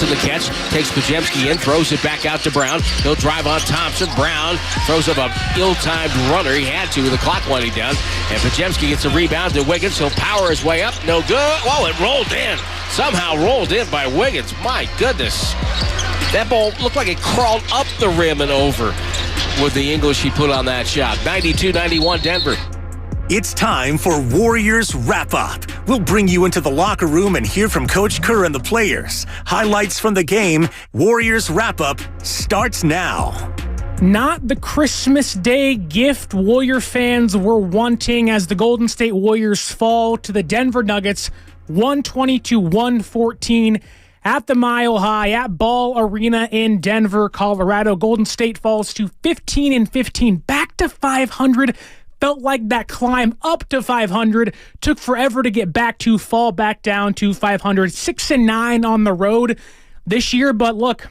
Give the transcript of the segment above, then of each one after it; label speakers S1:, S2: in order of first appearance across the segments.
S1: Thompson the catch, takes Pajemski in, throws it back out to Brown. He'll drive on Thompson. Brown throws up a ill-timed runner. He had to with the clock winding down. And Pajemski gets a rebound to Wiggins. He'll power his way up. No good. Oh, it rolled in. Somehow rolled in by Wiggins. My goodness. That ball looked like it crawled up the rim and over with the English he put on that shot. 92-91 Denver.
S2: It's time for Warriors Wrap-Up. We'll bring you into the locker room and hear from Coach Kerr and the players. Highlights from the game. Warriors Wrap-Up starts now.
S3: Not the Christmas Day gift Warrior fans were wanting as the Golden State Warriors fall to the Denver Nuggets 120-114 at the Mile High at Ball Arena in Denver, Colorado. Golden State falls to 15-15, back to 500. Felt like that climb up to 500 took forever to get back to, fall back down to 500. 6-9 on the road this year, but look,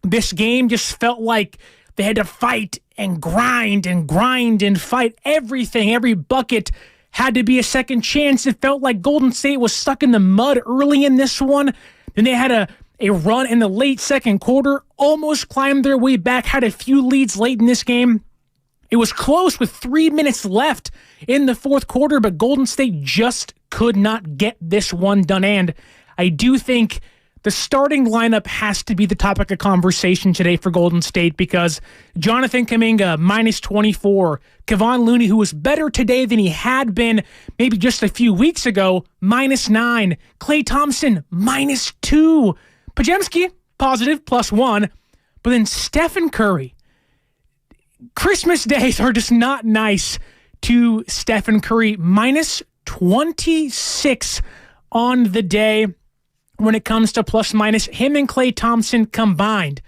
S3: this game just felt like they had to fight and grind and fight everything. Every bucket had to be a second chance. It felt like Golden State was stuck in the mud early in this one. Then they had a run in the late second quarter, almost climbed their way back, had a few leads late in this game. It was close with 3 minutes left in the fourth quarter, but Golden State just could not get this one done. And I do think the starting lineup has to be the topic of conversation today for Golden State because Jonathan Kuminga, minus 24. Kevon Looney, who was better today than he had been maybe just a few weeks ago, minus 9. Klay Thompson, minus 2. Pajemski, positive, plus 1. But then Stephen Curry. Christmas days are just not nice to Stephen Curry. Minus 26 on the day when it comes to plus minus. Him and Klay Thompson combined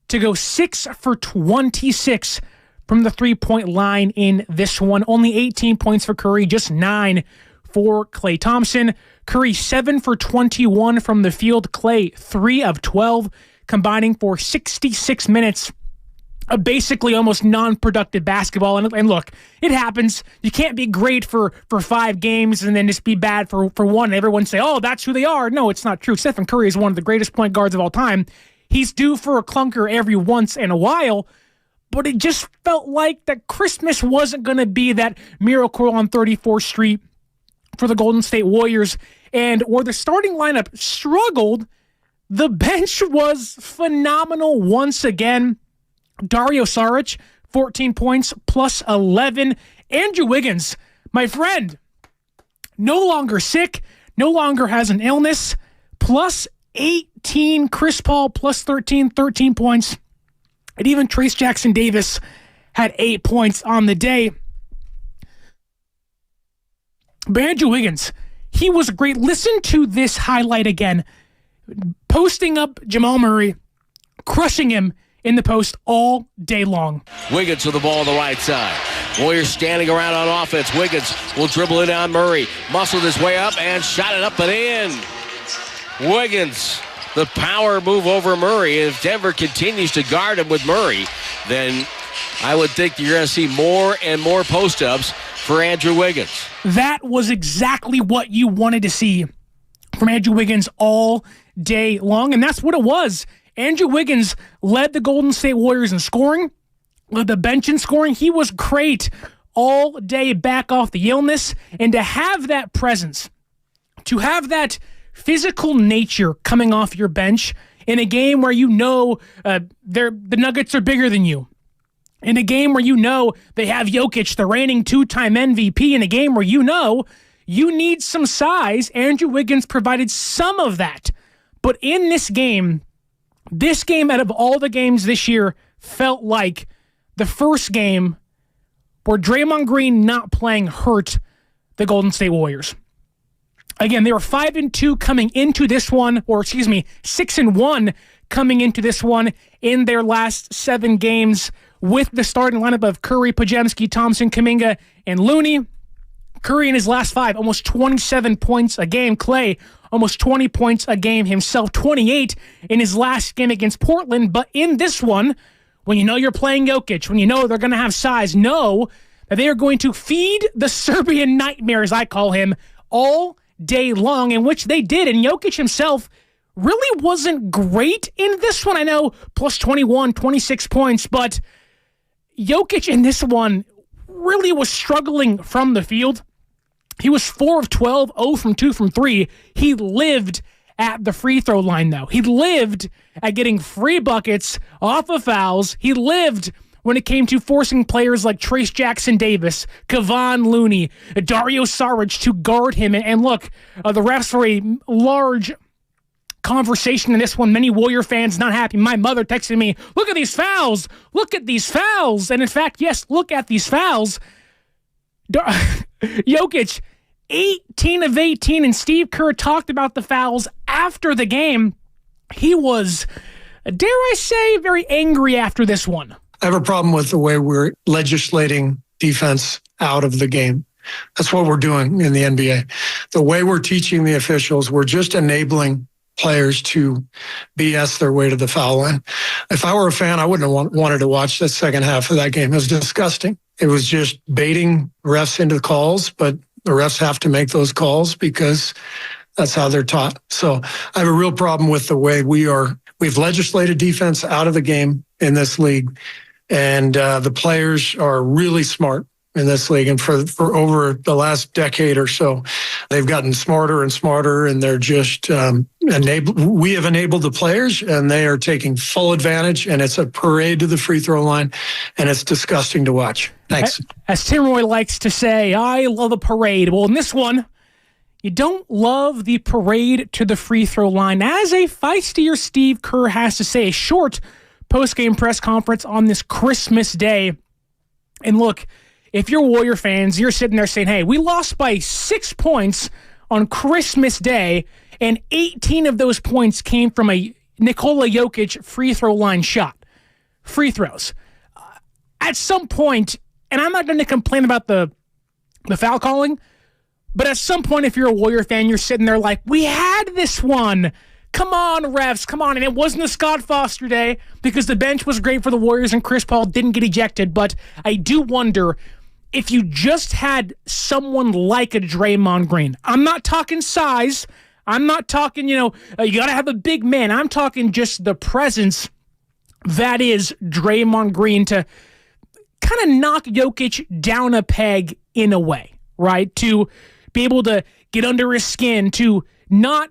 S3: to go 6 for 26 from the three-point line in this one. Only 18 points for Curry, just 9 for Klay Thompson. Curry 7 for 21 from the field. Klay 3 of 12, combining for 66 minutes of basically almost non-productive basketball. And look, it happens. You can't be great for 5 games and then just be bad for one. And everyone say, oh, that's who they are. No, it's not true. Stephen Curry is one of the greatest point guards of all time. He's due for a clunker every once in a while, but it just felt like that Christmas wasn't going to be that miracle on 34th Street for the Golden State Warriors. And where the starting lineup struggled, the bench was phenomenal once again. Dario Saric, 14 points, plus 11. Andrew Wiggins, my friend, no longer sick, no longer has an illness, plus 18. Chris Paul, plus 13 points. And even Trace Jackson Davis had 8 points on the day. But Andrew Wiggins, he was great. Listen to this highlight again. Posting up Jamal Murray, crushing him in the post all day long.
S1: Wiggins with the ball on the right side. Warriors standing around on offense. Wiggins will dribble it on Murray. Muscled his way up and shot it up and in. Wiggins, the power move over Murray. If Denver continues to guard him with Murray, then I would think you're going to see more and more post-ups for Andrew Wiggins.
S3: That was exactly what you wanted to see from Andrew Wiggins all day long, and that's what it was. Andrew Wiggins led the Golden State Warriors in scoring, led the bench in scoring. He was great all day back off the illness, and to have that presence, to have that physical nature coming off your bench in a game where you know the Nuggets are bigger than you, in a game where you know they have Jokic, the reigning 2-time MVP, in a game where you know you need some size, Andrew Wiggins provided some of that. But in this game out of all the games this year felt like the first game where Draymond Green not playing hurt the Golden State Warriors. Again, they were 5-2 coming into this one, 6-1 coming into this one in their last 7 games with the starting lineup of Curry, Pajemski, Thompson, Kuminga, and Looney. Curry in his last 5, almost 27 points a game. Klay, almost 20 points a game himself, 28 in his last game against Portland. But in this one, when you know you're playing Jokic, when you know they're going to have size, know that they are going to feed the Serbian nightmare, as I call him, all day long, in which they did. And Jokic himself really wasn't great in this one. I know plus 21, 26 points, but Jokic in this one really was struggling from the field. He was 4 of 12, 0 from 2 from 3. He lived at the free throw line, though. He lived at getting free buckets off of fouls. He lived when it came to forcing players like Trace Jackson-Davis, Kevon Looney, Dario Saric to guard him. And look, the refs were a large conversation in this one. Many Warrior fans not happy. My mother texted me, look at these fouls. Look at these fouls. And in fact, yes, look at these fouls. Jokic, 18 of 18, and Steve Kerr talked about the fouls after the game. He was, dare I say, very angry after this one.
S4: I have a problem with the way we're legislating defense out of the game. That's what we're doing in the NBA. The way we're teaching the officials, we're just enabling players to BS their way to the foul line. If I were a fan, I wouldn't have wanted to watch the second half of that game. It was disgusting. It was just baiting refs into the calls, but the refs have to make those calls because that's how they're taught. So I have a real problem with the way we've legislated defense out of the game in this league. And the players are really smart in this league. And for over the last decade or so, they've gotten smarter and smarter, and they're just we have enabled the players, and they are taking full advantage, and it's a parade to the free throw line, and it's disgusting to watch. Thanks.
S3: As Tim Roy likes to say, I love a parade. Well, in this one, you don't love the parade to the free throw line. As a feistier Steve Kerr has to say, a short post-game press conference on this Christmas Day. And look, if you're Warrior fans, you're sitting there saying, hey, we lost by 6 points on Christmas Day, and 18 of those points came from a Nikola Jokic free throw line shot. Free throws. At some point, and I'm not going to complain about the foul calling, but at some point, if you're a Warrior fan, you're sitting there like, we had this one. Come on, refs, come on. And it wasn't a Scott Foster day because the bench was great for the Warriors and Chris Paul didn't get ejected. But I do wonder if you just had someone like a Draymond Green. I'm not talking size. I'm not talking, you got to have a big man. I'm talking just the presence that is Draymond Green to kind of knock Jokic down a peg in a way, right? To be able to get under his skin, to not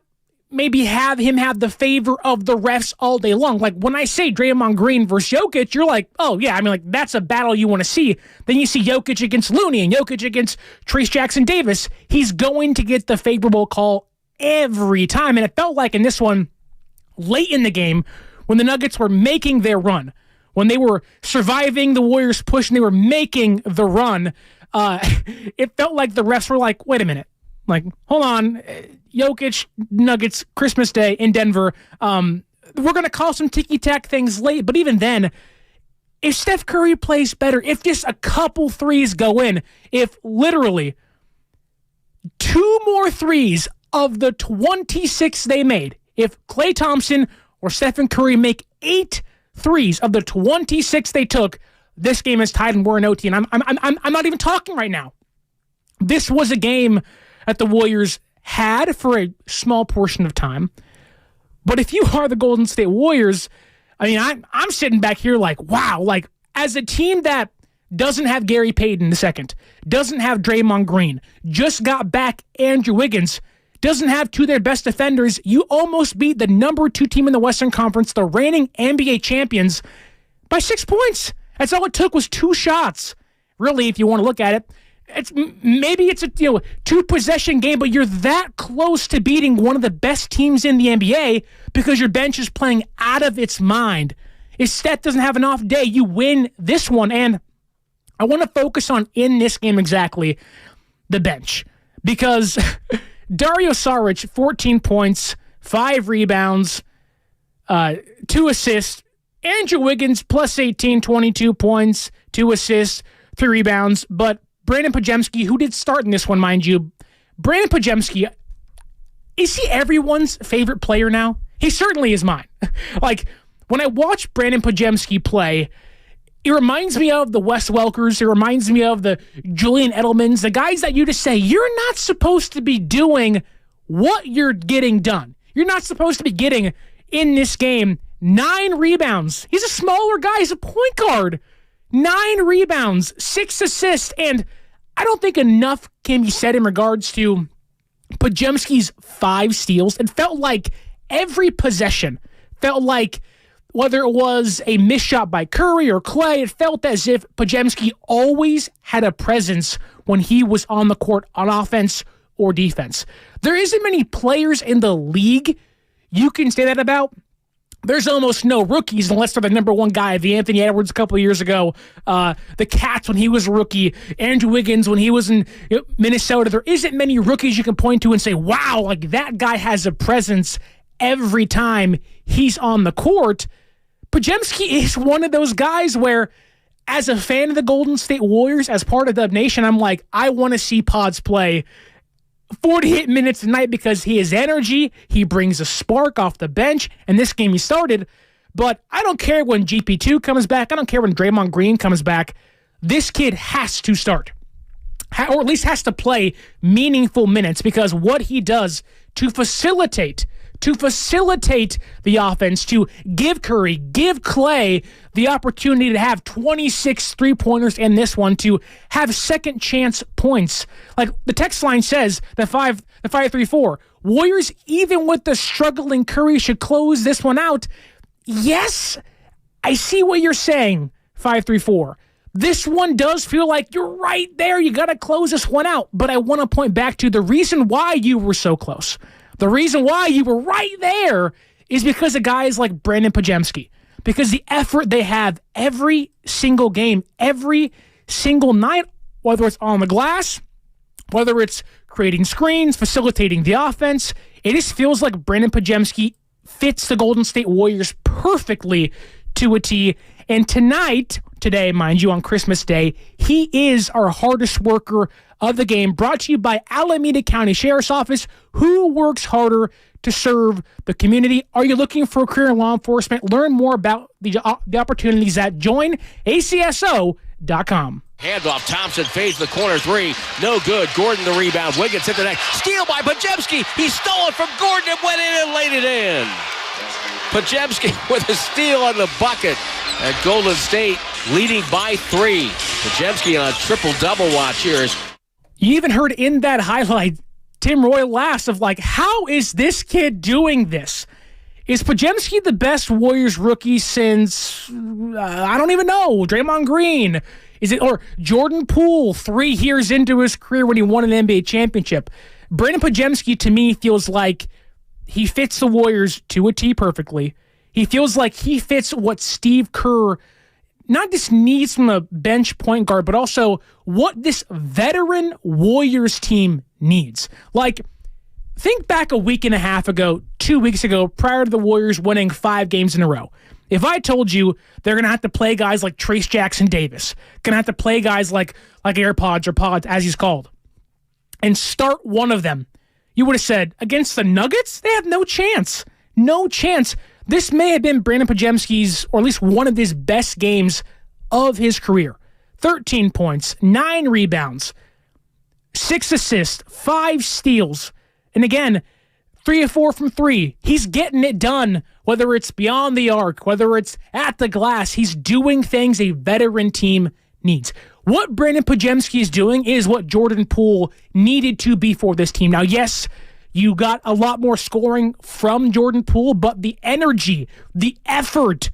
S3: maybe have him have the favor of the refs all day long. Like when I say Draymond Green versus Jokic, you're like, oh yeah, I mean, like that's a battle you want to see. Then you see Jokic against Looney and Jokic against Trace Jackson-Davis. He's going to get the favorable call every time. And it felt like in this one, late in the game, when the Nuggets were making their run, when they were surviving the Warriors' push and they were making the run, it felt like the refs were like, wait a minute. Like, hold on, Jokic, Nuggets, Christmas Day in Denver. We're going to call some ticky-tack things late, but even then, if Steph Curry plays better, if just a couple threes go in, if literally 2 more threes of the 26 they made, if Klay Thompson or Stephen Curry make 8 threes of the 26 they took, this game is tied and we're in OT, and I'm not even talking right now. This was a game that the Warriors had for a small portion of time. But if you are the Golden State Warriors, I mean, I'm sitting back here like, wow, like as a team that doesn't have Gary Payton II, doesn't have Draymond Green, just got back Andrew Wiggins, doesn't have 2 of their best defenders, you almost beat the number 2 team in the Western Conference, the reigning NBA champions, by 6 points. That's all it took was 2 shots. Really, if you want to look at it, maybe it's a 2-possession game, but you're that close to beating one of the best teams in the NBA because your bench is playing out of its mind. If Steph doesn't have an off day, you win this one. And I want to focus on, in this game exactly, the bench. Because Dario Saric, 14 points, 5 rebounds, 2 assists. Andrew Wiggins, plus 18, 22 points, 2 assists, 3 rebounds. But Brandon Podziemski, who did start in this one, mind you, Brandon Podziemski, is he everyone's favorite player now? He certainly is mine. Like, when I watch Brandon Podziemski play, it reminds me of the Wes Welkers. It reminds me of the Julian Edelmans, the guys that you just say, you're not supposed to be doing what you're getting done. you're not supposed to be getting in this game 9 rebounds. He's a smaller guy. He's a point guard. 9 rebounds, 6 assists, and I don't think enough can be said in regards to Podziemski's 5 steals. It felt like every possession felt like, whether it was a missed shot by Curry or Clay, it felt as if Podziemski always had a presence when he was on the court on offense or defense. There isn't many players in the league you can say that about. There's almost no rookies unless they're the number one guy. The Anthony Edwards a couple of years ago, the Cats when he was a rookie, Andrew Wiggins when he was in Minnesota. There isn't many rookies you can point to and say, wow, like that guy has a presence every time he's on the court. Podziemski is one of those guys where, as a fan of the Golden State Warriors, as part of the nation, I'm like, I want to see Pods play 48 minutes a night because he has energy, he brings a spark off the bench, and this game he started. But I don't care when GP2 comes back. I don't care when Draymond Green comes back. This kid has to start, or at least has to play meaningful minutes, because what he does to facilitate the offense, to give Curry, give Clay the opportunity to have 26 three-pointers in this one, to have second chance points. Like the text line says, the 5-3-4. Warriors, even with the struggling Curry, should close this one out. Yes, I see what you're saying, 5-3-4. This one does feel like you're right there. You got to close this one out. But I want to point back to the reason why you were so close. The reason why you were right there is because of guys like Brandon Podziemski. Because the effort they have every single game, every single night, whether it's on the glass, whether it's creating screens, facilitating the offense, it just feels like Brandon Podziemski fits the Golden State Warriors perfectly to a T. And today, mind you, on Christmas Day, he is our hardest worker of the game, brought to you by Alameda County Sheriff's Office, who works harder to serve the community. Are you looking for a career in law enforcement? Learn more about the opportunities at joinacso.com.
S1: Handoff, Thompson fades the corner 3. No good. Gordon the rebound. Wiggins hit the net. Steal by Podziemski. He stole it from Gordon and went in and laid it in. Podziemski with a steal on the bucket. And Golden State leading by 3. Podziemski on a triple-double watch here.
S3: You even heard in that highlight, Tim Roy laughs of like, how is this kid doing this? Is Podziemski the best Warriors rookie since, I don't even know, Draymond Green? Is it, or Jordan Poole 3 years into his career when he won an NBA championship? Brandon Podziemski, to me, feels like he fits the Warriors to a T perfectly. He feels like he fits what Steve Kerr not just needs from a bench point guard, but also what this veteran Warriors team needs. Like, think back a week and a half ago, 2 weeks ago, prior to the Warriors winning 5 games in a row. If I told you they're going to have to play guys like Trace Jackson Davis, going to have to play guys like AirPods or Pods, as he's called, and start one of them, you would have said, against the Nuggets, they have no chance. No chance. This may have been Brandon Podziemski's, or at least one of his best games of his career. 13 points, 9 rebounds, 6 assists, 5 steals. And again, 3 of 4 from 3. He's getting it done, whether it's beyond the arc, whether it's at the glass. He's doing things a veteran team needs. What Brandon Podziemski is doing is what Jordan Poole needed to be for this team. Now, yes, you got a lot more scoring from Jordan Poole, but the energy, the effort,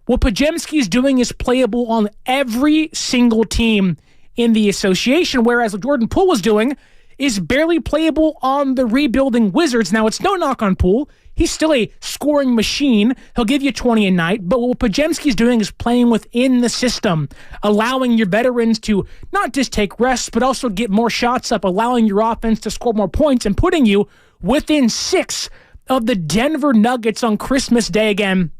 S3: what Podziemski is doing is playable on every single team in the association, whereas what Jordan Poole was doing is barely playable on the rebuilding Wizards. Now, it's no knock on Poole. He's still a scoring machine. He'll give you 20 a night, but what Podziemski's doing is playing within the system, allowing your veterans to not just take rests, but also get more shots up, allowing your offense to score more points, and putting you within 6 of the Denver Nuggets on Christmas Day again.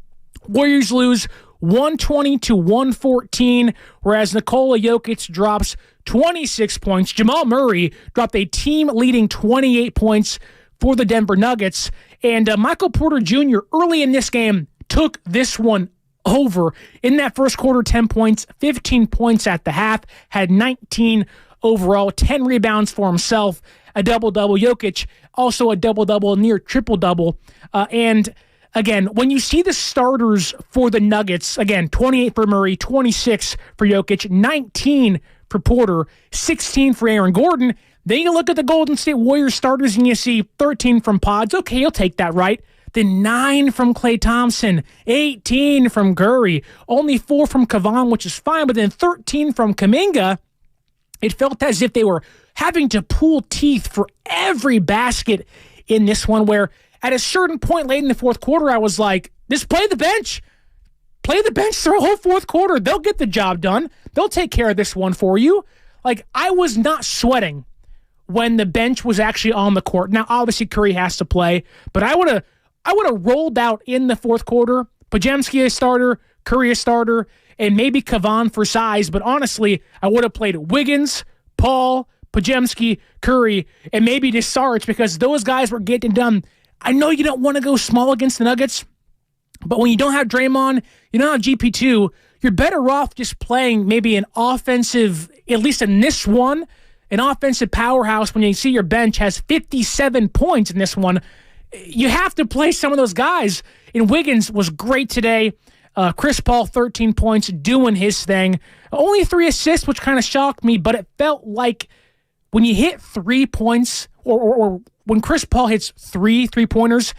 S3: Warriors lose 120-114, whereas Nikola Jokic drops 26 points. Jamal Murray dropped a team-leading 28 points for the Denver Nuggets. And Michael Porter Jr. early in this game took this one over. In that first quarter, 10 points, 15 points at the half, had 19 overall, 10 rebounds for himself, a double-double. Jokic, also a double-double, near triple-double. And again, when you see the starters for the Nuggets, again, 28 for Murray, 26 for Jokic, 19 for Porter, 16 for Aaron Gordon. Then you look at the Golden State Warriors starters and you see 13 from Pods. Okay, you'll take that, right? Then 9 from Klay Thompson, 18 from Curry, only 4 from Kevon, which is fine, but then 13 from Kuminga. It felt as if they were having to pull teeth for every basket in this one, where at a certain point late in the fourth quarter, I was like, just play the bench. Play the bench through a whole fourth quarter. They'll get the job done. They'll take care of this one for you. Like, I was not sweating when the bench was actually on the court. Now, obviously, Curry has to play, but I would have rolled out in the fourth quarter, Podziemski a starter, Curry a starter, and maybe Kevon for size. But honestly, I would have played Wiggins, Paul, Podziemski, Curry, and maybe just Sarge, because those guys were getting done. I know you don't want to go small against the Nuggets, but when you don't have Draymond, you don't have GP2, you're better off just playing maybe an offensive, at least in this one, an offensive powerhouse when you see your bench has 57 points in this one. You have to play some of those guys. And Wiggins was great today. Chris Paul, 13 points, doing his thing. Only 3 assists, which kind of shocked me, but it felt like when you hit 3 points, or when Chris Paul hits 3 3-pointers,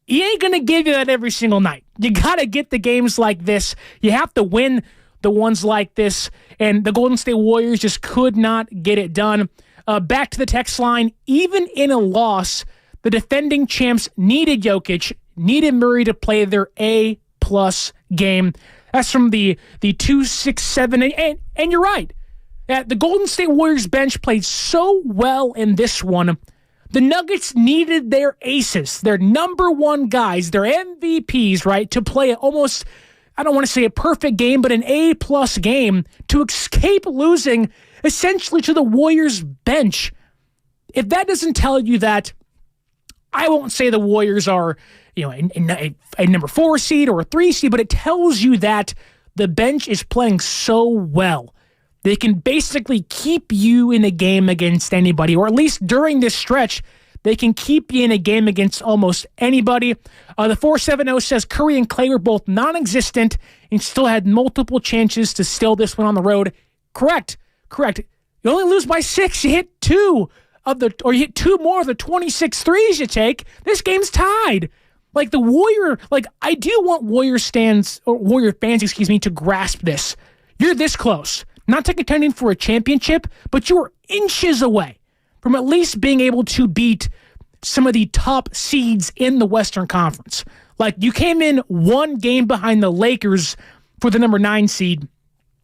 S3: he ain't going to give you that every single night. You got to get the games like this. You have to win the ones like this, and the Golden State Warriors just could not get it done. Back to the text line, even in a loss, the defending champs needed Jokic, needed Murray to play their A-plus game. That's from the 267, and you're right. The Golden State Warriors bench played so well in this one. The Nuggets needed their aces, their number one guys, their MVPs, right, to play almost, I don't want to say a perfect game, but an A-plus game to escape losing essentially to the Warriors bench. If that doesn't tell you that, I won't say the Warriors are, a number 4 seed or a 3 seed, but it tells you that the bench is playing so well. They can basically keep you in a game against anybody, or at least during this stretch, they can keep you in a game against almost anybody. The 470 says Curry and Klay were both non-existent and still had multiple chances to steal this one on the road. Correct. You only lose by 6. You hit 2 you hit 2 more of the 26 threes you take. This game's tied. Like I do want Warrior fans, to grasp this. You're this close. Not to contending for a championship, but you're inches away from at least being able to beat some of the top seeds in the Western Conference. Like, you came in 1 game behind the Lakers for the number 9 seed,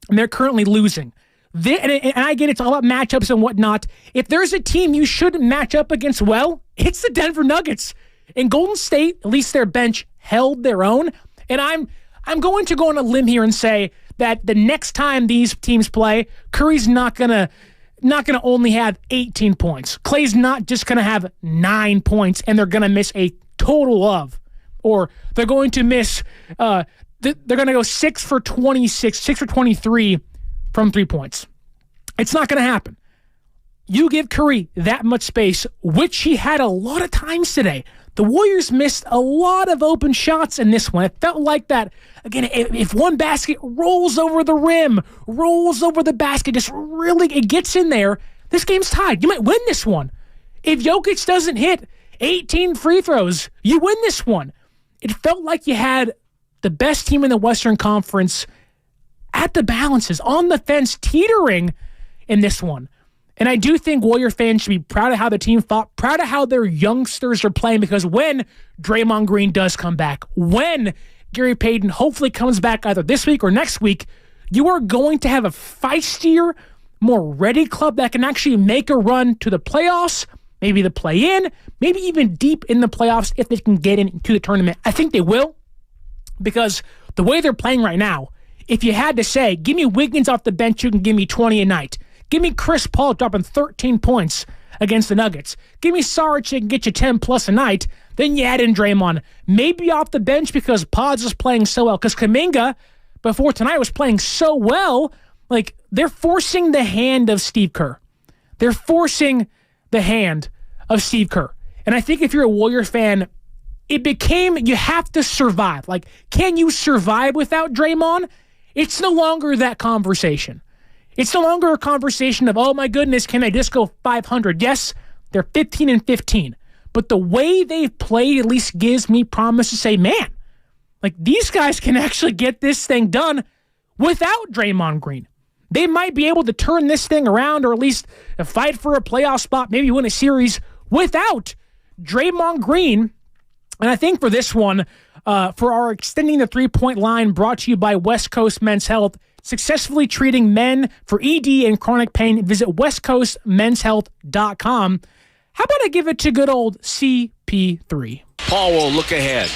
S3: and they're currently losing. And I get it's all about matchups and whatnot. If there's a team you shouldn't match up against well, it's the Denver Nuggets. And Golden State, at least their bench, held their own. And I'm going to go on a limb here and say that the next time these teams play, Curry's not gonna only have 18 points. Klay's not just gonna have 9 points, and they're gonna miss a total of, or they're going to miss. They're gonna go 6 for 26, 6 for 23 from 3 points. It's not gonna happen. You give Curry that much space, which he had a lot of times today. The Warriors missed a lot of open shots in this one. It felt like that, again, if one basket rolls over the rim, rolls over the basket, just really, it gets in there, this game's tied. You might win this one. If Jokic doesn't hit 18 free throws, you win this one. It felt like you had the best team in the Western Conference at the balances, on the fence, teetering in this one. And I do think Warrior fans should be proud of how the team fought, proud of how their youngsters are playing, because when Draymond Green does come back, when Gary Payton hopefully comes back either this week or next week, you are going to have a feistier, more ready club that can actually make a run to the playoffs, maybe the play-in, maybe even deep in the playoffs if they can get into the tournament. I think they will, because the way they're playing right now, if you had to say, give me Wiggins off the bench, you can give me 20 a night. Give me Chris Paul dropping 13 points against the Nuggets. Give me Sarge that can get you 10 plus a night. Then you add in Draymond. Maybe off the bench because Pods is playing so well. Because Kuminga, before tonight, was playing so well. Like, they're forcing the hand of Steve Kerr. They're forcing the hand of Steve Kerr. And I think if you're a Warrior fan, it became you have to survive. Like, can you survive without Draymond? It's no longer that conversation. It's no longer a conversation of, oh my goodness, can I just go 500? Yes, they're 15-15. But the way they've played at least gives me promise to say, man, like these guys can actually get this thing done without Draymond Green. They might be able to turn this thing around or at least fight for a playoff spot, maybe win a series without Draymond Green. And I think for this one, for our Extending the Three-Point Line brought to you by West Coast Men's Health, successfully treating men for ED and chronic pain, visit westcoastmenshealth.com. How about I give it to good old CP3?
S1: Paul will look ahead.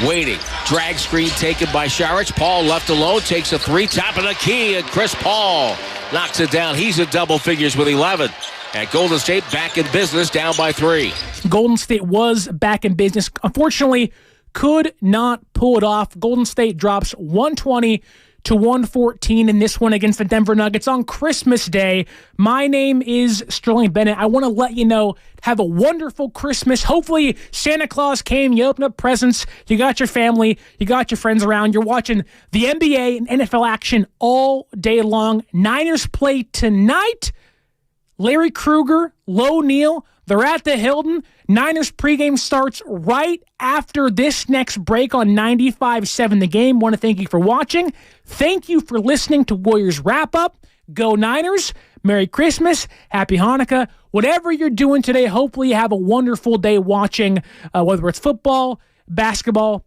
S1: Waiting. Drag screen taken by Sharich. Paul left alone. Takes a three. Top of the key. And Chris Paul knocks it down. He's in double figures with 11. And Golden State back in business, down by 3.
S3: Golden State was back in business. Unfortunately, could not pull it off. Golden State drops 120-114 in this one against the Denver Nuggets on Christmas Day. My name is Sterling Bennett. I want to let you know, have a wonderful Christmas. Hopefully Santa Claus came, you opened up presents, you got your family, you got your friends around, you're watching the NBA and NFL action all day long. Niners play tonight. Larry Krueger, Low Neal, they're at the Hilton. Niners pregame starts right after this next break on 95.7 The Game. Want to thank you for watching. Thank you for listening to Warriors Wrap Up. Go Niners. Merry Christmas. Happy Hanukkah. Whatever you're doing today, hopefully you have a wonderful day watching, whether it's football, basketball.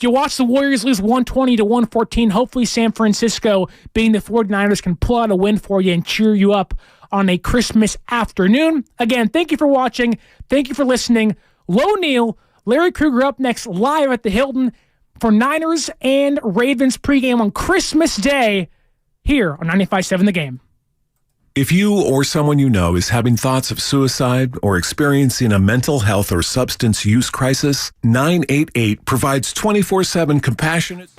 S3: You watch the Warriors lose 120-114. Hopefully San Francisco, being the 49ers, can pull out a win for you and cheer you up on a Christmas afternoon. Again, thank you for watching. Thank you for listening. Low Neal, Larry Krueger up next live at the Hilton for Niners and Ravens pregame on Christmas Day here on 95.7 The Game.
S5: If you or someone you know is having thoughts of suicide or experiencing a mental health or substance use crisis, 988 provides 24/7 compassionate...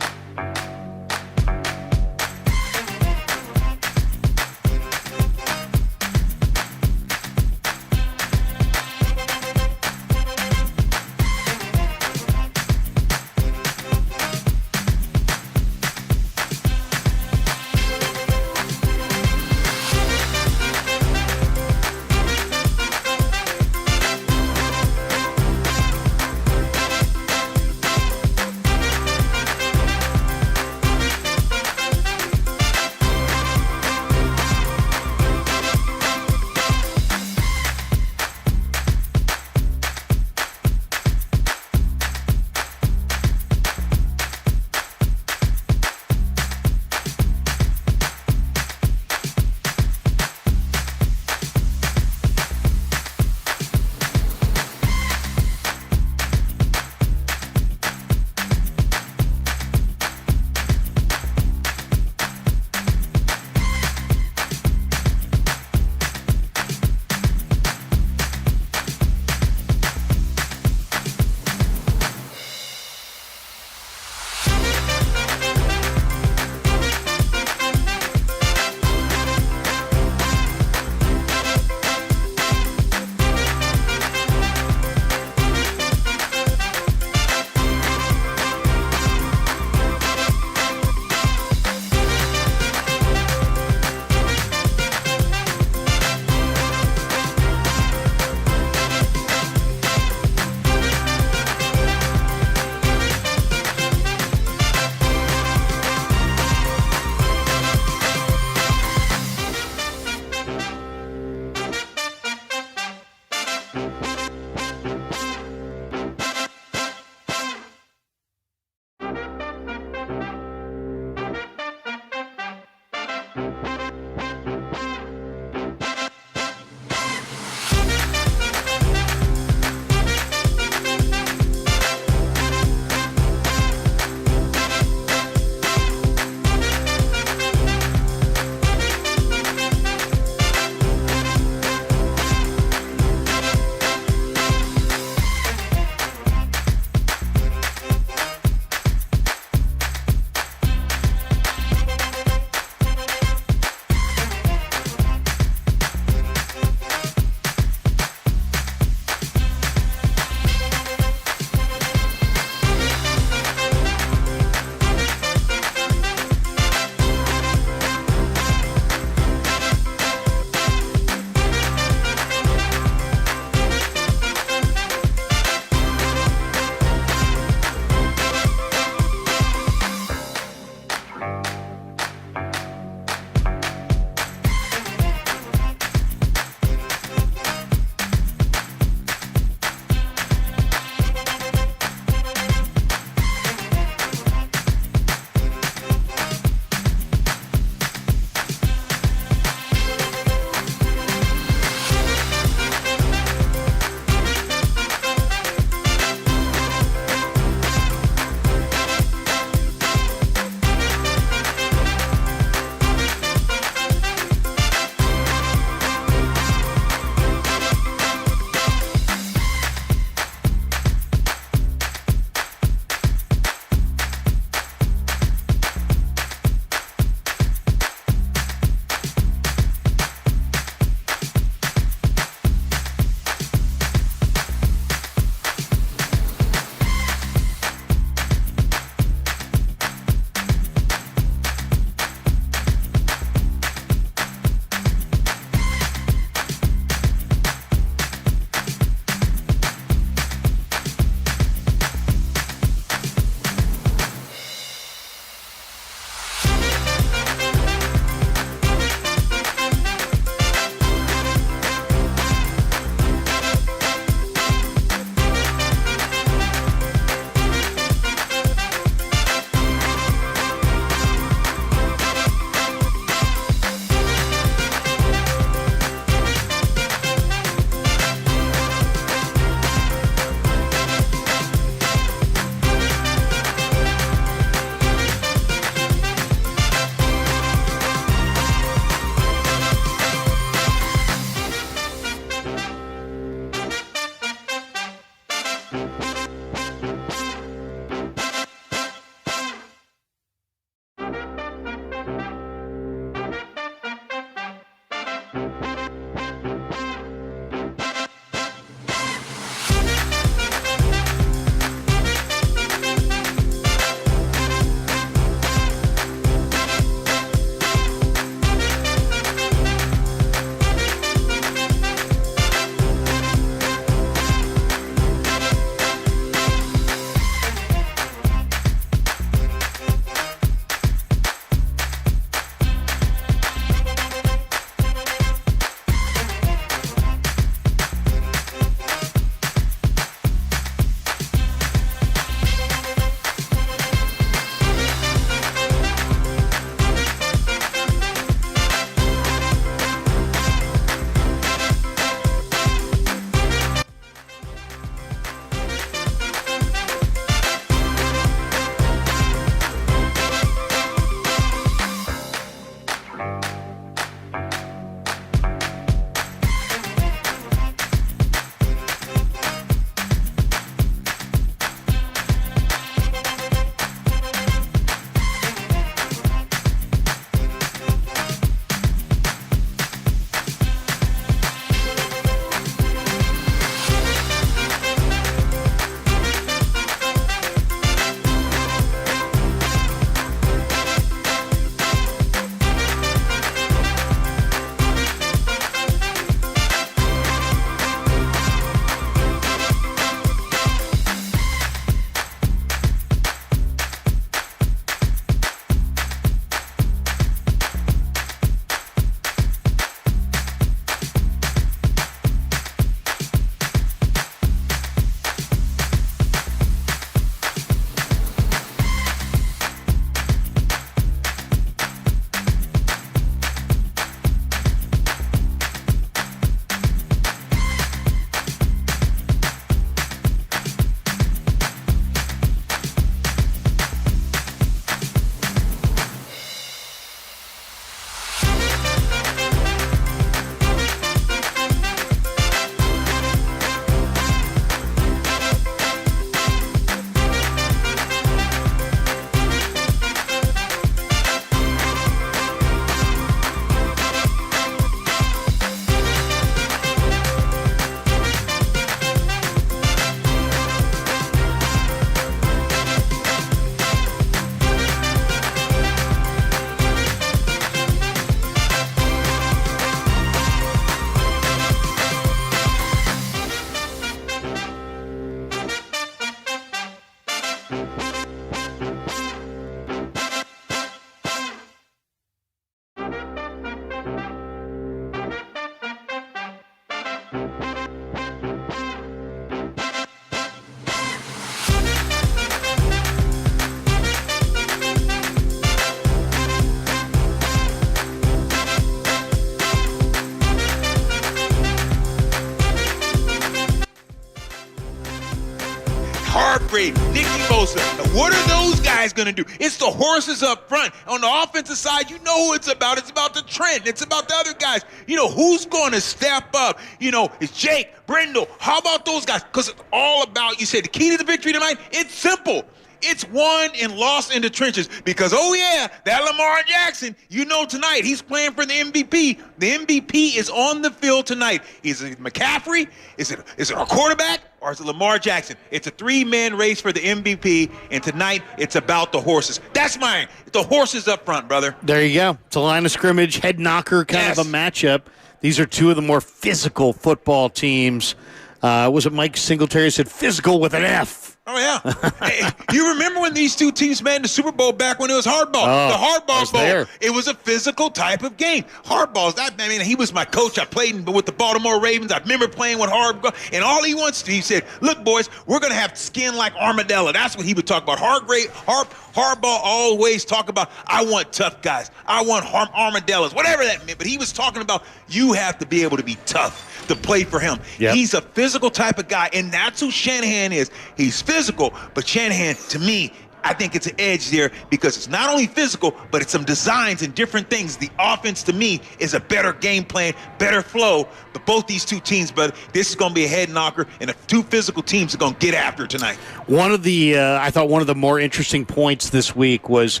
S6: Hargrave, Nicky Bosa. What are those guys going to do? It's the horses up front. On the offensive side, you know who it's about. It's about the Trent. It's about the other guys. You know, who's going to step up? You know, it's Jake, Brendel. How about those guys? Because it's all about, you said, the key to the victory tonight, it's simple. It's won and lost in the trenches because, oh, yeah, that Lamar Jackson, you know tonight, he's playing for the MVP. The MVP is on the field tonight. Is it McCaffrey? Is it our quarterback? Or is it Lamar Jackson? It's a three-man race for the MVP, and tonight it's about the horses. That's mine. The horses up front, brother.
S7: There you go. It's a line of scrimmage, head knocker kind of a matchup. These are two of the more physical football teams. Was it Mike Singletary said physical with an F?
S6: Oh, yeah. Hey, you remember when these two teams met in the Super Bowl back when it was Hardball? The Hardball Bowl. There. It was a physical type of game. Hardball's that, I mean, he was my coach. I played with the Baltimore Ravens. I remember playing with Hardball. And all he wants to, he said, look, boys, we're going to have skin like armadillo. That's what he would talk about. Hardball always talk about, I want tough guys. I want armadillos, whatever that meant. But he was talking about you have to be able to be tough to play for him. Yep. He's a physical type of guy, and that's who Shanahan is. He's physical, but Shanahan, to me, I think it's an edge there because it's not only physical, but it's some designs and different things. The offense, to me, is a better game plan, better flow. But both these two teams, but this is going to be a head knocker, and the two physical teams are going to get after it tonight.
S7: I thought one of the more interesting points this week was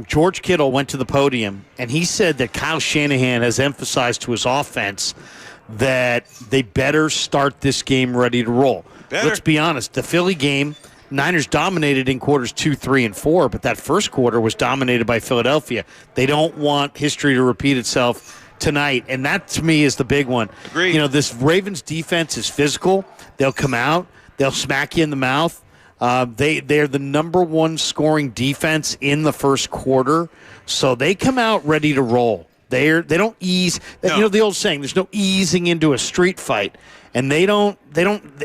S7: George Kittle went to the podium, and he said that Kyle Shanahan has emphasized to his offense that they better start this game ready to roll. Let's be honest, the Philly game, Niners dominated in quarters 2, 3, and 4, but that first quarter was dominated by Philadelphia. They don't want history to repeat itself tonight, and that to me is the big one.
S6: Agreed.
S7: You know, this Ravens defense is physical. They'll come out, they'll smack you in the mouth. They're the number one scoring defense in the first quarter, so they come out ready to roll. They don't ease. No. You know the old saying, there's no easing into a street fight, and they don't.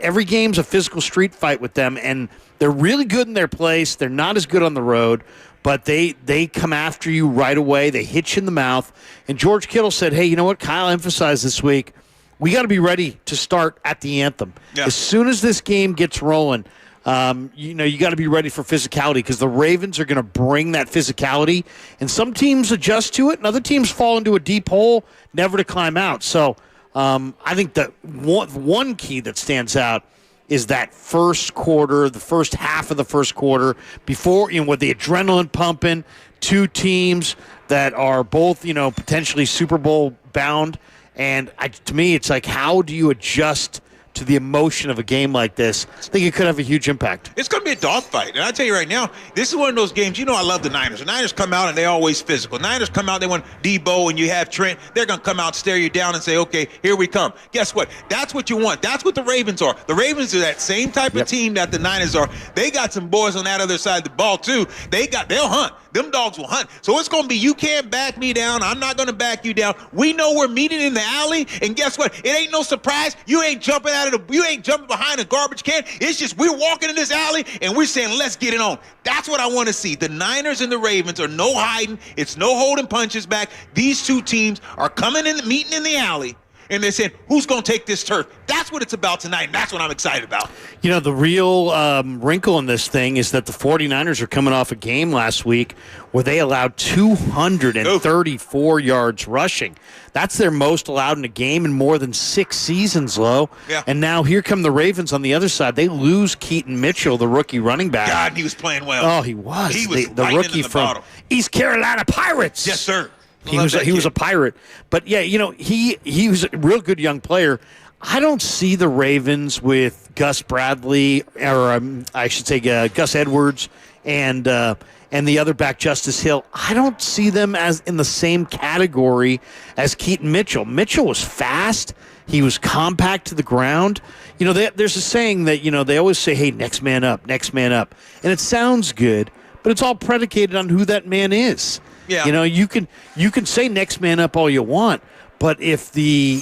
S7: Every game's a physical street fight with them, and they're really good in their place. They're not as good on the road, but they come after you right away. They hit you in the mouth. And George Kittle said, "Hey, you know what? Kyle emphasized this week. We got to be ready to start at the anthem. Yeah. As soon as this game gets rolling." You got to be ready for physicality because the Ravens are going to bring that physicality, and some teams adjust to it, and other teams fall into a deep hole, never to climb out. So I think that one key that stands out is that first quarter, the first half of the first quarter, before with the adrenaline pumping, two teams that are both potentially Super Bowl bound, and to me, it's like, how do you adjust to the emotion of a game like this? I think it could have a huge impact.
S6: It's going to be a dogfight. And I tell you right now, this is one of those games, I love the Niners. The Niners come out and they're always physical. The Niners come out, they want Debo and you have Trent. They're going to come out, stare you down and say, okay, here we come. Guess what? That's what you want. That's what the Ravens are. The Ravens are that same type of team that the Niners are. They got some boys on that other side of the ball too. They'll hunt. Them dogs will hunt. So it's going to be, you can't back me down. I'm not going to back you down. We know we're meeting in the alley, and guess what? It ain't no surprise. You ain't jumping behind a garbage can. It's just we're walking in this alley, and we're saying, let's get it on. That's what I want to see. The Niners and the Ravens are no hiding. It's no holding punches back. These two teams are coming in, meeting in the alley, and they're saying, who's going to take this turf? That's what it's about tonight, and that's what I'm excited about.
S7: The real wrinkle in this thing is that the 49ers are coming off a game last week where they allowed 234 yards rushing. That's their most allowed in a game in more than 6 seasons, Lo.
S6: Yeah.
S7: And now here come the Ravens on the other side. They lose Keaton Mitchell, the rookie running back.
S6: God, he was playing well.
S7: Oh, he was.
S6: He was
S7: the rookie from
S6: bottom.
S7: East Carolina Pirates.
S6: Yes, sir.
S7: He was a Pirate. But, yeah, he was a real good young player. I don't see the Ravens with Gus Bradley, or I should say Gus Edwards, and the other back, Justice Hill. I don't see them as in the same category as Keaton Mitchell. Mitchell was fast. He was compact to the ground. There's a saying that, they always say, hey, next man up, next man up. And it sounds good, but it's all predicated on who that man is. Yeah. You can say next man up all you want, but if the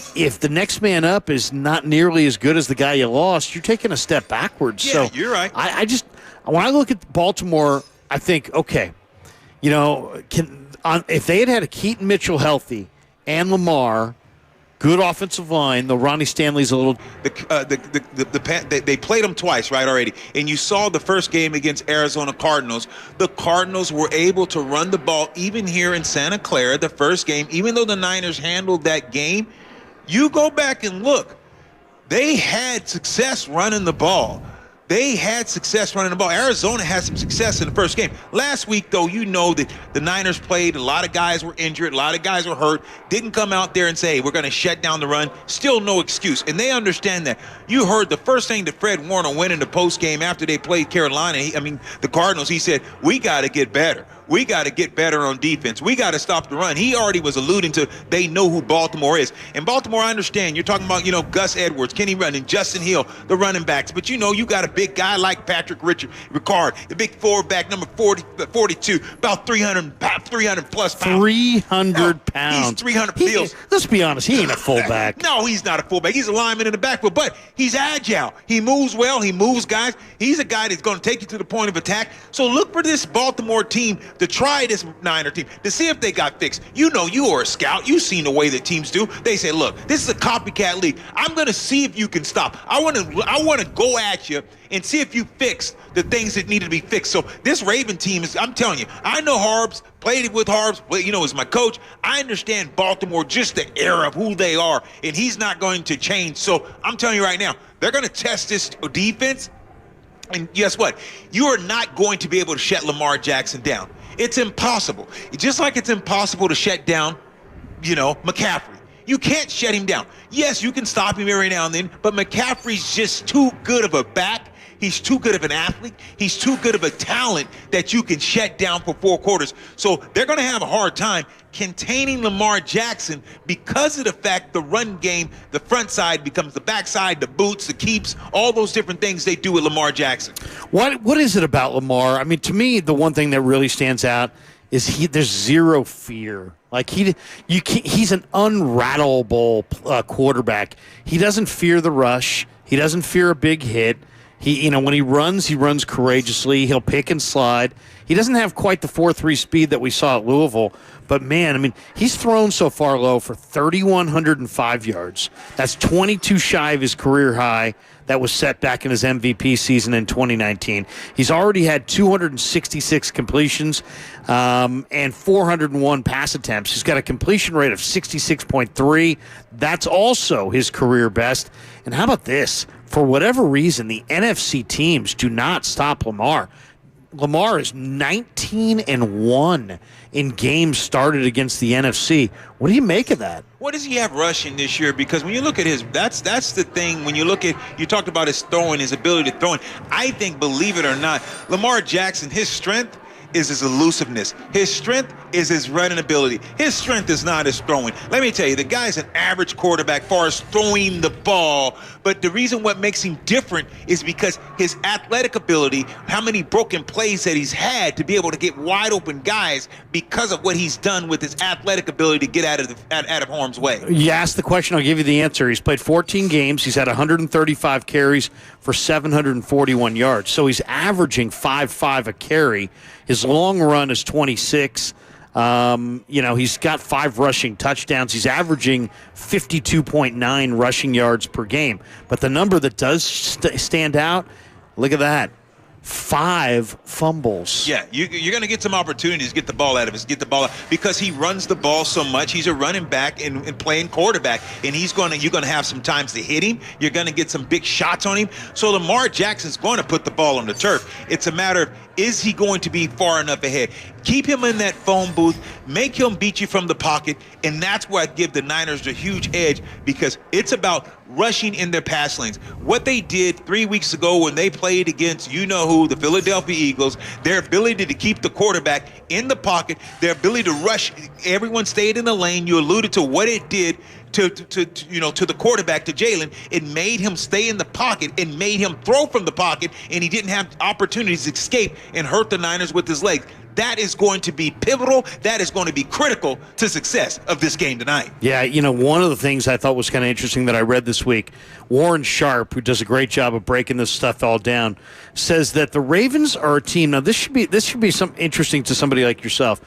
S7: next man up is not nearly as good as the guy you lost, you're taking a step backwards.
S6: Yeah,
S7: so
S6: you're right.
S7: When I look at Baltimore, I think, okay, if they had a Keaton Mitchell healthy and Lamar, good offensive line, though Ronnie Stanley's a little.
S6: They played them twice, right, already. And you saw the first game against Arizona Cardinals. The Cardinals were able to run the ball even here in Santa Clara, the first game, even though the Niners handled that game. You go back and look. They had success running the ball. Arizona had some success in the first game. Last week, though, that the Niners played. A lot of guys were injured. A lot of guys were hurt. Didn't come out there and say, hey, we're going to shut down the run. Still no excuse. And they understand that. You heard the first thing that Fred Warner went in the postgame after they played Carolina, the Cardinals, he said, we got to get better. We got to get better on defense. We got to stop the run. He already was alluding to they know who Baltimore is. And Baltimore, I understand. You're talking about, Gus Edwards, Kenny Run, Justin Hill, the running backs. But, you got a big guy like Patrick Ricard, the big forward back, number 42, about 300 plus pounds.
S7: 300 pounds.
S6: He's 300 pounds.
S7: Let's be honest. He ain't a fullback.
S6: No, he's not a fullback. He's a lineman in the backfield. But he's agile. He moves well. He moves guys. He's a guy that's going to take you to the point of attack. So look for this Baltimore team to try this Niner team, to see if they got fixed. You know, you are a scout. You've seen the way that teams do. They say, look, this is a copycat league. I'm going to see if you can stop. I want to go at you and see if you fix the things that need to be fixed. So this Raven team is, I'm telling you, I know Harbs, played with Harbs, you know, as my coach. I understand Baltimore, just the era of who they are, and he's not going to change. So I'm telling you right now, they're going to test this defense. And guess what? You are not going to be able to shut Lamar Jackson down. It's impossible. Just like it's impossible to shut down, you know, McCaffrey. You can't shut him down. Yes, you can stop him every now and then, but McCaffrey's just too good of a back. He's too good of an athlete. He's too good of a talent that you can shut down for 4 quarters. So they're going to have a hard time containing Lamar Jackson because of the fact the run game, the front side becomes the back side, the boots, the keeps, all those different things they do with Lamar Jackson.
S7: What is it about Lamar? I mean, to me, the one thing that really stands out is there's zero fear. Like he's an unrattleable quarterback. He doesn't fear the rush. He doesn't fear a big hit. When he runs courageously. He'll pick and slide. He doesn't have quite the 4.3 speed that we saw at Louisville, but man, I mean, he's thrown so far low for 3,105 yards. That's 22 shy of his career high that was set back in his MVP season in 2019. He's already had 266 completions and 401 pass attempts. He's got a completion rate of 66.3. That's also his career best. And how about this? For whatever reason, the NFC teams do not stop Lamar. Lamar is 19-1 in games started against the NFC. What do you make of that?
S6: What does he have rushing this year? Because when you look at his, that's the thing. When you look at, you talked about his throwing, his ability to throw. I think, believe it or not, Lamar Jackson, his strength is his elusiveness. His strength is his running ability. His strength is not his throwing. Let me tell you, the guy's an average quarterback as far as throwing the ball, but the reason what makes him different is because his athletic ability, how many broken plays that he's had to be able to get wide open guys because of what he's done with his athletic ability to get out of harm's way.
S7: You asked the question, I'll give you the answer. He's played 14 games. He's had 135 carries for 741 yards. So he's averaging 5.5 a carry. His long run is 26. He's got 5 rushing touchdowns. He's averaging 52.9 rushing yards per game. But the number that does stand out, look at that. 5 fumbles.
S6: Yeah, you're going to get some opportunities to get the ball out of us, because he runs the ball so much. He's a running back and playing quarterback, and you're going to have some times to hit him. You're going to get some big shots on him. So Lamar Jackson's going to put the ball on the turf. It's a matter of, is he going to be far enough ahead? Keep him in that phone booth, make him beat you from the pocket, and that's where I give the Niners a huge edge, because it's about rushing in their pass lanes. What they did 3 weeks ago when they played against the Philadelphia Eagles, their ability to keep the quarterback in the pocket, their ability to rush, everyone stayed in the lane. You alluded to what it did to the quarterback, to Jalen. It made him stay in the pocket and made him throw from the pocket, and he didn't have opportunities to escape and hurt the Niners with his legs. That is going to be pivotal. That is going to be critical to success of this game tonight.
S7: Yeah, one of the things I thought was kind of interesting that I read this week, Warren Sharp, who does a great job of breaking this stuff all down, says that the Ravens are a team. Now, this should be something interesting to somebody like yourself.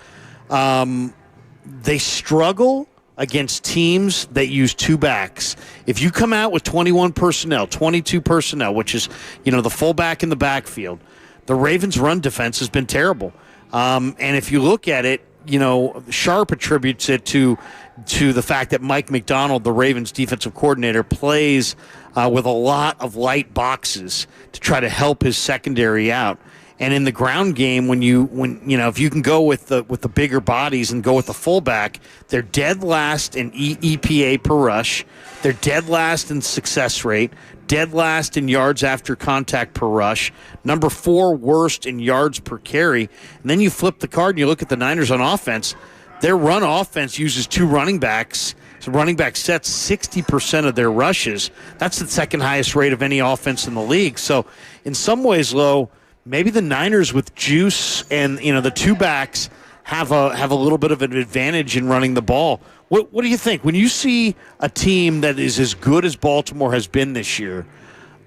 S7: They struggle against teams that use 2 backs. If you come out with 21 personnel, 22 personnel, which is, the fullback in the backfield, the Ravens' run defense has been terrible. And if you look at it, Sharp attributes it to the fact that Mike McDonald, the Ravens defensive coordinator, plays with a lot of light boxes to try to help his secondary out. And in the ground game, if you can go with the bigger bodies and go with the fullback, they're dead last in EPA per rush. They're dead last in success rate, dead last in yards after contact per rush, number 4 worst in yards per carry. And then you flip the card and you look at the Niners on offense. Their run offense uses 2 running backs. So running back sets 60% of their rushes. That's the second highest rate of any offense in the league. So in some ways, Lo, maybe the Niners with juice and the 2 backs have a little bit of an advantage in running the ball. What do you think when you see a team that is as good as Baltimore has been this year?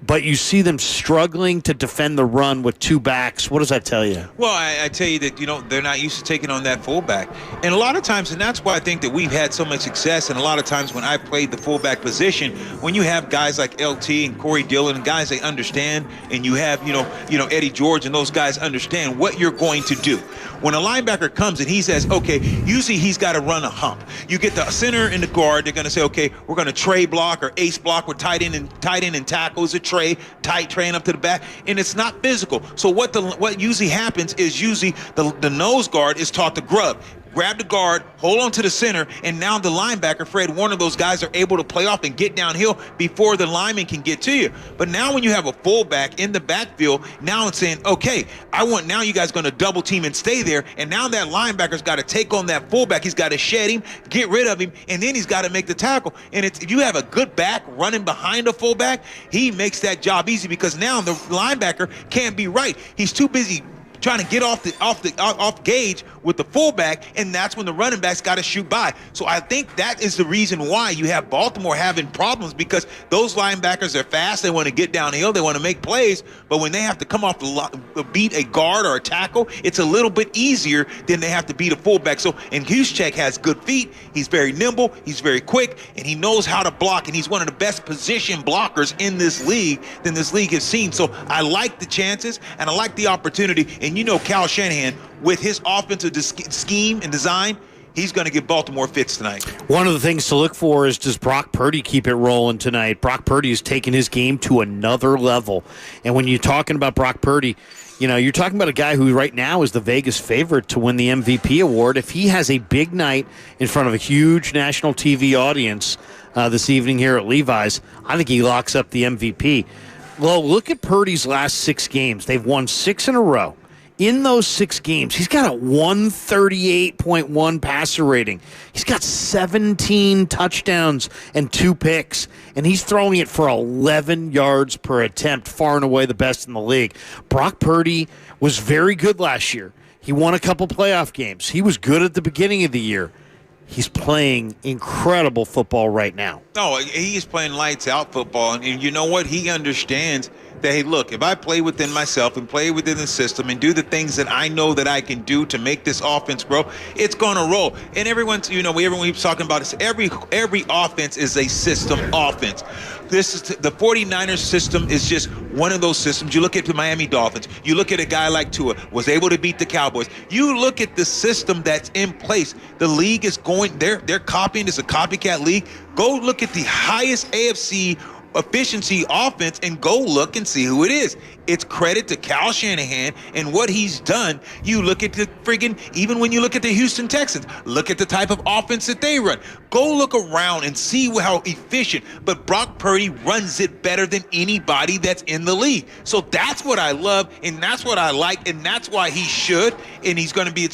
S7: but you see them struggling to defend the run with two backs. What does that tell you?
S6: Well, I tell you that, they're not used to taking on that fullback. And a lot of times, and that's why I think that we've had so much success, and a lot of times when I played the fullback position, when you have guys like LT and Corey Dillon and guys they understand, and you have, Eddie George and those guys understand what you're going to do. When a linebacker comes and he says, okay, usually he's got to run a hump. You get the center and the guard, they're going to say, okay, we're going to tray block or ace block with tight end and tackle is a tray, tight train up to the back, and it's not physical. So what usually happens is usually the nose guard is taught to grab the guard, hold on to the center, and now the linebacker, Fred Warner, those guys are able to play off and get downhill before the lineman can get to you. But now when you have a fullback in the backfield, now it's saying, okay, now you guys going to double team and stay there, and now that linebacker's got to take on that fullback. He's got to shed him, get rid of him, and then he's got to make the tackle. And if you have a good back running behind a fullback, he makes that job easy because now the linebacker can't be right. He's too busy trying to get off gauge with the fullback, and that's when the running back's got to shoot by. So I think that is the reason why you have Baltimore having problems, because those linebackers are fast. They want to get downhill. They want to make plays. But when they have to come off beat a guard or a tackle, it's a little bit easier than they have to beat a fullback. So, and Juszczyk has good feet. He's very nimble. He's very quick, and he knows how to block. And he's one of the best position blockers in this league than this league has seen. So I like the chances, and I like the opportunity. And Kyle Shanahan, with his offensive scheme and design, he's going to give Baltimore fits tonight.
S7: One of the things to look for is, does Brock Purdy keep it rolling tonight? Brock Purdy has taken his game to another level. And when you're talking about Brock Purdy, you're talking about a guy who right now is the Vegas favorite to win the MVP award. If he has a big night in front of a huge national TV audience this evening here at Levi's, I think he locks up the MVP. Well, look at Purdy's last 6 games. They've won 6 in a row. In those 6 games, he's got a 138.1 passer rating. He's got 17 touchdowns and 2 picks, and he's throwing it for 11 yards per attempt, far and away the best in the league. Brock Purdy was very good last year. He won a couple playoff games. He was good at the beginning of the year. He's playing incredible football right now.
S6: No, he is playing lights out football, and you know what? He understands that, hey, look, if I play within myself and play within the system and do the things that I know that I can do to make this offense grow, it's going to roll. And everyone keeps talking about this. Every offense is a system offense. This is the 49ers system is just one of those systems. You look at the Miami Dolphins. You look at a guy like Tua, was able to beat the Cowboys. You look at the system that's in place. The league is going, they're copying. It's a copycat league. Go look at the highest AFC efficiency offense and go look and see who it is. It's credit to Kyle Shanahan and what he's done. You look at the even when you look at the Houston Texans, look at the type of offense that they run. Go look around and see how efficient. But Brock Purdy runs it better than anybody that's in the league. So that's what I love, and that's what I like, and that's why he should. And it's going to be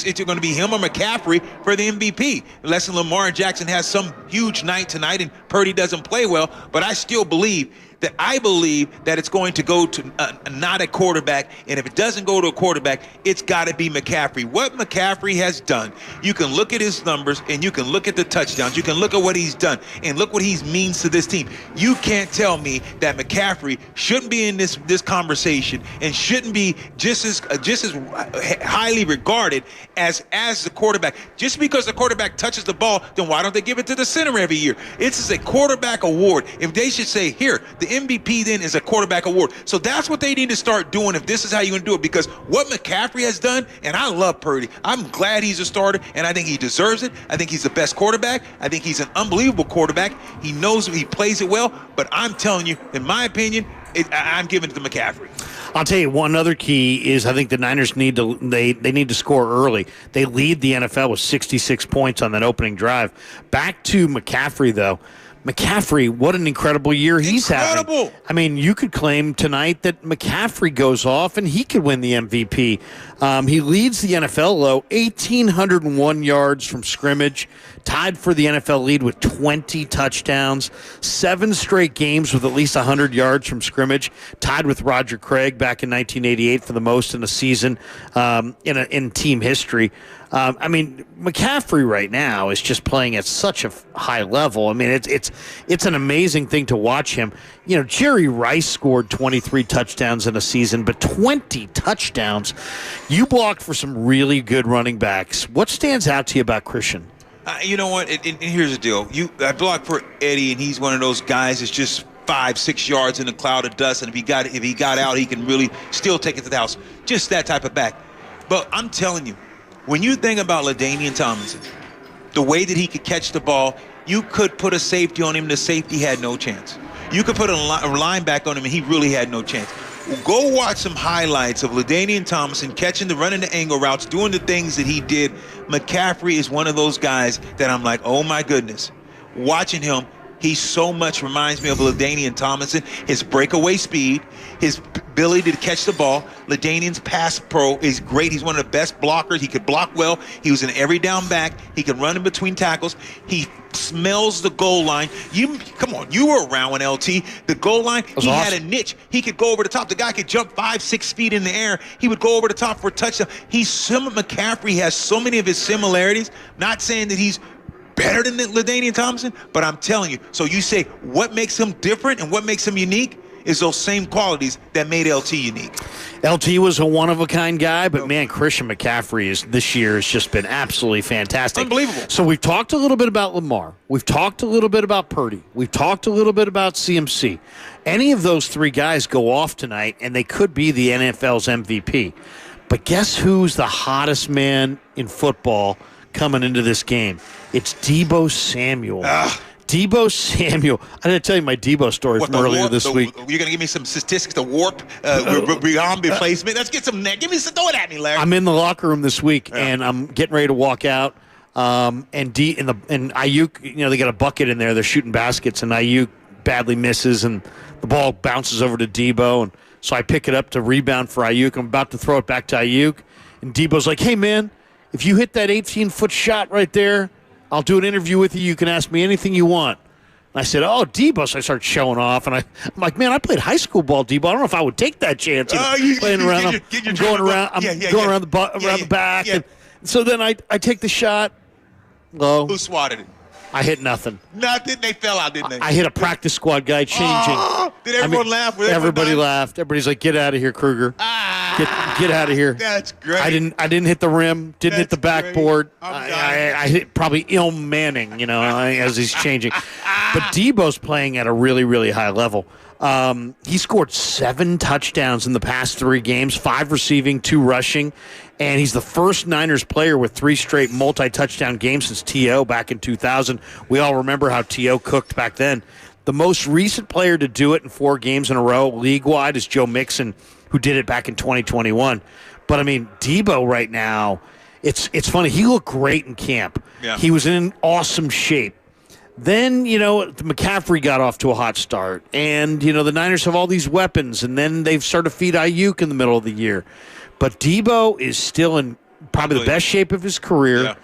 S6: him or McCaffrey for the MVP. Unless Lamar Jackson has some huge night tonight and Purdy doesn't play well, but I still believe that it's going to go to not a quarterback, and if it doesn't go to a quarterback, it's got to be McCaffrey. What McCaffrey has done, you can look at his numbers, and you can look at the touchdowns, you can look at what he's done, and look what he means to this team. You can't tell me that McCaffrey shouldn't be in this conversation and shouldn't be just as highly regarded as the quarterback. Just because the quarterback touches the ball, then why don't they give it to the center every year? It's a quarterback award. If they should say, here, the MVP then is a quarterback award. So that's what they need to start doing if this is how you're going to do it, because what McCaffrey has done, and I love Purdy. I'm glad he's a starter, and I think he deserves it. I think he's the best quarterback. I think he's an unbelievable quarterback. He knows he plays it well, but I'm telling you, in my opinion, I'm giving it to McCaffrey.
S7: I'll tell you, one other key is I think the Niners need to score early. They lead the NFL with 66 points on that opening drive. Back to McCaffrey, though. McCaffrey, what an incredible year he's having. I mean, you could claim tonight that McCaffrey goes off and he could win the MVP. He leads the NFL low, 1,801 yards from scrimmage, tied for the NFL lead with 20 touchdowns, 7 straight games with at least 100 yards from scrimmage, tied with Roger Craig back in 1988 for the most in a season in team history. I mean, McCaffrey right now is just playing at such a high level. I mean, it's it's an amazing thing to watch him. You know, Jerry Rice scored 23 touchdowns in a season, but 20 touchdowns. You blocked for some really good running backs. What stands out to you about Christian?
S6: You know what? And here's the deal. I blocked for Eddie, and he's one of those guys that's just 5-6 yards in a cloud of dust, and if he got out, he can really still take it to the house. Just that type of back. But I'm telling you, when you think about LaDainian Tomlinson, the way that he could catch the ball, you could put a safety on him, the safety had no chance. You could put a linebacker on him, and he really had no chance. Go watch some highlights of LaDainian Tomlinson running the angle routes, doing the things that he did. McCaffrey is one of those guys that I'm like, oh my goodness. Watching him, he so much reminds me of LaDainian Tomlinson. His breakaway speed, his ability to catch the ball. LaDainian's pass pro is great. He's one of the best blockers. He could block well. He was an every down back. He can run in between tackles. He smells the goal line. Come on, you were around when LT. The goal line, he had a niche. He could go over the top. The guy could jump 5-6 feet in the air. He would go over the top for a touchdown. McCaffrey has so many of his similarities. Not saying that he's better than LaDainian Tomlinson, but I'm telling you. So you say what makes him different and what makes him unique is those same qualities that made LT unique.
S7: LT was a one-of-a-kind guy, but man, Christian McCaffrey this year has just been absolutely fantastic.
S6: Unbelievable.
S7: So we've talked a little bit about Lamar. We've talked a little bit about Purdy. We've talked a little bit about CMC. Any of those three guys go off tonight, and they could be the NFL's MVP. But guess who's the hottest man in football coming into this game? It's Deebo Samuel. Deebo Samuel. I didn't tell you my Deebo story from earlier this week.
S6: You're going to give me some statistics, the warp, beyond replacement. Let's get some. Give me some. Throw it at me, Larry.
S7: I'm in the locker room this week, and I'm getting ready to walk out. And Ayuk, you know, they got a bucket in there. They're shooting baskets, and Ayuk badly misses, and the ball bounces over to Deebo. And so I pick it up to rebound for Ayuk. I'm about to throw it back to Ayuk, and Deebo's like, "Hey, man, if you hit that 18-foot shot right there, I'll do an interview with you. You can ask me anything you want." And I said, "Oh, Deebo." So I started showing off, and I'm like, "Man, I played high school ball, Deebo. I don't know if I would take that chance." Playing around, I'm going around the back. And so then I take the shot. Low.
S6: Who swatted it?
S7: I hit nothing.
S6: Nothing. They fell out, didn't they?
S7: I hit a practice squad guy changing.
S6: Did everyone laugh?
S7: Everybody laughed. Everybody's like, "Get out of here, Kruger. Get out of here."
S6: That's great.
S7: I didn't hit the rim. Didn't hit the backboard. I hit probably Manning, as he's changing. But Deebo's playing at a really, really high level. He scored 7 touchdowns in the past 3 games, 5 receiving, 2 rushing. And he's the first Niners player with 3 straight multi-touchdown games since T.O. back in 2000. We all remember how T.O. cooked back then. The most recent player to do it in 4 games in a row, league-wide, is Joe Mixon, who did it back in 2021. But, I mean, Deebo right now, it's funny. He looked great in camp.
S6: Yeah.
S7: He was in awesome shape. Then, McCaffrey got off to a hot start. And, the Niners have all these weapons. And then they've started to feed Ayuk in the middle of the year. But Deebo is still in probably the best shape of his career. Yeah.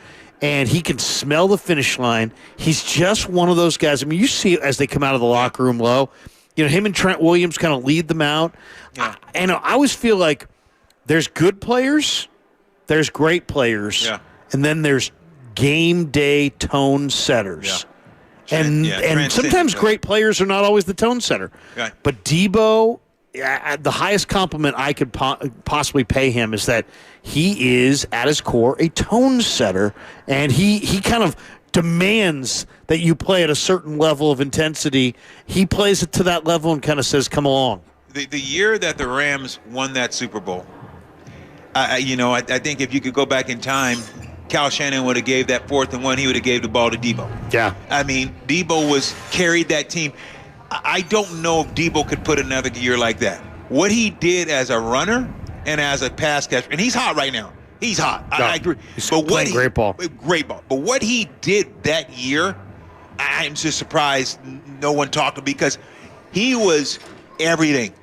S7: And he can smell the finish line. He's just one of those guys. I mean, you see as they come out of the locker room low, him and Trent Williams kind of lead them out. Yeah. I always feel like there's good players, there's great players, and then there's game day tone setters. Yeah. And sometimes great players are not always the tone setter. Right. But Deebo, the highest compliment I could possibly pay him is that he is, at his core, a tone setter, and he kind of demands that you play at a certain level of intensity. He plays it to that level and kind of says, "Come along."
S6: The year that the Rams won that Super Bowl, I think if you could go back in time, Kyle Shanahan would have gave that 4th and 1. He would have gave the ball to Deebo.
S7: Yeah.
S6: I mean, Deebo carried that team. I don't know if Deebo could put another year like that. What he did as a runner and as a pass catcher, and he's hot right now. He's hot.
S7: Yeah.
S6: I agree.
S7: He's playing great ball.
S6: Great ball. But what he did that year, I'm just surprised no one talked to him, because he was everything.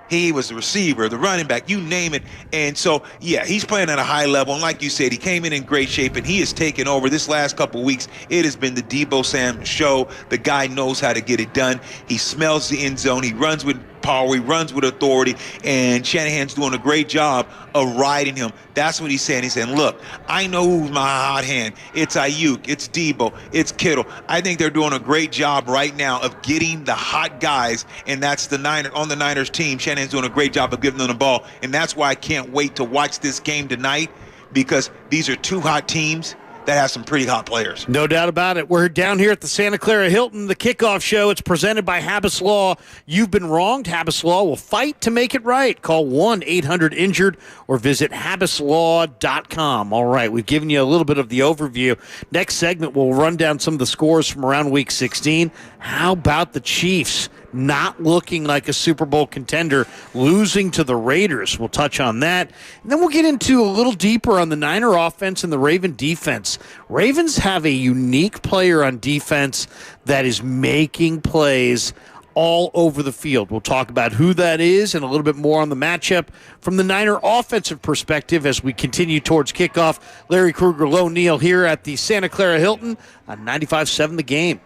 S6: He was the receiver, the running back, you name it. And so, he's playing at a high level. And like you said, he came in great shape, and he has taken over this last couple of weeks. It has been the Deebo Samuel show. The guy knows how to get it done. He smells the end zone. He runs with power. He runs with authority, and Shanahan's doing a great job of riding him. That's what he's saying. He's saying, look, I know who's my hot hand. It's Ayuk, it's Debo, it's Kittle. I think they're doing a great job right now of getting the hot guys, and that's the Niners team. Shanahan's doing a great job of giving them the ball, and that's why I can't wait to watch this game tonight, because these are two hot teams that have some pretty hot players.
S7: No doubt about it. We're down here at the Santa Clara Hilton, the Kickoff Show. It's presented by Habas Law. You've been wronged. Habas Law will fight to make it right. Call 1-800-INJURED or visit habaslaw.com. All right, we've given you a little bit of the overview. Next segment, we'll run down some of the scores from around Week 16. How about the Chiefs? Not looking like a Super Bowl contender, losing to the Raiders. We'll touch on that. And then we'll get into a little deeper on the Niner offense and the Raven defense. Ravens have a unique player on defense that is making plays all over the field. We'll talk about who that is and a little bit more on the matchup from the Niner offensive perspective as we continue towards kickoff. Larry Krueger, Low Neal here at the Santa Clara Hilton on 95.7 The Game.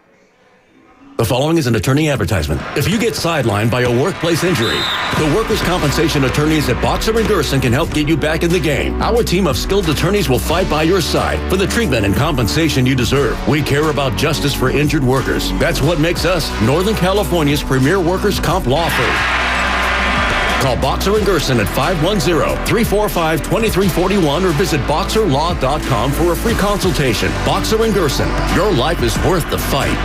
S8: The following is an attorney advertisement. If you get sidelined by a workplace injury, the workers' compensation attorneys at Boxer & Gerson can help get you back in the game. Our team of skilled attorneys will fight by your side for the treatment and compensation you deserve. We care about justice for injured workers. That's what makes us Northern California's premier workers' comp law firm. Call Boxer & Gerson at 510-345-2341 or visit boxerlaw.com for a free consultation. Boxer & Gerson, your life is worth the fight.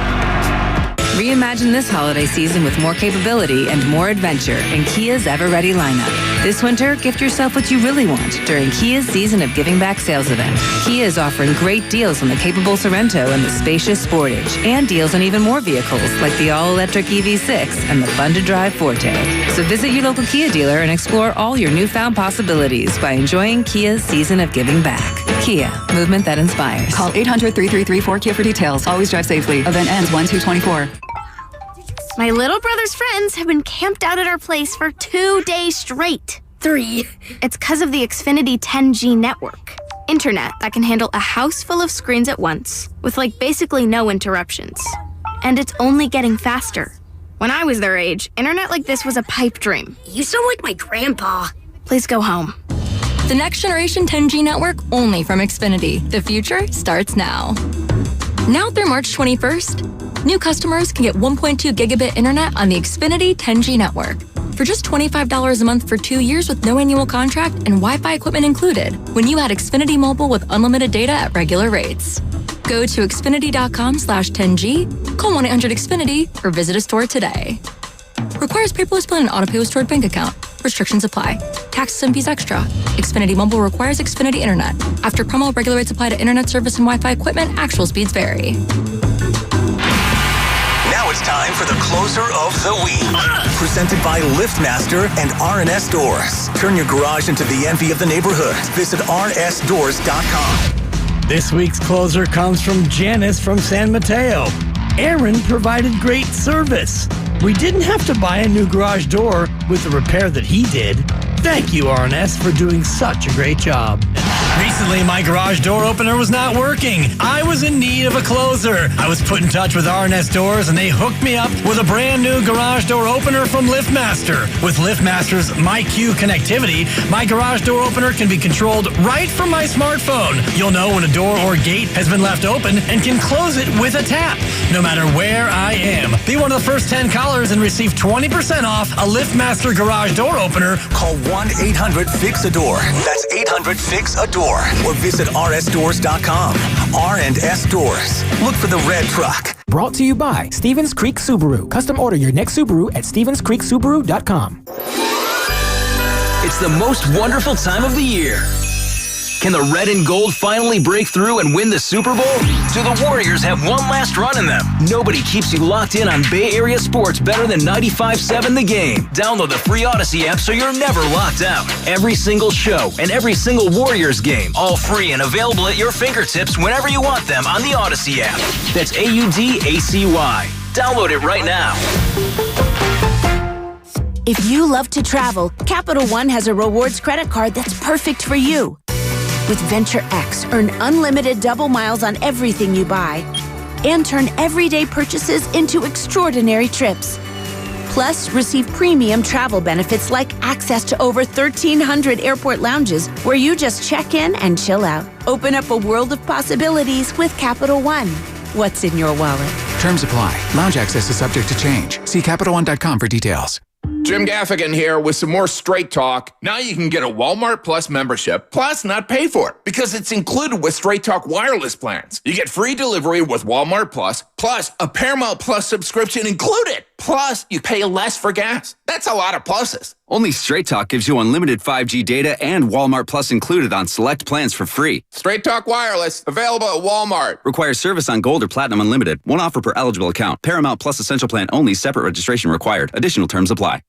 S9: Reimagine this holiday season with more capability and more adventure in Kia's Ever-Ready lineup. This winter, gift yourself what you really want during Kia's Season of Giving Back sales event. Kia is offering great deals on the capable Sorrento and the spacious Sportage, and deals on even more vehicles like the all-electric EV6 and the fun-to-drive Forte. So visit your local Kia dealer and explore all your newfound possibilities by enjoying Kia's Season of Giving Back. Kia, movement that inspires.
S10: Call 800-3334-KIA for details. Always drive safely. Event ends 1/2/24.
S11: My little brother's friends have been camped out at our place for 2 days straight. 3. It's because of the Xfinity 10G network. Internet that can handle a house full of screens at once, with basically no interruptions. And it's only getting faster. When I was their age, internet like this was a pipe dream.
S12: You sound like my grandpa.
S11: Please go home.
S13: The next generation 10G network only from Xfinity. The future starts now. Now through March 21st, new customers can get 1.2 gigabit internet on the Xfinity 10G network for just $25 a month for 2 years with no annual contract and Wi-Fi equipment included when you add Xfinity Mobile with unlimited data at regular rates. Go to xfinity.com/10G, call 1-800-XFINITY, or visit a store today. Requires paperless plan and autopay with stored bank account. Restrictions apply. Taxes and fees extra. Xfinity Mobile requires Xfinity Internet. After promo, regular rates apply to internet service and Wi-Fi equipment. Actual speeds vary.
S2: Now it's time for the closer of the week. Presented by LiftMaster and R&S Doors. Turn your garage into the envy of the neighborhood. Visit rnsdoors.com.
S14: This week's closer comes from Janice from San Mateo. Aaron provided great service. We didn't have to buy a new garage door with the repair that he did. Thank you, R&S, for doing such a great job. Recently, my garage door opener was not working. I was in need of a closer. I was put in touch with R&S Doors, and they hooked me up with a brand new garage door opener from LiftMaster. With LiftMaster's MyQ connectivity, my garage door opener can be controlled right from my smartphone. You'll know when a door or gate has been left open and can close it with a tap, no matter where I am. Be one of the first 10 callers and receive 20% off a LiftMaster garage door opener.
S2: Call 1-800-FIX-A-DOOR. That's 800-FIX-A-DOOR. Or visit rsdoors.com. R&S Doors. Look for the red truck.
S15: Brought to you by Stevens Creek Subaru. Custom order your next Subaru at StevensCreekSubaru.com.
S16: It's the most wonderful time of the year. Can the red and gold finally break through and win the Super Bowl? Do the Warriors have one last run in them? Nobody keeps you locked in on Bay Area sports better than 95.7 The Game. Download the free Odyssey app so you're never locked out. Every single show and every single Warriors game, all free and available at your fingertips whenever you want them on the Odyssey app. That's AUDACY. Download it right now.
S17: If you love to travel, Capital One has a rewards credit card that's perfect for you. With Venture X, earn unlimited double miles on everything you buy and turn everyday purchases into extraordinary trips. Plus, receive premium travel benefits like access to over 1,300 airport lounges where you just check in and chill out. Open up a world of possibilities with Capital One. What's in your wallet?
S18: Terms apply. Lounge access is subject to change. See CapitalOne.com for details.
S19: Jim Gaffigan here with some more Straight Talk. Now you can get a Walmart Plus membership, plus not pay for it, because it's included with Straight Talk wireless plans. You get free delivery with Walmart Plus a Paramount Plus subscription included. Plus, you pay less for gas. That's a lot of pluses.
S20: Only Straight Talk gives you unlimited 5G data and Walmart Plus included on select plans for free.
S19: Straight Talk Wireless, available at Walmart.
S20: Requires service on Gold or Platinum Unlimited. One offer per eligible account. Paramount Plus Essential Plan only. Separate registration required. Additional terms apply.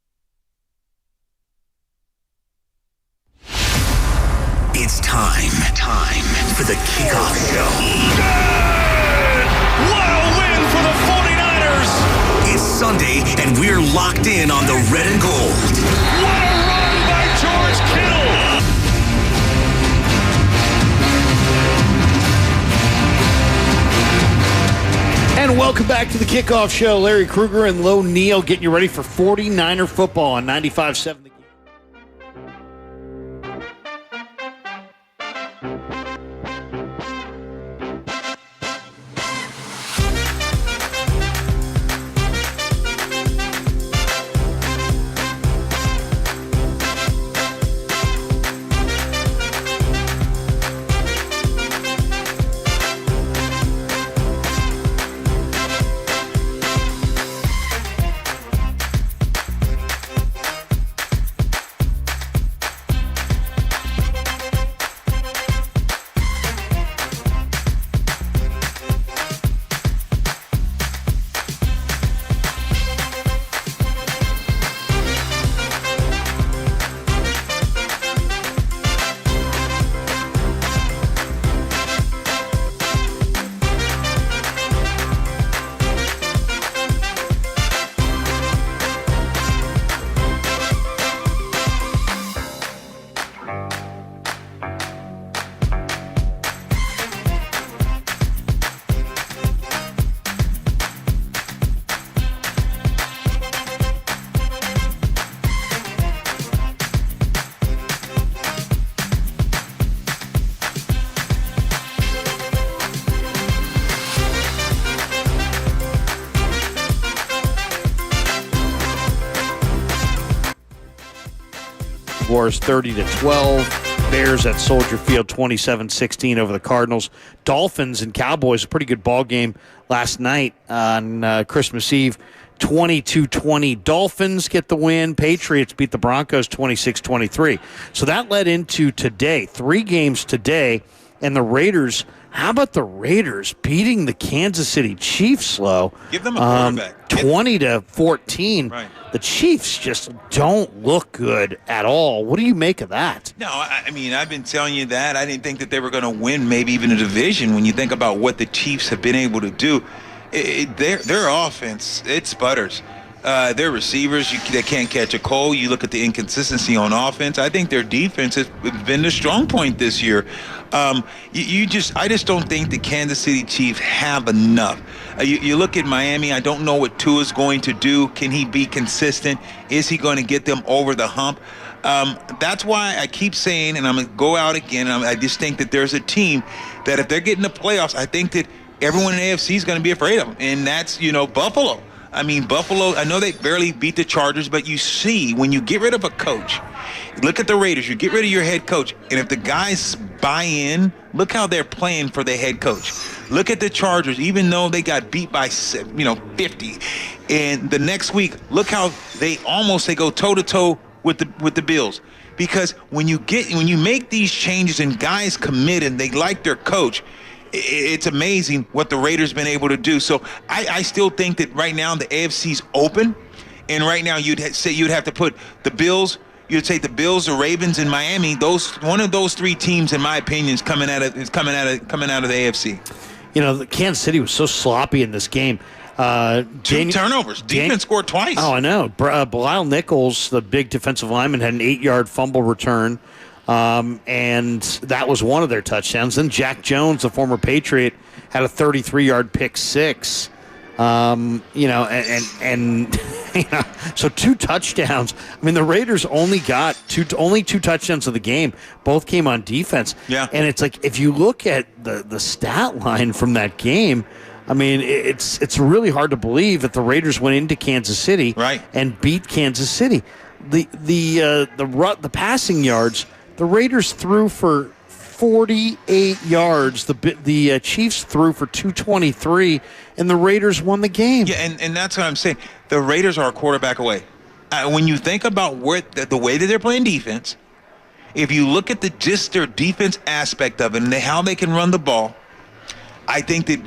S2: It's time for the Kickoff Show.
S21: What a win for the 49ers!
S2: It's Sunday, and we're locked in on the red and gold.
S21: What a run by George Kittle!
S7: And welcome back to the Kickoff Show. Larry Krueger and Lo Neal getting you ready for 49er football on 95.7 The Game. Jaguars 30-12. Bears at Soldier Field 27-16 over the Cardinals. Dolphins and Cowboys, a pretty good ball game last night on Christmas Eve. 22-20. Dolphins get the win. Patriots beat the Broncos 26-23. So that led into today. 3 games today. And the Raiders, how about the Raiders beating the Kansas City Chiefs, Lo?
S6: Give them a quarterback.
S7: 20-14.
S6: Right.
S7: The Chiefs just don't look good at all. What do you make of that?
S6: No, I mean, I've been telling you that. I didn't think that they were going to win maybe even a division when you think about what the Chiefs have been able to do. Their offense, it sputters. Their receivers, they can't catch a cold. You look at the inconsistency on offense. I think their defense has been the strong point this year. I just don't think the Kansas City Chiefs have enough. You look at Miami. I don't know what Tua's going to do. Can he be consistent? Is he going to get them over the hump? That's why I keep saying, and I'm going to go out again, and I just think that there's a team that if they're getting the playoffs, I think that everyone in the AFC is going to be afraid of them, and that's, Buffalo. I mean, Buffalo, I know they barely beat the Chargers, but you see, when you get rid of a coach, look at the Raiders, you get rid of your head coach, and if the guys buy in, look how they're playing for their head coach. Look at the Chargers, even though they got beat by, 50. And the next week, look how they go toe-to-toe with the Bills. Because when you make these changes and guys commit and they like their coach, it's amazing what the Raiders been able to do. So I still think that right now the AFC's open, and right now you'd have to put the Bills. You'd say the Bills, the Ravens, and Miami. One of those 3 teams, in my opinion, is coming out of the AFC.
S7: The Kansas City was so sloppy in this game.
S6: 2 turnovers. Defense scored twice.
S7: Oh, I know. Bilal Nichols, the big defensive lineman, had an 8-yard fumble return. And that was one of their touchdowns. Then Jack Jones, the former Patriot, had a 33-yard pick six. And So 2 touchdowns. I mean, the Raiders only got two touchdowns of the game. Both came on defense.
S6: Yeah.
S7: And it's like, if you look at the stat line from that game, I mean, it's really hard to believe that the Raiders went into Kansas City and beat Kansas City. The passing yards, the Raiders threw for 48 yards. The Chiefs threw for 223, and the Raiders won the game.
S6: Yeah, and that's what I'm saying. The Raiders are a quarterback away. When you think about the way that they're playing defense, if you look at their defense aspect of it and how they can run the ball, I think that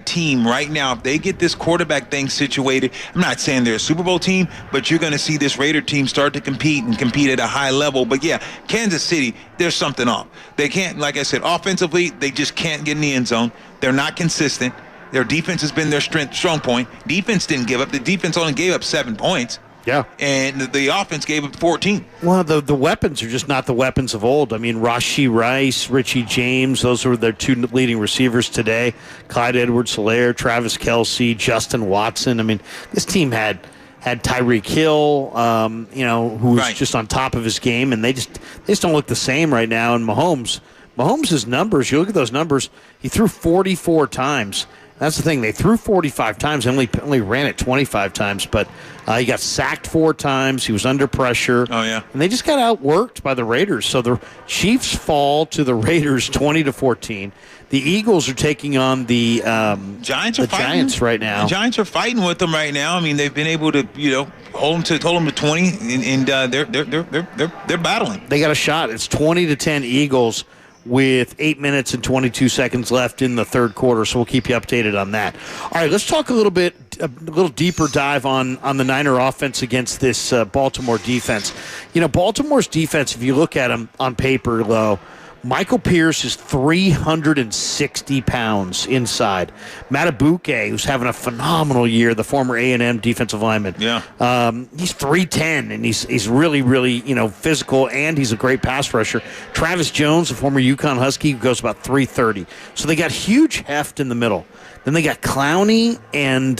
S6: team right now, if they get this quarterback thing situated, I'm not saying they're a Super Bowl team, but you're going to see this Raider team start to compete at a high level. But yeah, Kansas City, there's something off. They can't, like I said, offensively, they just can't get in the end zone. They're not consistent. Their defense has been their strong point. Defense didn't give up. The defense only gave up 7 points.
S7: Yeah.
S6: And the offense gave up 14.
S7: Well, the weapons are just not the weapons of old. I mean, Rashee Rice, Richie James, those were their 2 leading receivers today. Clyde Edwards-Helaire, Travis Kelce, Justin Watson. I mean, this team had Tyreek Hill, who was just on top of his game, and they just don't look the same right now. And Mahomes' numbers, you look at those numbers, he threw 44 times. That's the thing. They threw 45 times and only ran it 25 times, but he got sacked 4 times. He was under pressure.
S6: Oh, yeah.
S7: And they just got outworked by the Raiders. So the Chiefs fall to the Raiders 20-14. The Eagles are taking on the Giants right now.
S6: The Giants are fighting with them right now. I mean, they've been able to, hold them to 20, and they're battling.
S7: They got a shot. It's 20-10 Eagles, with 8 minutes and 22 seconds left in the third quarter, so we'll keep you updated on that. All right, let's talk a little deeper dive on the Niner offense against this Baltimore defense. Baltimore's defense, if you look at them on paper, though, Michael Pierce is 360 pounds inside. Matabuke, who's having a phenomenal year, the former A&M defensive lineman.
S6: Yeah.
S7: He's 310, and he's really, really, physical, and he's a great pass rusher. Travis Jones, the former UConn Husky, goes about 330. So they got huge heft in the middle. Then they got Clowney and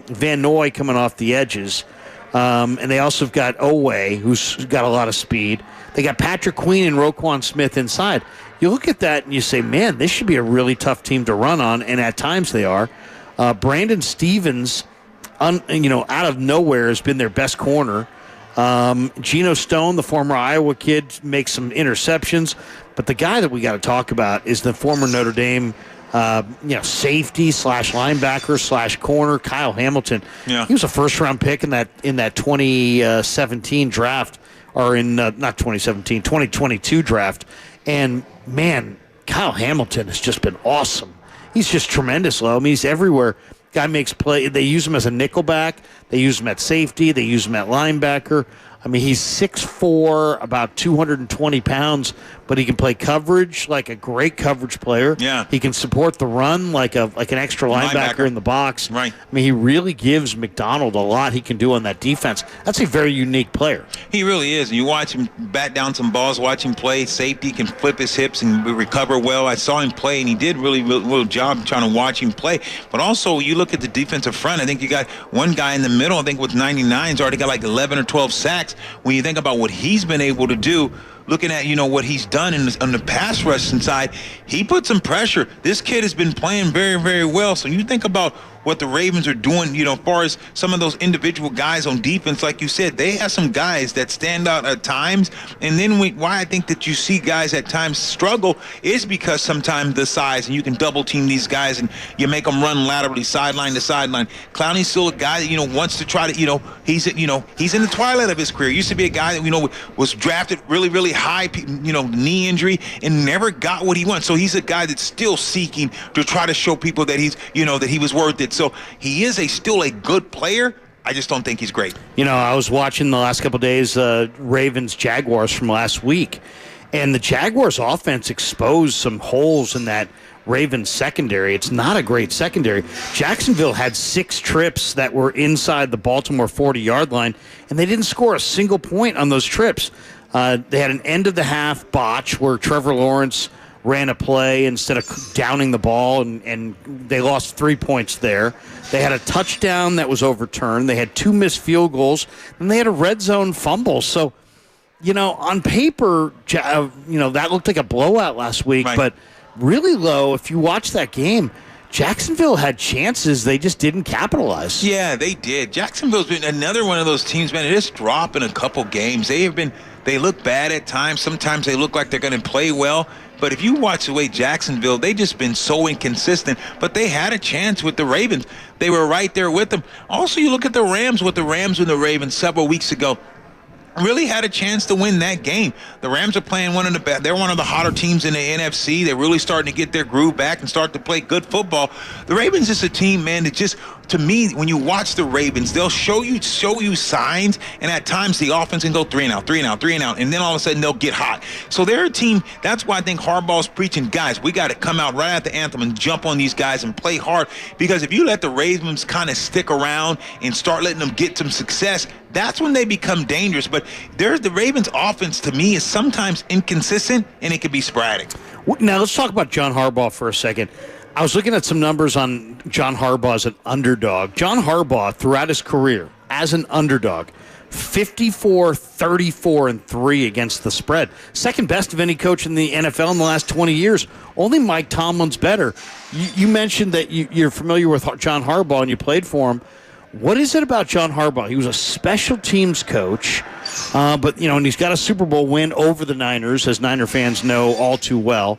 S7: Van Noy coming off the edges. And they also have got Owe, who's got a lot of speed. They got Patrick Queen and Roquan Smith inside. You look at that and you say, man, this should be a really tough team to run on, and at times they are. Brandon Stevens, out of nowhere, has been their best corner. Geno Stone, the former Iowa kid, makes some interceptions. But the guy that we got to talk about is the former Notre Dame safety / linebacker / corner, Kyle Hamilton.
S6: Yeah.
S7: He was a first-round pick in that 2017 draft, or in not 2017, 2022 draft. And, man, Kyle Hamilton has just been awesome. He's just tremendous, Lo. I mean, he's everywhere. Guy makes play. They use him as a nickelback. They use him at safety. They use him at linebacker. I mean, he's 6'4", about 220 pounds, but he can play coverage like a great coverage player.
S6: Yeah.
S7: He can support the run like an extra linebacker in the box.
S6: Right.
S7: I mean, he really gives McDonald a lot he can do on that defense. That's a very unique player.
S6: He really is. And you watch him bat down some balls, watch him play. Safety, can flip his hips and recover well. I saw him play, and he did really good job trying to watch him play. But also, you look at the defensive front, I think you got one guy in the middle, I think with 99's already got like 11 or 12 sacks. When you think about what he's been able to do, looking at, what he's done on the pass rush inside, he put some pressure. This kid has been playing very, very well. So you think about what the Ravens are doing, as far as some of those individual guys on defense, like you said, they have some guys that stand out at times. And then why I think that you see guys at times struggle is because sometimes the size, and you can double team these guys and you make them run laterally, sideline to sideline. Clowney's still a guy that, wants to try to, he's in the twilight of his career. Used to be a guy that, was drafted really, really high, knee injury, and never got what he wants. So he's a guy that's still seeking to try to show people that he's, that he was worth it. So he is still a good player. I just don't think he's great.
S7: I was watching the last couple of days Ravens-Jaguars from last week, and the Jaguars' offense exposed some holes in that Ravens secondary. It's not a great secondary. Jacksonville had 6 trips that were inside the Baltimore 40-yard line, and they didn't score a single point on those trips. They had an end-of-the-half botch where Trevor Lawrence ran a play instead of downing the ball, and they lost 3 points there. They had a touchdown that was overturned. They had 2 missed field goals, and they had a red zone fumble. So, on paper, that looked like a blowout last week, but really low. If you watch that game, Jacksonville had chances. They just didn't capitalize.
S6: Yeah, they did. Jacksonville's been another one of those teams, man. They just drop in a couple games. They look bad at times. Sometimes they look like they're going to play well. But if you watch the way Jacksonville, they just been so inconsistent. But they had a chance with the Ravens. They were right there with them. Also, you look at the Rams with the Rams and the Ravens several weeks ago. Really had a chance to win that game. The Rams are playing they're one of the hotter teams in the NFC. They're really starting to get their groove back and start to play good football. The Ravens is a team, man, that just, to me, when you watch the Ravens, they'll show you signs, and at times the offense can go 3 and out, and then all of a sudden they'll get hot. So they're a team, that's why I think Harbaugh's preaching, guys, we got to come out right at the anthem and jump on these guys and play hard, because if you let the Ravens kind of stick around and start letting them get some success, that's when they become dangerous. But the Ravens' offense, to me, is sometimes inconsistent, and it can be sporadic.
S7: Now, let's talk about John Harbaugh for a second. I was looking at some numbers on John Harbaugh as an underdog. John Harbaugh, throughout his career, as an underdog, 54, 34, and 3 against the spread. Second best of any coach in the NFL in the last 20 years. Only Mike Tomlin's better. You mentioned that you're familiar with John Harbaugh and you played for him. What is it about John Harbaugh? He was a special teams coach, but and he's got a Super Bowl win over the Niners, as Niner fans know all too well.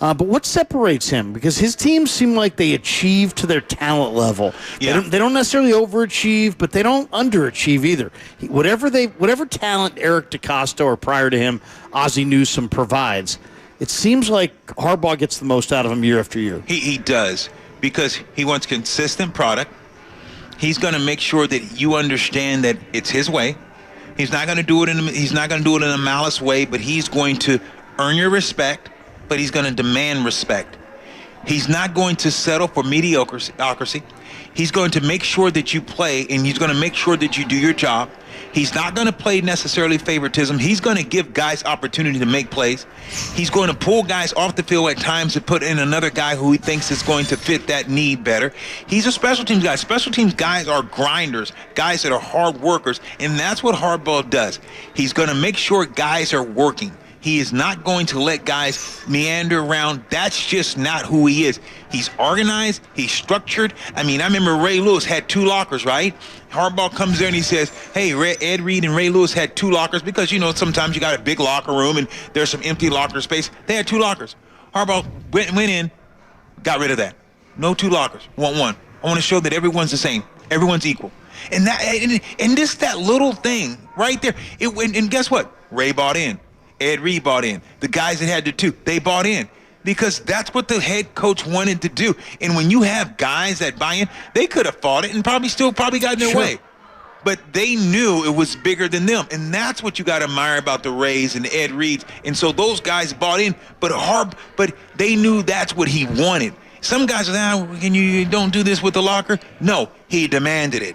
S7: But what separates him? Because his teams seem like they achieve to their talent level. Yeah. They don't necessarily overachieve, but they don't underachieve either. Whatever talent Eric DeCosta or prior to him, Ozzie Newsome provides, it seems like Harbaugh gets the most out of him year after year.
S6: He does, because he wants consistent product. He's going to make sure that you understand that it's his way. He's not going to do it in a malice way, but he's going to earn your respect, but he's going to demand respect. He's not going to settle for mediocrity. He's going to make sure that you play, and he's going to make sure that you do your job. He's not going to play necessarily favoritism. He's going to give guys opportunity to make plays. He's going to pull guys off the field at times to put in another guy who he thinks is going to fit that need better. He's a special teams guy. Special teams guys are grinders, guys that are hard workers, and that's what Harbaugh does. He's going to make sure guys are working. He is not going to let guys meander around. That's just not who he is. He's organized. He's structured. I remember Ray Lewis had 2 lockers, right? Harbaugh comes there and he says, hey, Ed Reed and Ray Lewis had 2 lockers because, sometimes you got a big locker room and there's some empty locker space. They had 2 lockers. Harbaugh went in, got rid of that. No 2 lockers. Want 1. I want to show that everyone's the same. Everyone's equal. And just that little thing right there. And guess what? Ray bought in. Ed Reed bought in. The guys that had the 2, they bought in, because that's what the head coach wanted to do. And when you have guys that buy in, they could have fought it and probably got in their way. But they knew it was bigger than them. And that's what you got to admire about the Rays and Ed Reeds. And so those guys bought in, but they knew that's what he wanted. Some guys are, you don't do this with the locker? No, he demanded it.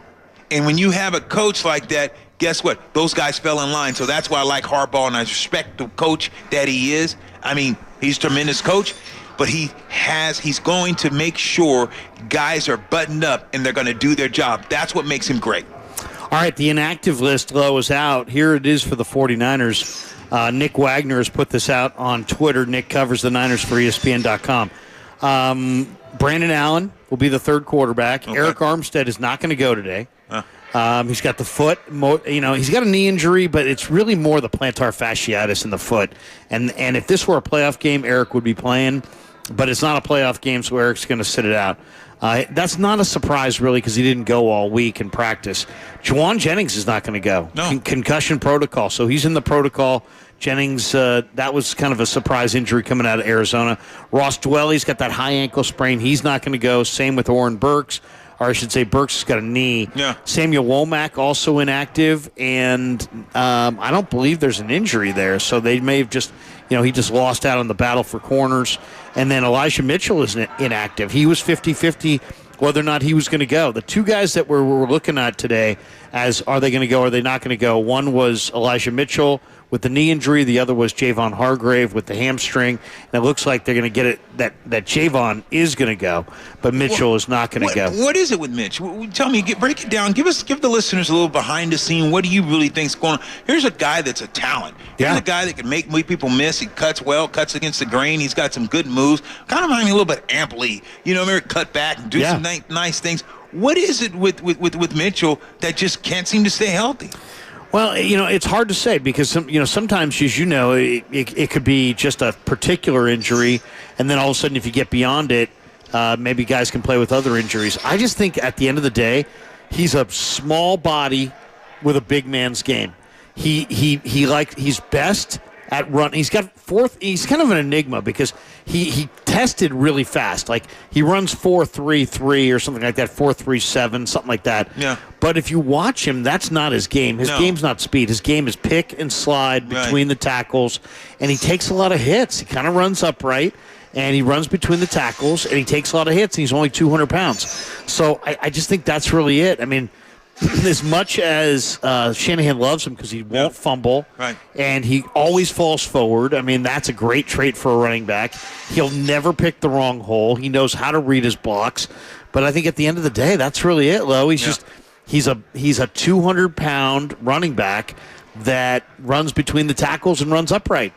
S6: And when you have a coach like that, guess what? Those guys fell in line. So that's why I like Harbaugh, and I respect the coach that he is. He's a tremendous coach, but he's going to make sure guys are buttoned up and they're going to do their job. That's what makes him great.
S7: All right, the inactive list low is out. Here it is for the 49ers. Nick Wagner has put this out on Twitter. Nick covers the Niners for ESPN.com. Brandon Allen will be the third quarterback. Okay. Eric Armstead is not going to go today. He's got the foot, he's got a knee injury, but it's really more the plantar fasciitis in the foot. And if this were a playoff game, Eric would be playing, but it's not a playoff game, so Eric's going to sit it out. That's not a surprise, really, because he didn't go all week in practice. Juwan Jennings is not going to go. No. Concussion protocol, so he's in the protocol. Jennings, that was kind of a surprise injury coming out of Arizona. Ross Dwelly's got that high ankle sprain. He's not going to go. Same with Oren Burks. Or I should say Burks has got a knee. Yeah. Samuel Womack also inactive, and I don't believe there's an injury there. So they may have just, he just lost out on the battle for corners. And then Elijah Mitchell is inactive. He was 50-50 whether or not he was going to go. The 2 guys that we're looking at today as are they going to go or are they not going to go, one was Elijah Mitchell with the knee injury. The other was Javon Hargrave with the hamstring. And it looks like they're going to get it that Javon is going to go, but Mitchell is not going to go.
S6: What is it with Mitch? Tell me, break it down. Give the listeners a little behind the scene. What do you really think's going on? Here's a guy that's a talent. Here's a guy that can make people miss. He cuts well, cuts against the grain. He's got some good moves. Kind of remind me a little bit of Ampley. Maybe cut back and do some nice things. What is it with Mitchell that just can't seem to stay healthy?
S7: Well, it's hard to say because sometimes, as you know, it could be just a particular injury, and then all of a sudden, if you get beyond it, maybe guys can play with other injuries. I just think at the end of the day, he's a small body with a big man's game. He's best at run. He's got fourth. He's kind of an enigma because he tested really fast. Like he runs 4.33 or something like that, 4.37, something like that.
S6: Yeah.
S7: But if you watch him, that's not his game. His game's not speed. His game is pick and slide between the tackles, and he takes a lot of hits. He kind of runs upright, and he runs between the tackles, and he takes a lot of hits, and he's only 200 pounds. So I just think that's really it. I mean, as much as Shanahan loves him because he won't fumble, and he always falls forward. I mean, that's a great trait for a running back. He'll never pick the wrong hole. He knows how to read his blocks. But I think at the end of the day, that's really it, Lo. He's a 200-pound running back that runs between the tackles and runs upright.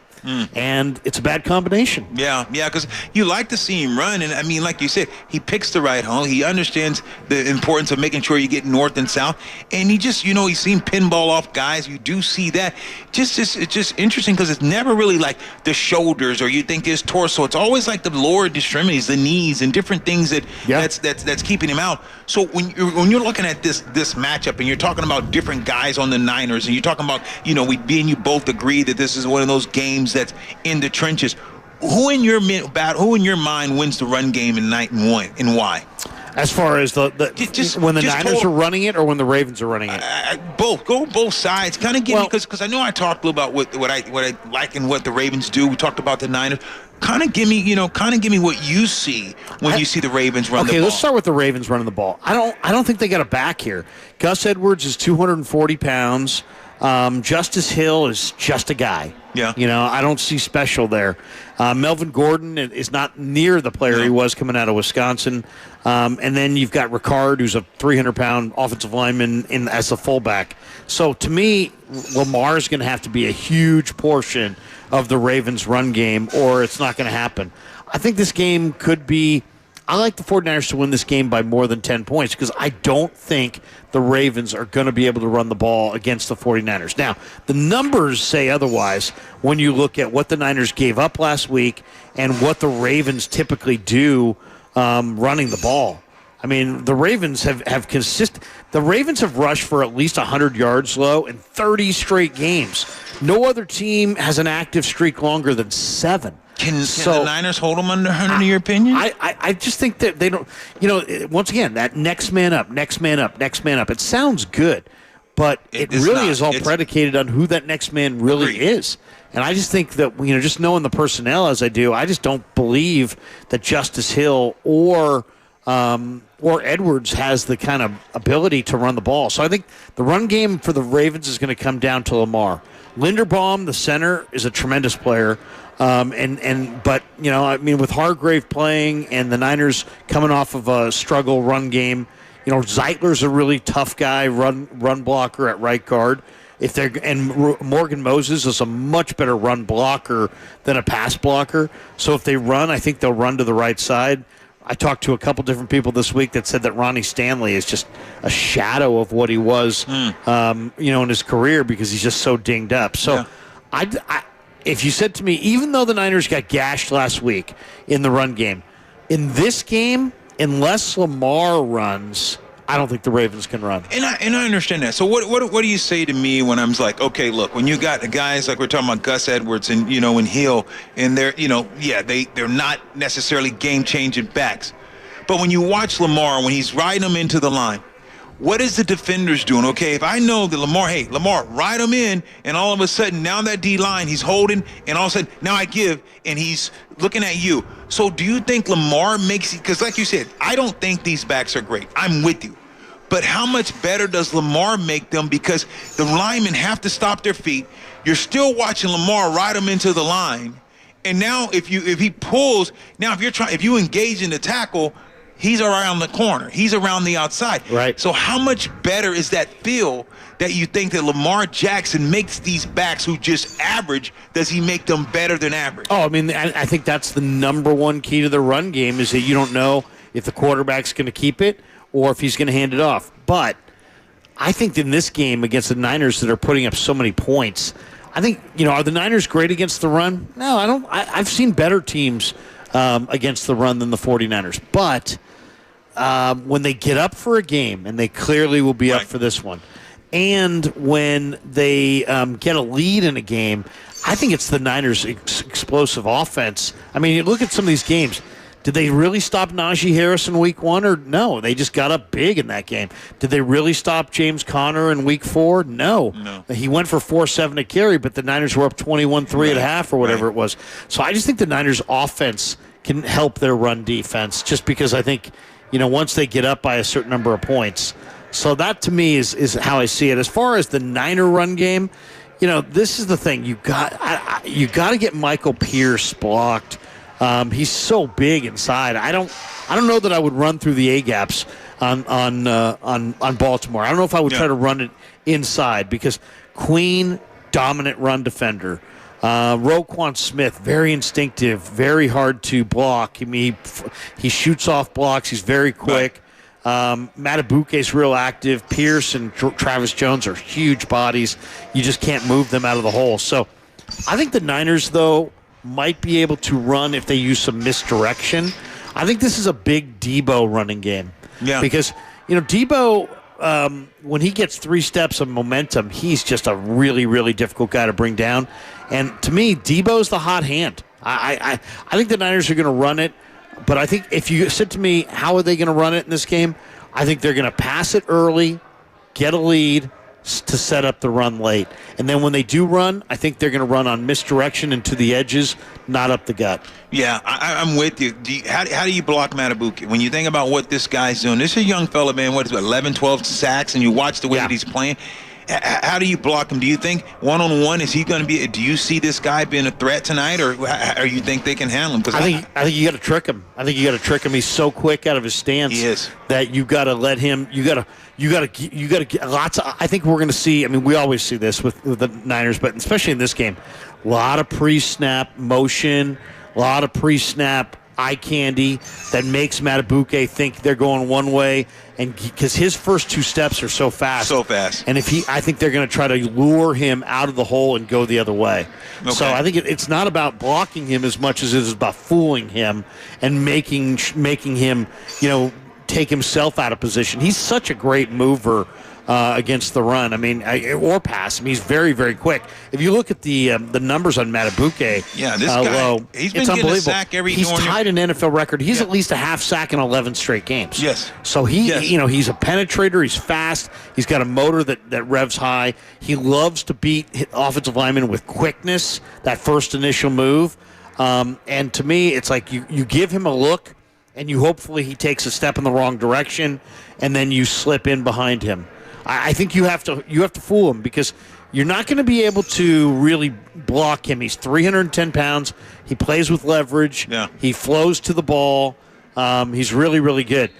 S7: And it's a bad combination.
S6: Yeah, because you like to see him run. And, I mean, like you said, he picks the right hole. He understands the importance of making sure you get north and south. And he just, he's seen pinball off guys. You do see that. It's just interesting because it's never really like the shoulders or you think his torso. It's always like the lower extremities, the knees, and different things that's keeping him out. So when you're looking at this matchup and you're talking about different guys on the Niners and you're talking about, you both agree that this is one of those games that's in the trenches. Who in your mind wins the run game in night and why?
S7: As far as when the Niners are running it or when the Ravens are running it?
S6: Both. Go both sides. Kind of give me, because I know I talked a little about what I like and what the Ravens do. We talked about the Niners. Kind of give me what you see when you see the Ravens run the ball.
S7: Okay, let's start with the Ravens running the ball. I don't think they got a back here. Gus Edwards is 240 pounds. Justice Hill is just a guy.
S6: Yeah.
S7: I don't see special there. Melvin Gordon is not near the player he was coming out of Wisconsin. And then you've got Ricard, who's a 300-pound offensive lineman as a fullback. So to me, Lamar is going to have to be a huge portion of the Ravens' run game, or it's not going to happen. I think this game could be – I like the 49ers to win this game by more than 10 points because I don't think the Ravens are going to be able to run the ball against the 49ers. Now, the numbers say otherwise when you look at what the Niners gave up last week and what the Ravens typically do running the ball. I mean, the Ravens have rushed for at least 100 yards low in 30 straight games. No other team has an active streak longer than 7.
S6: Can the Niners hold them under 100 in your opinion?
S7: I just think that they don't, once again, that next man up. It sounds good, but it really is all predicated on who that next man really is. And I just think that, just knowing the personnel as I do, I just don't believe that Justice Hill or Edwards has the kind of ability to run the ball. So I think the run game for the Ravens is going to come down to Lamar. Linderbaum, the center, is a tremendous player. But with Hargrave playing and the Niners coming off of a struggle run game, Zeitler's a really tough guy, run blocker at right guard. Morgan Moses is a much better run blocker than a pass blocker. So if they run, I think they'll run to the right side. I talked to a couple different people this week that said that Ronnie Stanley is just a shadow of what he was, in his career because he's just so dinged up. So if you said to me, even though the Niners got gashed last week in the run game, in this game, unless Lamar runs, I don't think the Ravens can run.
S6: And I understand that. So what do you say to me when I'm like, okay, look, when you got the guys like we're talking about Gus Edwards and and Hill, and they're not necessarily game-changing backs, but when you watch Lamar when he's riding them into the line, what is the defenders doing? Okay, if I know that Lamar, ride him in, and all of a sudden, now that D-line, he's holding, and all of a sudden, now I give, and he's looking at you. So do you think Lamar makes it? Because like you said, I don't think these backs are great. I'm with you. But how much better does Lamar make them? Because the linemen have to stop their feet. You're still watching Lamar ride them into the line. And now if he pulls, now if you engage in the tackle, he's around the corner. He's around the outside.
S7: Right.
S6: So how much better is that feel that you think that Lamar Jackson makes these backs who just average, does he make them better than average?
S7: Oh, I mean, I think that's the number one key to the run game is that you don't know if the quarterback's going to keep it or if he's going to hand it off. But I think in this game against the Niners that are putting up so many points, I think, are the Niners great against the run? No, I don't. I've seen better teams against the run than the 49ers. But when they get up for a game, and they clearly will be up for this one, and when they get a lead in a game, I think it's the Niners' explosive offense. I mean, you look at some of these games. Did they really stop Najee Harris in week 1? Or no, they just got up big in that game. Did they really stop James Conner in week 4? No. He went for 4.7 a carry, but the Niners were up 21-3 at half or whatever it was. So I just think the Niners' offense can help their run defense just because I think, once they get up by a certain number of points. So that to me is how I see it. As far as the Niner run game, this is the thing. You got to get Michael Pierce blocked. He's so big inside. I don't know that I would run through the A gaps on Baltimore. I don't know if I would try to run it inside because Queen, dominant run defender. Roquan Smith, very instinctive, very hard to block. I mean, he shoots off blocks. He's very quick. Matabuke's real active. Pierce and Travis Jones are huge bodies. You just can't move them out of the hole. So I think the Niners, though, might be able to run if they use some misdirection. I think this is a big Debo running game. Yeah. Because, Debo, when he gets 3 steps of momentum, he's just a really, really difficult guy to bring down. And to me, Debo's the hot hand. I think the Niners are going to run it. But I think if you said to me, how are they going to run it in this game? I think they're going to pass it early, get a lead, to set up the run late. And then when they do run, I think they're going to run on misdirection and to the edges, not up the gut.
S6: Yeah, I'm with you. How do you block Matabuke? When you think about what this guy's doing, this is a young fella, man, 11, 12 sacks, and you watch the way that he's playing. How do you block him? Do you think one-on-one, is he going to be – do you see this guy being a threat tonight, or you think they can handle him?
S7: I think you got to trick him. He's so quick out of his stance.
S6: He is.
S7: That you got to let him – you got to get lots of – I think we're going to see – I mean, we always see this with the Niners, but especially in this game, a lot of pre-snap motion, a lot of pre-snap eye candy that makes Matabuke think they're going one way, and because his first 2 steps are so fast. And I think they're going to try to lure him out of the hole and go the other way. Okay. So I think it's not about blocking him as much as it is about fooling him and making him, take himself out of position. He's such a great mover against the run. I mean, or pass. I mean, he's very, very quick. If you look at the numbers on Matabuke,
S6: this guy, he's been getting a sack every
S7: He's tied an NFL record. He's at least a half sack in 11 straight games.
S6: Yes.
S7: So he's a penetrator. He's fast. He's got a motor that revs high. He loves to beat offensive linemen with quickness, that first initial move. And to me, it's like you give him a look, and hopefully he takes a step in the wrong direction, and then you slip in behind him. I think you have to fool him because you're not going to be able to really block him. He's 310 pounds. He plays with leverage.
S6: Yeah.
S7: He flows to the ball. He's really, really good.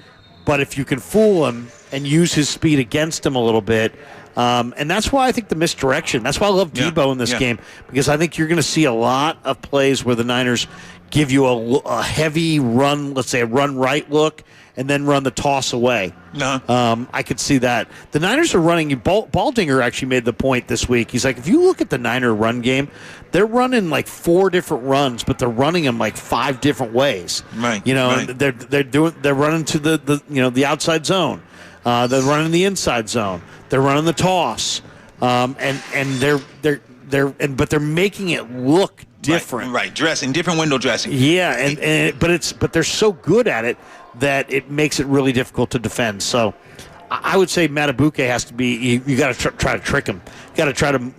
S7: But if you can fool him and use his speed against him a little bit, and that's why I think the misdirection. That's why I love Debo in this game, because I think you're going to see a lot of plays where the Niners give you a heavy run, let's say a run right look, and then run the toss away. I could see that. The Niners are running. Baldinger actually made the point this week. He's like, if you look at the Niner run game, they're running like 4 different runs, but they're running them like 5 different ways.
S6: Right.
S7: They're running to the outside zone. They're running the inside zone. They're running the toss. But they're making it look different.
S6: Right. Dressing, different window dressing.
S7: Yeah, but they're so good at it that it makes it really difficult to defend. So I would say Matabuke has to be, you got to try to trick him. You got to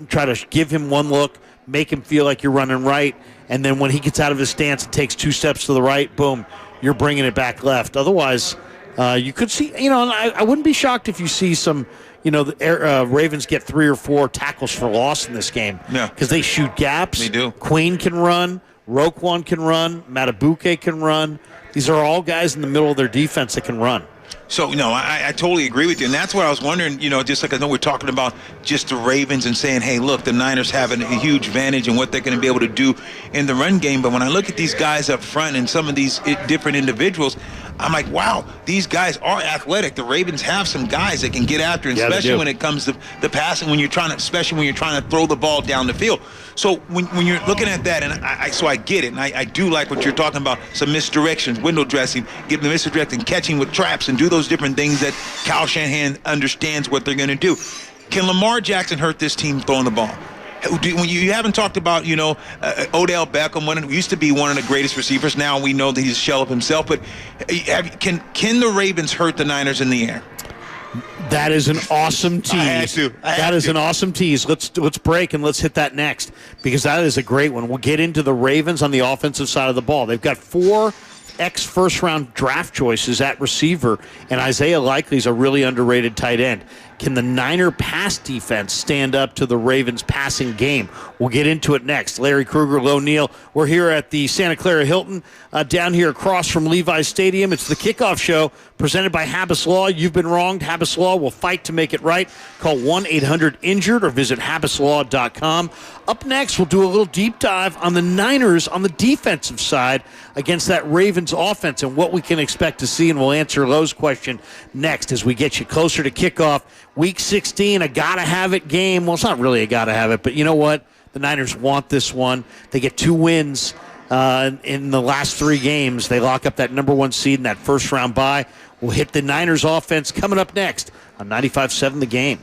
S7: try to give him one look, make him feel like you're running right, and then when he gets out of his stance and takes 2 steps to the right, boom, you're bringing it back left. Otherwise, You could see, and I wouldn't be shocked if you see some, the Ravens get 3 or 4 tackles for loss in this game.
S6: Yeah.
S7: Because they shoot gaps.
S6: They do.
S7: Queen can run. Roquan can run. Matabuke can run. These are all guys in the middle of their defense that can run.
S6: So, I totally agree with you. And that's what I was wondering, just like I know we're talking about just the Ravens and saying, hey, look, the Niners have a huge advantage in what they're going to be able to do in the run game. But when I look at these guys up front and some of these different individuals, I'm like, wow, these guys are athletic. The Ravens have some guys that can get after, and especially when it comes to the passing, especially when you're trying to throw the ball down the field. So when you're looking at that, and I get it, and I do like what you're talking about, some misdirections, window dressing, getting the misdirecting, catching with traps, and do those different things that Kyle Shanahan understands what they're going to do. Can Lamar Jackson hurt this team throwing the ball? When you haven't talked about, Odell Beckham, used to be one of the greatest receivers. Now we know that he's a shell of himself. But can the Ravens hurt the Niners in the air?
S7: That is an awesome tease. That is an awesome tease. Let's break and let's hit that next, because that is a great one. We'll get into the Ravens on the offensive side of the ball. They've got 4 first-round draft choices at receiver, and Isaiah Likely's a really underrated tight end. Can the Niner pass defense stand up to the Ravens passing game? We'll get into it next. Larry Krueger, Lo Neal. We're here at the Santa Clara Hilton, down here across from Levi's Stadium. It's the Kickoff Show presented by Habas Law. You've been wronged. Habas Law will fight to make it right. Call 1-800-INJURED or visit habaslaw.com. Up next, we'll do a little deep dive on the Niners on the defensive side against that Ravens offense and what we can expect to see, and we'll answer Lo's question next as we get you closer to kickoff. Week 16, a gotta-have-it game. Well, it's not really a gotta-have-it, but you know what? The Niners want this one. They get 2 wins in the last 3 games. They lock up that number 1 seed in that first-round bye. We'll hit the Niners offense coming up next on 95.7 The Game.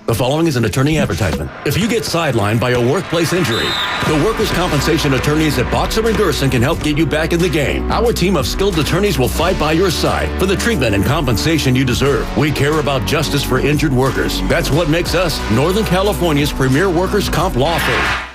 S8: The following is an attorney advertisement. If you get sidelined by a workplace injury, the workers' compensation attorneys at Boxer & Gerson can help get you back in the game. Our team of skilled attorneys will fight by your side for the treatment and compensation you deserve. We care about justice for injured workers. That's what makes us Northern California's premier workers' comp law firm.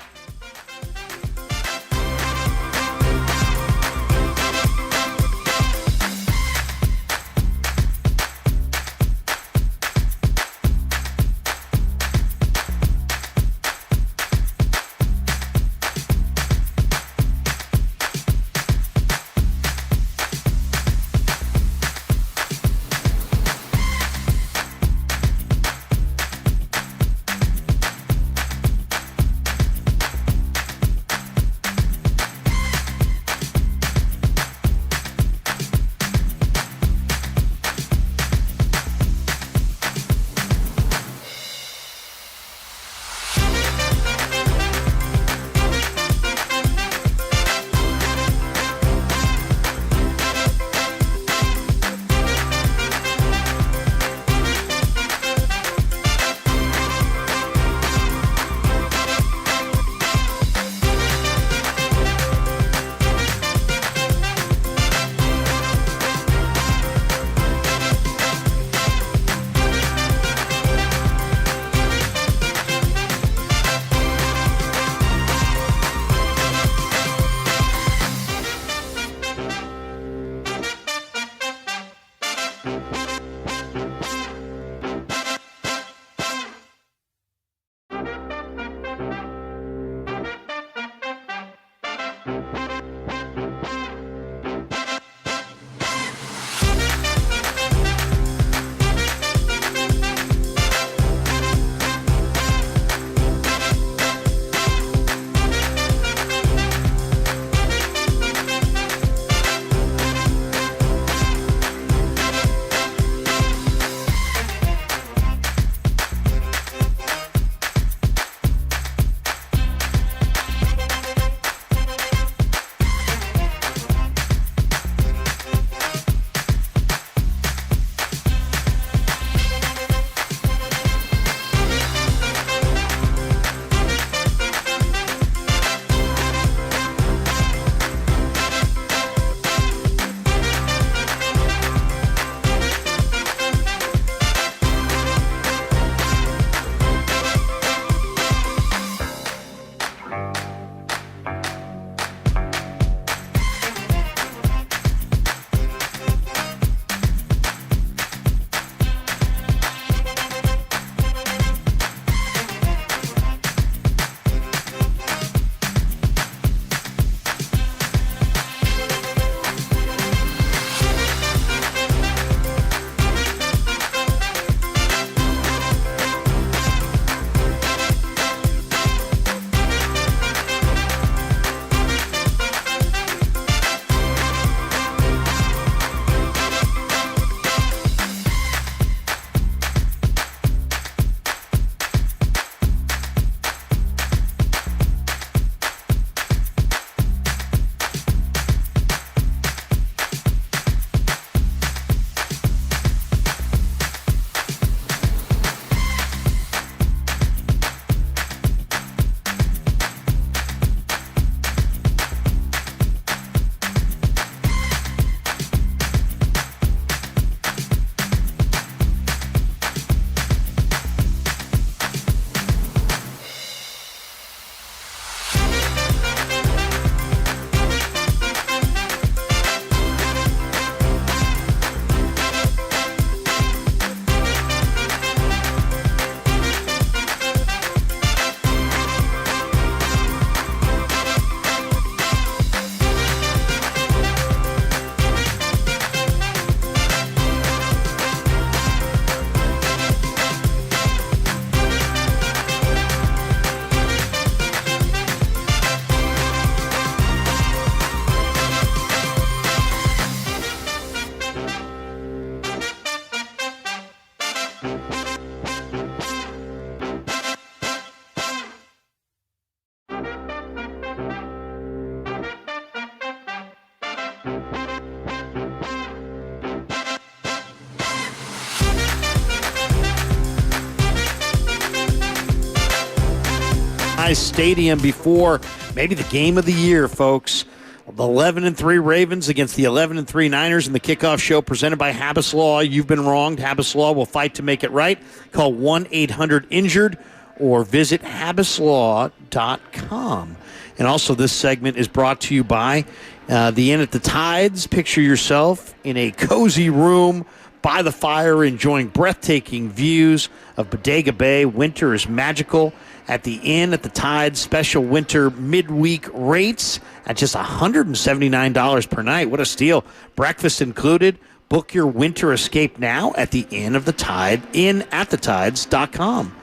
S7: Levi's Stadium before maybe the game of the year, folks. The 11-3 Ravens against the 11-3 Niners in the kickoff show presented by Habas Law. You've been wronged. Habas Law will fight to make it right. Call 1-800-INJURED or visit habaslaw.com. And also, this segment is brought to you by the Inn at the Tides. Picture yourself in a cozy room by the fire, enjoying breathtaking views of Bodega Bay. Winter is magical at the Inn at the Tides. Special winter midweek rates at just $179 per night. What a steal. Breakfast included. Book your winter escape now at the Inn of the Tide, inatthetides.com.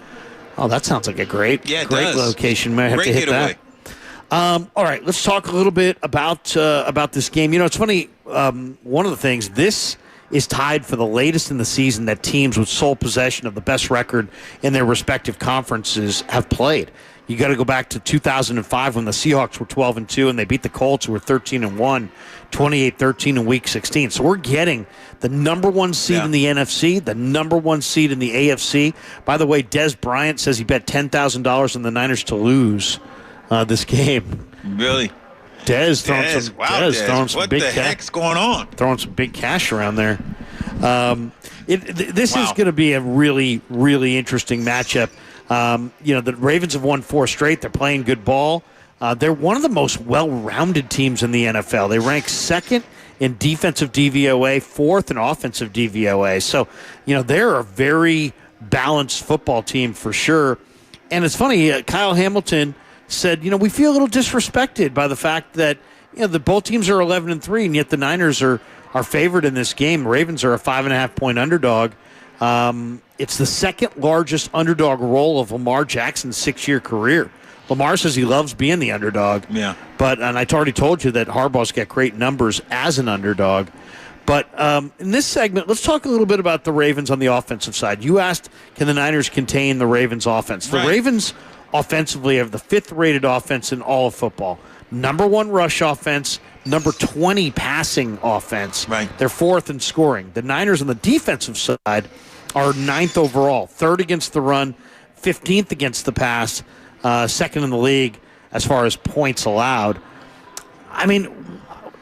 S7: Oh, that sounds like a great location. Might have
S6: Great
S7: to hit
S6: getaway.
S7: that. All right, let's talk a little bit about this game. You know, it's funny. One of the things, this is tied for the latest in the season that teams with sole possession of the best record in their respective conferences have played. You got to go back to 2005 when the Seahawks were 12-2 and they beat the Colts, who were 13-1, 28-13 in Week 16. So we're getting the number one seed in the NFC, the number one seed in the AFC. By the way, Des Bryant says he bet $10,000 on the Niners to lose this game.
S6: Really?
S7: Des throwing some
S6: what
S7: big
S6: the heck's going on?
S7: Throwing some big cash around there. This is going to be a really, really interesting matchup. The Ravens have won 4 straight. They're playing good ball. They're one of the most well-rounded teams in the NFL. They rank second in defensive DVOA, fourth in offensive DVOA. So, they're a very balanced football team for sure. And it's funny, Kyle Hamilton said, we feel a little disrespected by the fact that, the both teams are 11-3, and yet the Niners are favored in this game. Ravens are a 5.5-point underdog. It's the second largest underdog role of Lamar Jackson's 6-year career. Lamar says he loves being the underdog.
S6: Yeah.
S7: And I already told you that Harbaugh's got great numbers as an underdog. But in this segment, let's talk a little bit about the Ravens on the offensive side. You asked, can the Niners contain the Ravens' offense? The Ravens offensively have the 5th-rated offense in all of football. Number 1 rush offense, number 20 passing offense.
S6: Right.
S7: They're 4th in scoring. The Niners on the defensive side are 9th overall, 3rd against the run, 15th against the pass, 2nd in the league as far as points allowed. I mean,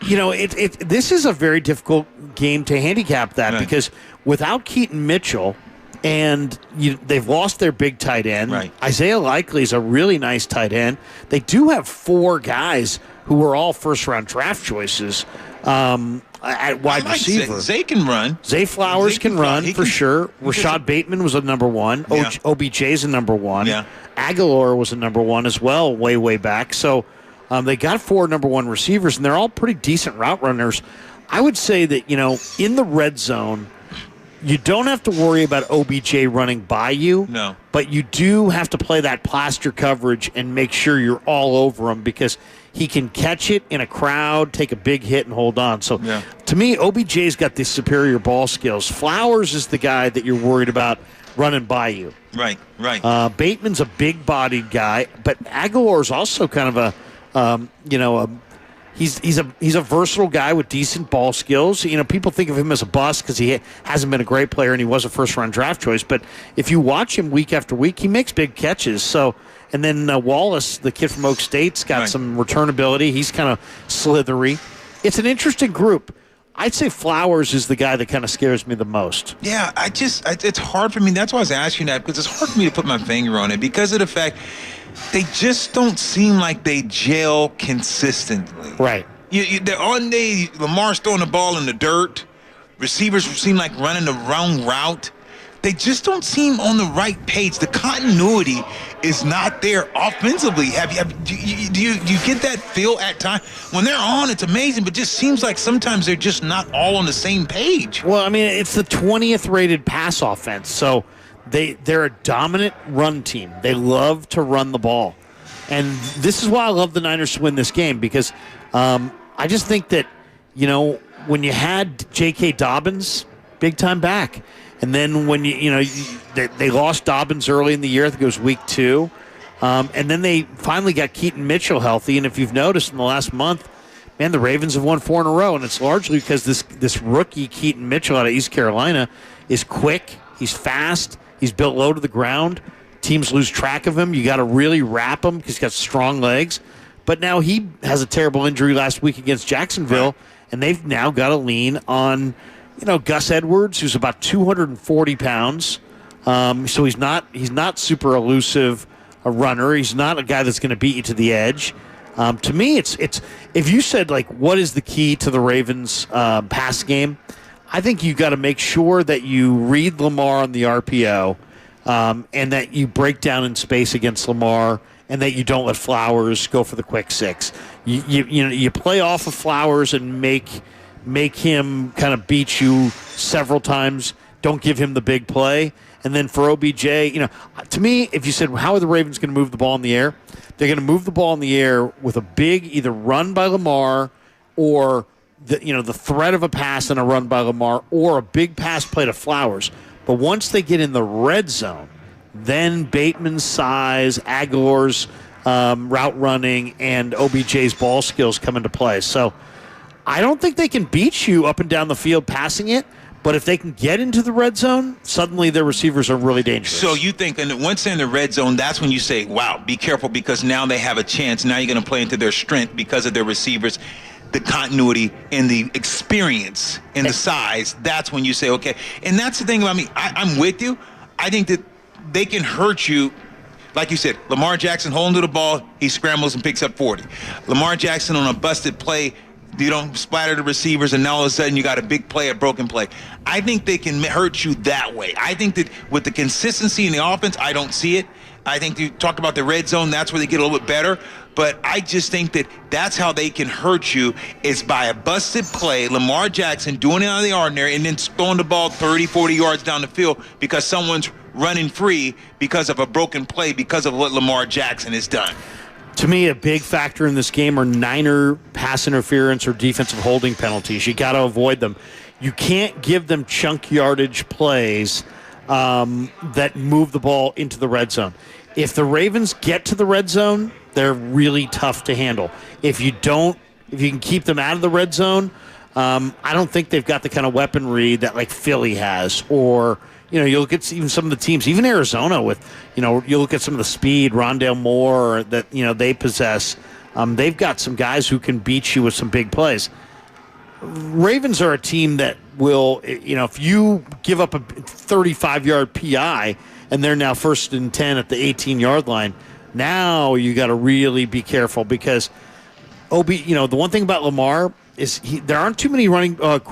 S7: this is a very difficult game to handicap that because without Keaton Mitchell, and they've lost their big tight end.
S6: Right.
S7: Isaiah Likely is a really nice tight end. They do have 4 guys who are all first-round draft choices at wide receiver.
S6: Zay can run.
S7: Zay Flowers can run for sure. Rashad Bateman was a number 1.
S6: Yeah.
S7: OBJ's a number 1.
S6: Yeah.
S7: Aguilar was a number 1 as well, way back. So they got 4 number 1 receivers, and they're all pretty decent route runners. I would say that, in the red zone, you don't have to worry about OBJ running by you.
S6: No.
S7: But you do have to play that plaster coverage and make sure you're all over him because he can catch it in a crowd, take a big hit, and hold on. So, to me, OBJ's got the superior ball skills. Flowers is the guy that you're worried about running by you.
S6: Right.
S7: Bateman's a big-bodied guy, but Aguilar's also kind of He's a versatile guy with decent ball skills. People think of him as a bust because he hasn't been a great player and he was a first-round draft choice. But if you watch him week after week, he makes big catches. So, and then Wallace, the kid from Oak State's got some returnability. He's kind of slithery. It's an interesting group. I'd say Flowers is the guy that kind of scares me the most.
S6: Yeah, it's hard for me. That's why I was asking that, because it's hard for me to put my finger on it because of the fact they just don't seem like they gel consistently.
S7: Right.
S6: They're on day, Lamar's throwing the ball in the dirt. Receivers seem like running the wrong route. They just don't seem on the right page. The continuity is not there offensively. Do you get that feel at times? When they're on, it's amazing, but just seems like sometimes they're just not all on the same page.
S7: Well, I mean, it's the 20th rated pass offense, so they're a dominant run team. They love to run the ball. And this is why I love the Niners to win this game, because I just think that, when you had J.K. Dobbins, big-time back, and then when they lost Dobbins early in the year, I think it was week 2, and then they finally got Keaton Mitchell healthy, and if you've noticed in the last month, man, the Ravens have won 4 in a row, and it's largely because this rookie Keaton Mitchell out of East Carolina is quick, he's fast, he's built low to the ground. teams lose track of him. You got to really wrap him because he's got strong legs. But now he has a terrible injury last week against Jacksonville, and they've now got to lean on, Gus Edwards, who's about 240 pounds. So he's not super elusive a runner. He's not a guy that's going to beat you to the edge. To me, it's if you said, like, what is the key to the Ravens' pass game, I think you got to make sure that you read Lamar on the RPO, and that you break down in space against Lamar, and that you don't let Flowers go for the quick six. You play off of Flowers and make him kind of beat you several times. Don't give him the big play. And then for OBJ, to me, if you said, how are the Ravens going to move the ball in the air? They're going to move the ball in the air with a big either run by Lamar or the threat of a pass and a run by Lamar or a big pass play to Flowers. But once they get in the red zone, then Bateman's size, Aguilar's route running, and OBJ's ball skills come into play. So I don't think they can beat you up and down the field passing it. But if they can get into the red zone, suddenly their receivers are really dangerous.
S6: So you think once they're in the red zone, that's when you say, wow, be careful, because now they have a chance. Now you're going to play into their strength because of their receivers, the continuity and the experience and the size. That's when you say, okay. And that's the thing about me. I'm with you. I think that they can hurt you. Like you said, Lamar Jackson holding to the ball, he scrambles and picks up 40. Lamar Jackson on a busted play, you don't splatter the receivers, and now all of a sudden you got a big play, a broken play. I think they can hurt you that way. I think that with the consistency in the offense, I don't see it. I think you talk about the red zone, that's where they get a little bit better. But I just think that that's how they can hurt you, is by a busted play, Lamar Jackson doing it out of the ordinary, and then throwing the ball 30, 40 yards down the field because someone's running free because of a broken play, because of what Lamar Jackson has done.
S7: To me, a big factor in this game are Niner pass interference or defensive holding penalties. You got to avoid them. You can't give them chunk yardage plays that move the ball into the red zone. If the Ravens get to the red zone, they're really tough to handle. If you can keep them out of the red zone, I don't think they've got the kind of weaponry that like Philly has, or you look at even some of the teams, even Arizona with, you look at some of the speed, Rondale Moore that, they possess. They've got some guys who can beat you with some big plays. Ravens are a team that will, if you give up a 35-yard PI and they're now 1st and 10 at the 18-yard line, now you got to really be careful because the one thing about Lamar is there aren't too many running type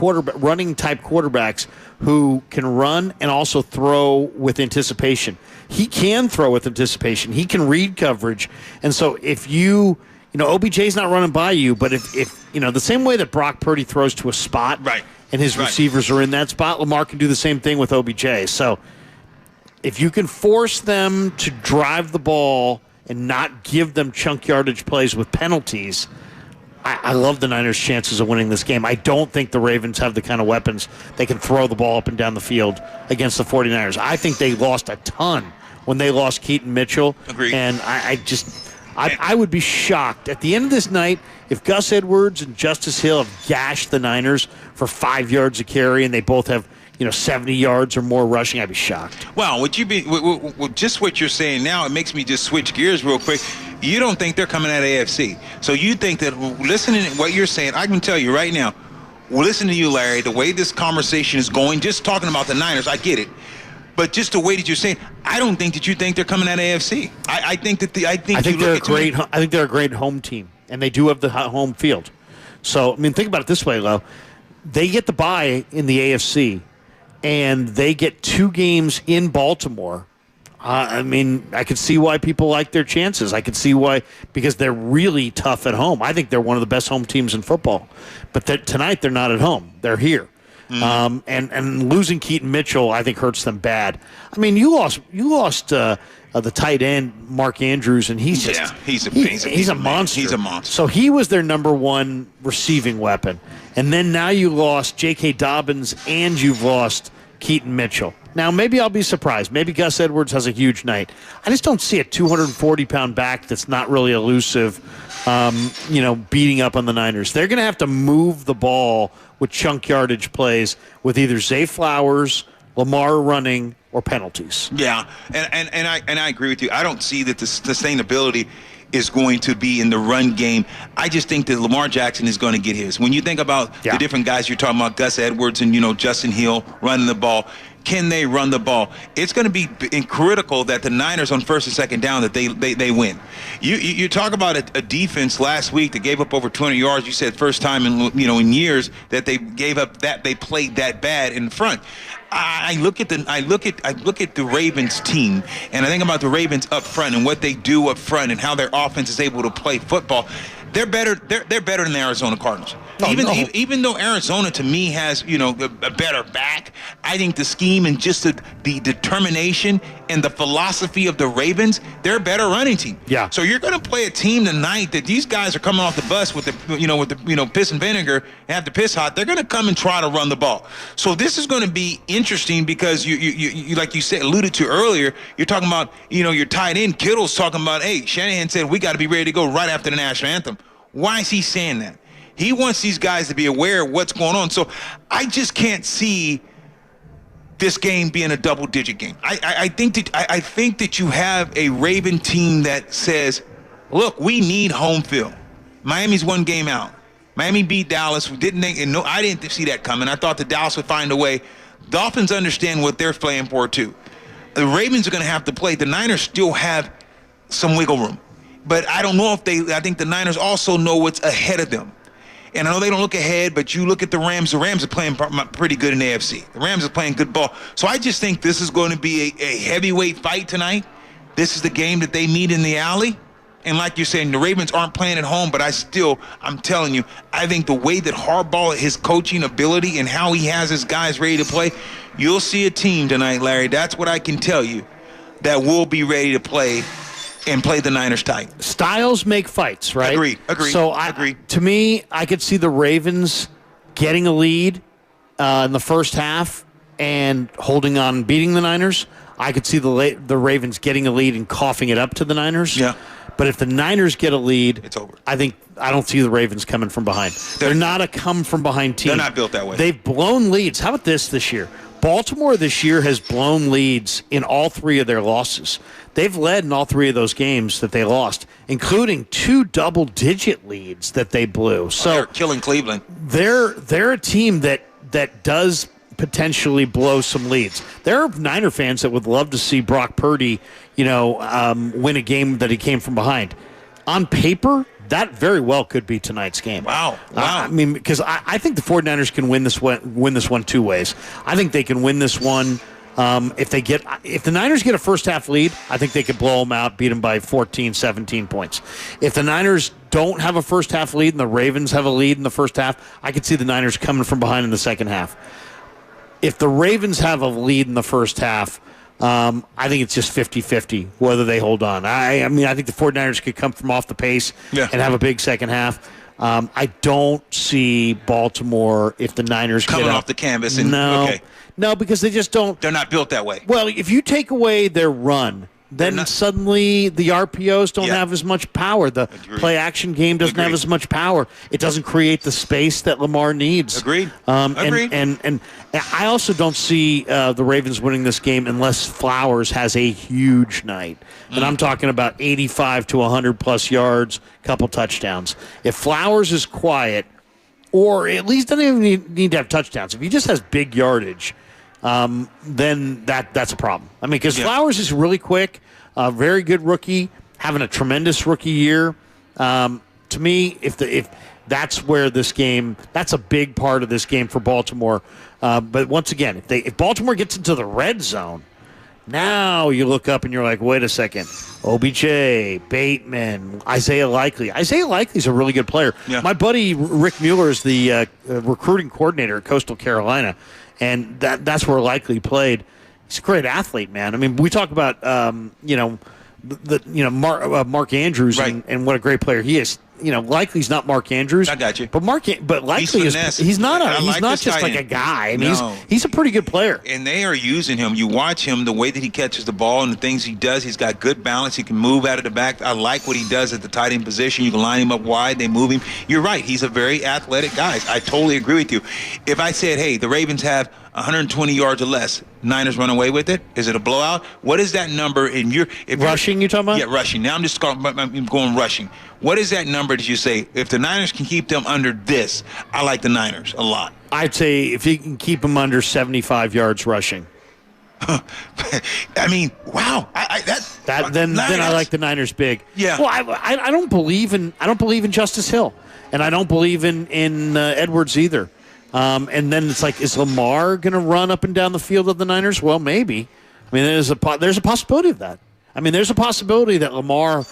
S7: quarterbacks who can run and also throw with anticipation. He can throw with anticipation. He can read coverage. And so if OBJ's not running by you, but if the same way that Brock Purdy throws to a spot,
S6: right,
S7: and his receivers are in that spot, Lamar can do the same thing with OBJ. So if you can force them to drive the ball and not give them chunk yardage plays with penalties, I love the Niners' chances of winning this game. I don't think the Ravens have the kind of weapons they can throw the ball up and down the field against the 49ers. I think they lost a ton when they lost Keaton Mitchell.
S6: Agreed.
S7: And I would be shocked at the end of this night if Gus Edwards and Justice Hill have gashed the Niners for 5 yards a carry and they both have 70 yards or more rushing. I'd be shocked.
S6: Well, just what you're saying now, it makes me just switch gears real quick. You don't think they're coming out of AFC. So you think that, listening to what you're saying, I can tell you right now, listen to you, Larry, the way this conversation is going, just talking about the Niners, I get it. But just the way that you're saying, I don't think that you think they're coming out of AFC. I think
S7: they're a great home team, and they do have the home field. So, think about it this way, Lo. They get the bye in the AFC, and they get 2 games in Baltimore. I could see why people like their chances. I could see why, because they're really tough at home. I think they're one of the best home teams in football. But tonight they're not at home. They're here. And losing Keaton Mitchell, I think, hurts them bad. You lost the tight end, Mark Andrews, and he's a monster.
S6: He's a monster.
S7: So he was their number 1 receiving weapon. And then now you lost J.K. Dobbins and you've lost Keaton Mitchell. Now, maybe I'll be surprised. Maybe Gus Edwards has a huge night. I just don't see a 240-pound back that's not really elusive, beating up on the Niners. They're going to have to move the ball with chunk yardage plays with either Zay Flowers, Lamar running, or penalties.
S6: Yeah, and I agree with you. I don't see that the sustainability is going to be in the run game. I just think that Lamar Jackson is going to get his. When you think about the different guys you're talking about, Gus Edwards and Justin Hill running the ball, can they run the ball? It's going to be critical that the Niners on first and second down that they win. You talk about a defense last week that gave up over 200 yards. You said first time in years that they gave up that they played that bad in front. I look at the Ravens team, and I think about the Ravens up front and what they do up front and how their offense is able to play football. They're better. They're better than the Arizona Cardinals. Even though Arizona to me has a better back, I think the scheme and just the determination and the philosophy of the Ravens, they're a better running team.
S7: Yeah.
S6: So you're going to play a team tonight that these guys are coming off the bus with the piss and vinegar and have the piss hot. They're going to come and try to run the ball. So this is going to be interesting because you like you said alluded to earlier. You're talking about your tight end Kittle's talking about. Hey, Shanahan said we got to be ready to go right after the national anthem. Why is he saying that? He wants these guys to be aware of what's going on. So I just can't see this game being a double-digit game. I think that you have a Raven team that says, look, we need home field. Miami's one game out. Miami beat Dallas. I didn't see that coming. I thought that Dallas would find a way. Dolphins understand what they're playing for, too. The Ravens are going to have to play. The Niners still have some wiggle room. But I don't know I think the Niners also know what's ahead of them. And I know they don't look ahead, but you look at the Rams. The Rams are playing pretty good in the AFC. The Rams are playing good ball. So I just think this is going to be a heavyweight fight tonight. This is the game that they meet in the alley. And like you're saying, the Ravens aren't playing at home, but I'm telling you, I think the way that Harbaugh, his coaching ability and how he has his guys ready to play, you'll see a team tonight, Larry. That's what I can tell you, that will be ready to play and play the Niners tight.
S7: Styles make fights, right?
S6: Agreed.
S7: So to me, I could see the Ravens getting a lead in the first half and holding on and beating the Niners. I could see the Ravens getting a lead and coughing it up to the Niners.
S6: Yeah.
S7: But if the Niners get a lead,
S6: it's over.
S7: I don't see the Ravens coming from behind. They're not a come-from-behind team.
S6: They're not built that way.
S7: They've blown leads. How about this year? Baltimore this year has blown leads in all three of their losses. They've led in all three of those games that they lost, including 2 double-digit leads that they blew. So
S6: they're killing Cleveland.
S7: They're a team that does potentially blow some leads. There are Niner fans that would love to see Brock Purdy, win a game that he came from behind. On paper, that very well could be tonight's game.
S6: Wow.
S7: Because I think the 49ers can win this one two ways. I think they can win this one. If the Niners get a first half lead, I think they could blow them out, beat them by 14, 17 points. If the Niners don't have a first half lead and the Ravens have a lead in the first half, I could see the Niners coming from behind in the second half. If the Ravens have a lead in the first half, I think it's just 50-50 whether they hold on. I think the 49ers could come from off the pace and have a big second half. I don't see Baltimore if the Niners
S6: coming
S7: get
S6: off the canvas.
S7: No, because they just don't.
S6: They're not built that way.
S7: Well, if you take away their run, then suddenly the RPOs don't have as much power. The play-action game doesn't have as much power. It doesn't create the space that Lamar needs.
S6: Agreed.
S7: And I also don't see the Ravens winning this game unless Flowers has a huge night. And I'm talking about 85 to 100-plus yards, couple touchdowns. If Flowers is quiet, or at least doesn't even need to have touchdowns, if he just has big yardage, then that's a problem. Because Flowers is really quick, very good rookie, having a tremendous rookie year. To me, if that's where this game, that's a big part of this game for Baltimore. But once again, if Baltimore gets into the red zone, now you look up and you're like, wait a second. OBJ, Bateman, Isaiah Likely. Isaiah Likely's a really good player. Yeah. My buddy Rick Mueller is the recruiting coordinator at Coastal Carolina, and that's where Likely played. He's a great athlete, man. We talk about Mark Andrews and what a great player he is. Likely's not Mark Andrews.
S6: I got you.
S7: But Likely he's not just like a guy. I mean, he's a pretty good player.
S6: And they are using him. You watch him, the way that he catches the ball and the things he does. He's got good balance. He can move out of the back. I like what he does at the tight end position. You can line him up wide. They move him. You're right. He's a very athletic guy. I totally agree with you. If I said, hey, the Ravens have 120 yards or less, Niners run away with it? Is it a blowout? What is that number in your
S7: rushing? You talking about?
S6: Yeah, rushing. Now I'm going rushing. What is that number that you say if the Niners can keep them under this? I like the Niners a lot.
S7: I'd say if you can keep them under 75 yards rushing.
S6: I mean, wow.
S7: Then I like the Niners big.
S6: Yeah.
S7: Well, I don't believe in Justice Hill, and I don't believe in Edwards either. And then it's like, is Lamar going to run up and down the field of the Niners? Well, maybe. I mean, there's a possibility of that. I mean, there's a possibility that Lamar,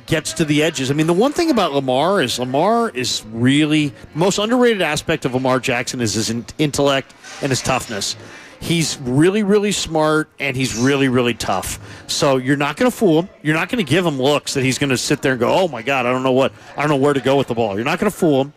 S7: gets to the edges. I mean, the one thing about Lamar is really the most underrated aspect of Lamar Jackson is his intellect and his toughness. He's really, really smart, and he's really, really tough. So you're not going to fool him. You're not going to give him looks that he's going to sit there and go, oh, my God, I don't know where to go with the ball. You're not going to fool him.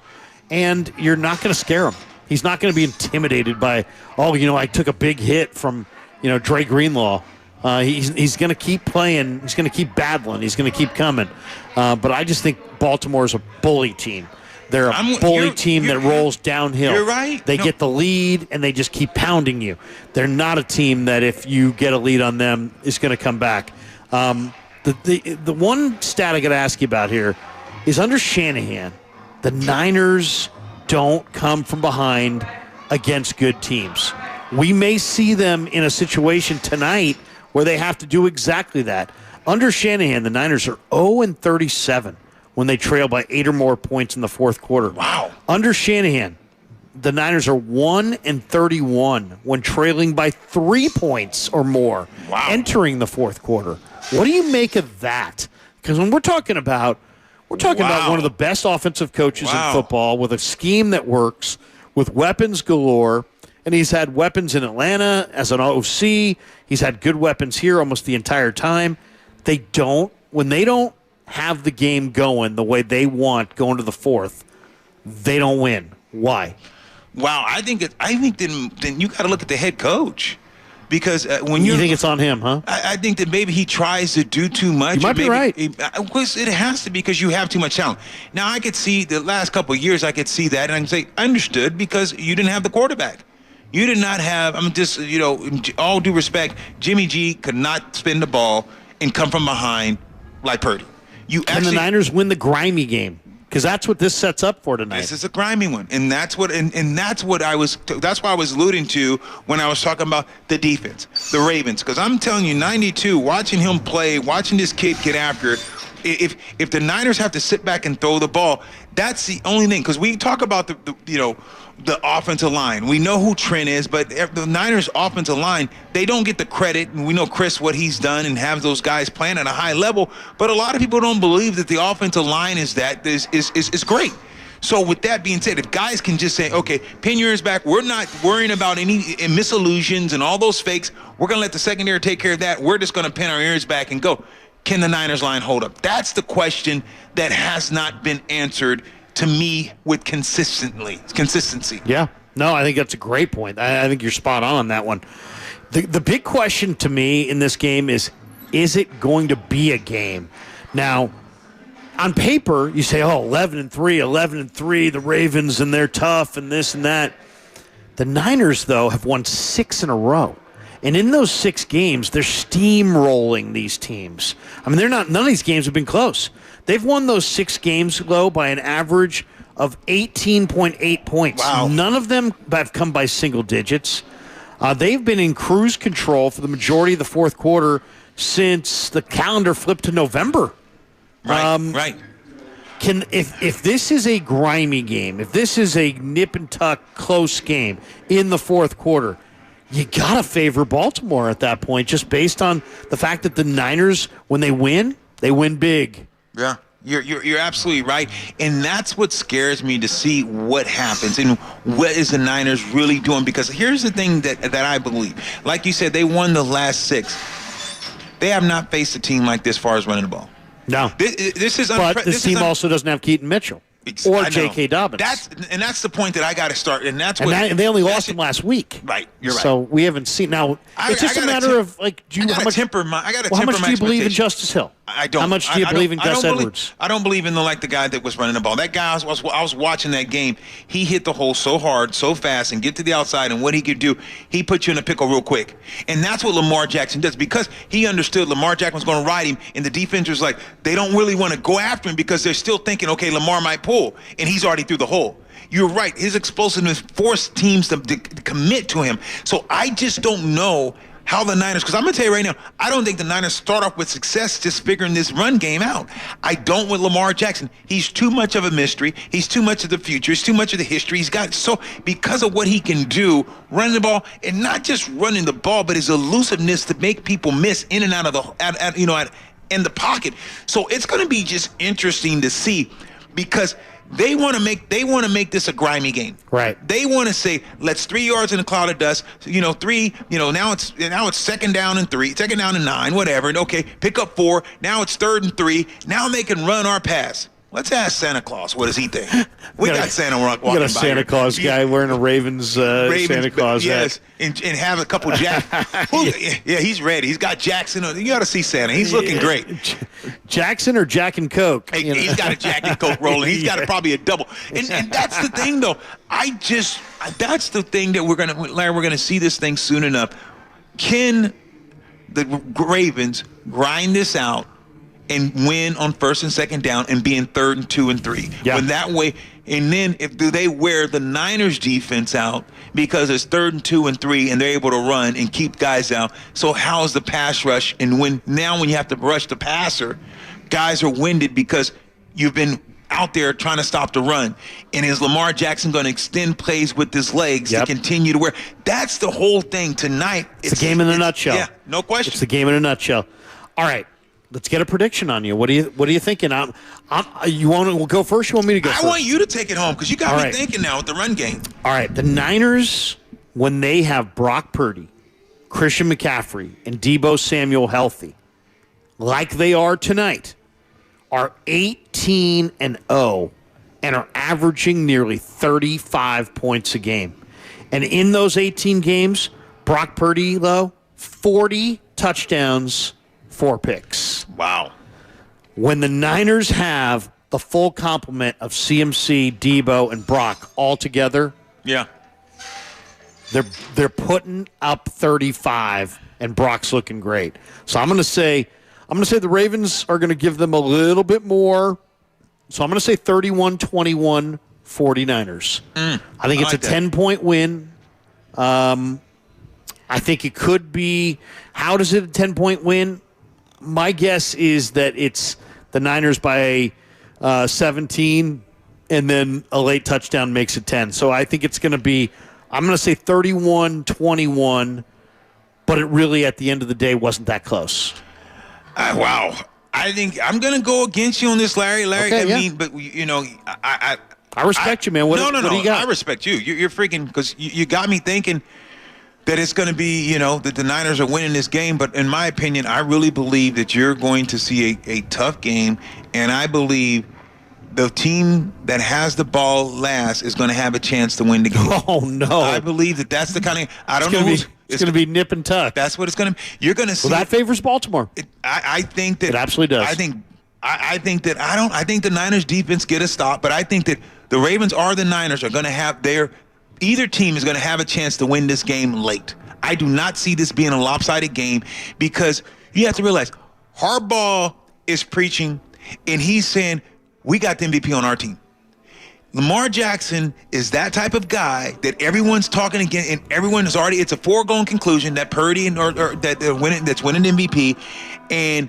S7: And you're not going to scare him. He's not going to be intimidated by, I took a big hit from, Dre Greenlaw. He's going to keep playing. He's going to keep battling. He's going to keep coming. But I just think Baltimore's a bully team. They're a bully team that rolls downhill.
S6: You're right.
S7: They get the lead, and they just keep pounding you. They're not a team that if you get a lead on them is going to come back. The one stat I got to ask you about here is under Shanahan, the Niners don't come from behind against good teams. We may see them in a situation tonight where they have to do exactly that. Under Shanahan, the Niners are 0-37 when they trail by 8 or more points in the fourth quarter.
S6: Wow.
S7: Under Shanahan, the Niners are 1-31 when trailing by 3 points or more entering the fourth quarter. What do you make of that? Because when we're talking about one of the best offensive coaches in football with a scheme that works, with weapons galore, and he's had weapons in Atlanta as an OC. He's had good weapons here almost the entire time. When they don't have the game going the way they want going to the fourth, they don't win. Why?
S6: Wow, I think then you got to look at the head coach. Because when
S7: you think it's on him, huh?
S6: I think that maybe he tries to do too much.
S7: You might be right.
S6: It has to be because you have too much talent. Now, I could see the last couple of years, I could see that, and I can say, understood, because you didn't have the quarterback. You did not have, all due respect, Jimmy G could not spin the ball and come from behind like Purdy.
S7: Can the Niners win the grimy game? Because that's what this sets up for tonight.
S6: This is a grimy one, and that's what that's why I was alluding to when I was talking about the defense, the Ravens. Because I'm telling you, 92, watching him play, watching this kid get after it. If the Niners have to sit back and throw the ball, that's the only thing. Because we talk about the offensive line. We know who Trent is, but the Niners' offensive line, they don't get the credit. And we know Chris, what he's done and have those guys playing at a high level. But a lot of people don't believe that the offensive line is great. So with that being said, if guys can just say, okay, pin your ears back, we're not worrying about any misillusions and all those fakes. We're going to let the secondary take care of that. We're just going to pin our ears back and go. Can the Niners line hold up? That's the question that has not been answered to me with consistency.
S7: Yeah. No, I think that's a great point. I think you're spot on that one. The big question to me in this game is it going to be a game? Now, on paper, you say, 11-3, the Ravens, and they're tough and this and that. The Niners, though, have won 6 in a row. And in those 6 games, they're steamrolling these teams. I mean, none of these games have been close. They've won those 6 games, though, by an average of 18.8 points.
S6: Wow.
S7: None of them have come by single digits. They've been in cruise control for the majority of the fourth quarter since the calendar flipped to November.
S6: Right.
S7: If this is a grimy game, if this is a nip and tuck close game in the fourth quarter, you got to favor Baltimore at that point, just based on the fact that the Niners, when they win big.
S6: Yeah, you're absolutely right. And that's what scares me to see what happens and what is the Niners really doing. Because here's the thing that I believe. Like you said, they won the last 6. They have not faced a team like this as far as running the ball.
S7: No.
S6: This is
S7: but this team also doesn't have Keaton Mitchell. Or J.K. Dobbins.
S6: That's the point that I got to start, and that's
S7: they only lost him last week.
S6: Right, you're right.
S7: So we haven't seen. Now it's just a matter of like, how much do you believe in Justice Hill?
S6: I don't.
S7: How much do you believe in Gus Edwards?
S6: I don't believe in the guy that was running the ball. That guy, I was watching that game. He hit the hole so hard, so fast, and get to the outside. And what he could do, he put you in a pickle real quick. And that's what Lamar Jackson does, because he understood Lamar Jackson was going to ride him, and the defense was like, they don't really want to go after him because they're still thinking, okay, Lamar might pull, and he's already through the hole. You're right. His explosiveness forced teams to commit to him. So I just don't know how the Niners, because I'm going to tell you right now, I don't think the Niners start off with success just figuring this run game out. I don't with Lamar Jackson. He's too much of a mystery. He's too much of the future. He's too much of the history. He's got because of what he can do, running the ball, and not just running the ball, but his elusiveness to make people miss in and out of in the pocket. So it's going to be just interesting to see, because they want to make this a grimy game.
S7: Right.
S6: They want to say, let's 3 yards in a cloud of dust. Now it's second down and 3, second down and 9, whatever. And okay, pick up 4. Now it's 3rd and 3. Now they can run our pass. Let's ask Santa Claus. What does he think? We got Santa walking by.
S7: We got a Santa Claus guy wearing a Ravens Santa Claus hat.
S6: And have a couple yeah, he's ready. He's got Jackson. You ought to see Santa. He's looking great.
S7: Jackson or Jack and Coke?
S6: Hey, he's got a Jack and Coke rolling. He's got probably a double. And that's the thing, though. That's the thing that we're gonna see this thing soon enough. Can the Ravens grind this out and win on 1st and 2nd down and be in 3rd and 2 and 3?
S7: Yeah.
S6: When that way, and then do they wear the Niners defense out because it's 3rd and 2 and 3 and they're able to run and keep guys out? So how's the pass rush? And when you have to rush the passer, guys are winded because you've been out there trying to stop the run. And is Lamar Jackson going to extend plays with his legs to continue to wear? That's the whole thing tonight.
S7: It's a game in a nutshell.
S6: Yeah, no question.
S7: It's a game in a nutshell. All right. Let's get a prediction on you. What are you thinking? You want to go first? You want me to go first?
S6: I want you to take it home because you got me thinking now with the run game.
S7: All right. The Niners, when they have Brock Purdy, Christian McCaffrey, and Deebo Samuel healthy, like they are tonight, are 18-0 and are averaging nearly 35 points a game. And in those 18 games, Brock Purdy, though, 40 touchdowns, 4 picks.
S6: Wow.
S7: When the Niners have the full complement of CMC, Debo, and Brock all together, they're putting up 35, and Brock's looking great. So I'm going to say the Ravens are going to give them a little bit more. So I'm going to say 31-21 49ers. I think it's a 10-point win. I think it could be. How does it a 10-point win? My guess is that it's the Niners by 17, and then a late touchdown makes it 10. So I think it's going to be, I'm going to say 31-21, but it really, at the end of the day, wasn't that close.
S6: Wow. I think I'm going to go against you on this, Larry.
S7: Okay,
S6: but I
S7: respect you, man. What do you got?
S6: I respect you. You're freaking, because you got me thinking that it's going to be, that the Niners are winning this game. But in my opinion, I really believe that you're going to see a tough game. And I believe the team that has the ball last is going to have a chance to win the game.
S7: Oh, no.
S6: I believe that's the kind of, I don't know.
S7: It's going to be nip and tuck.
S6: That's what it's going to be. You're going to see.
S7: Well, that favors Baltimore.
S6: I think that.
S7: It absolutely does.
S6: I think the Niners defense get a stop, but I think that the Ravens or the Niners are going to have either team is going to have a chance to win this game late. I do not see this being a lopsided game, because you have to realize Harbaugh is preaching and he's saying, we got the MVP on our team. Lamar Jackson is that type of guy that everyone's talking again, and everyone is already, it's a foregone conclusion that Purdy that's winning MVP, and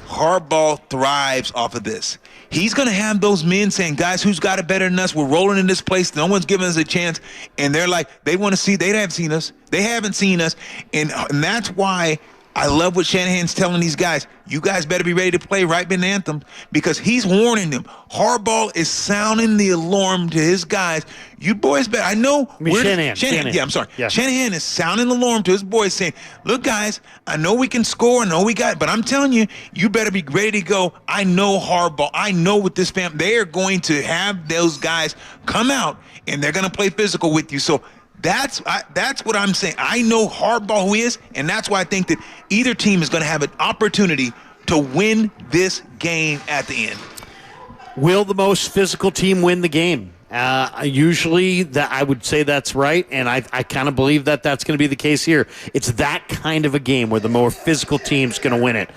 S6: Harbaugh thrives off of this. He's going to have those men saying, guys, who's got it better than us? We're rolling in this place. No one's giving us a chance. And they're like, they want to see, they haven't seen us. And that's why I love what Shanahan's telling these guys. You guys better be ready to play right in the anthem because he's warning them. Harbaugh is sounding the alarm to his guys. You boys better. I know.
S7: Shanahan.
S6: Yeah, I'm sorry.
S7: Yeah.
S6: Shanahan is sounding the alarm to his boys saying, look, guys, I know we can score. I know we got it, but I'm telling you, you better be ready to go. I know Harbaugh. I know with this family, they are going to have those guys come out, and they're going to play physical with you. So that's what I'm saying. I know Harbaugh who he is, and that's why I think that either team is going to have an opportunity to win this game at the end.
S7: Will the most physical team win the game? Usually, I would say that's right, and I kind of believe that that's going to be the case here. It's that kind of a game where the more physical team's going to win it.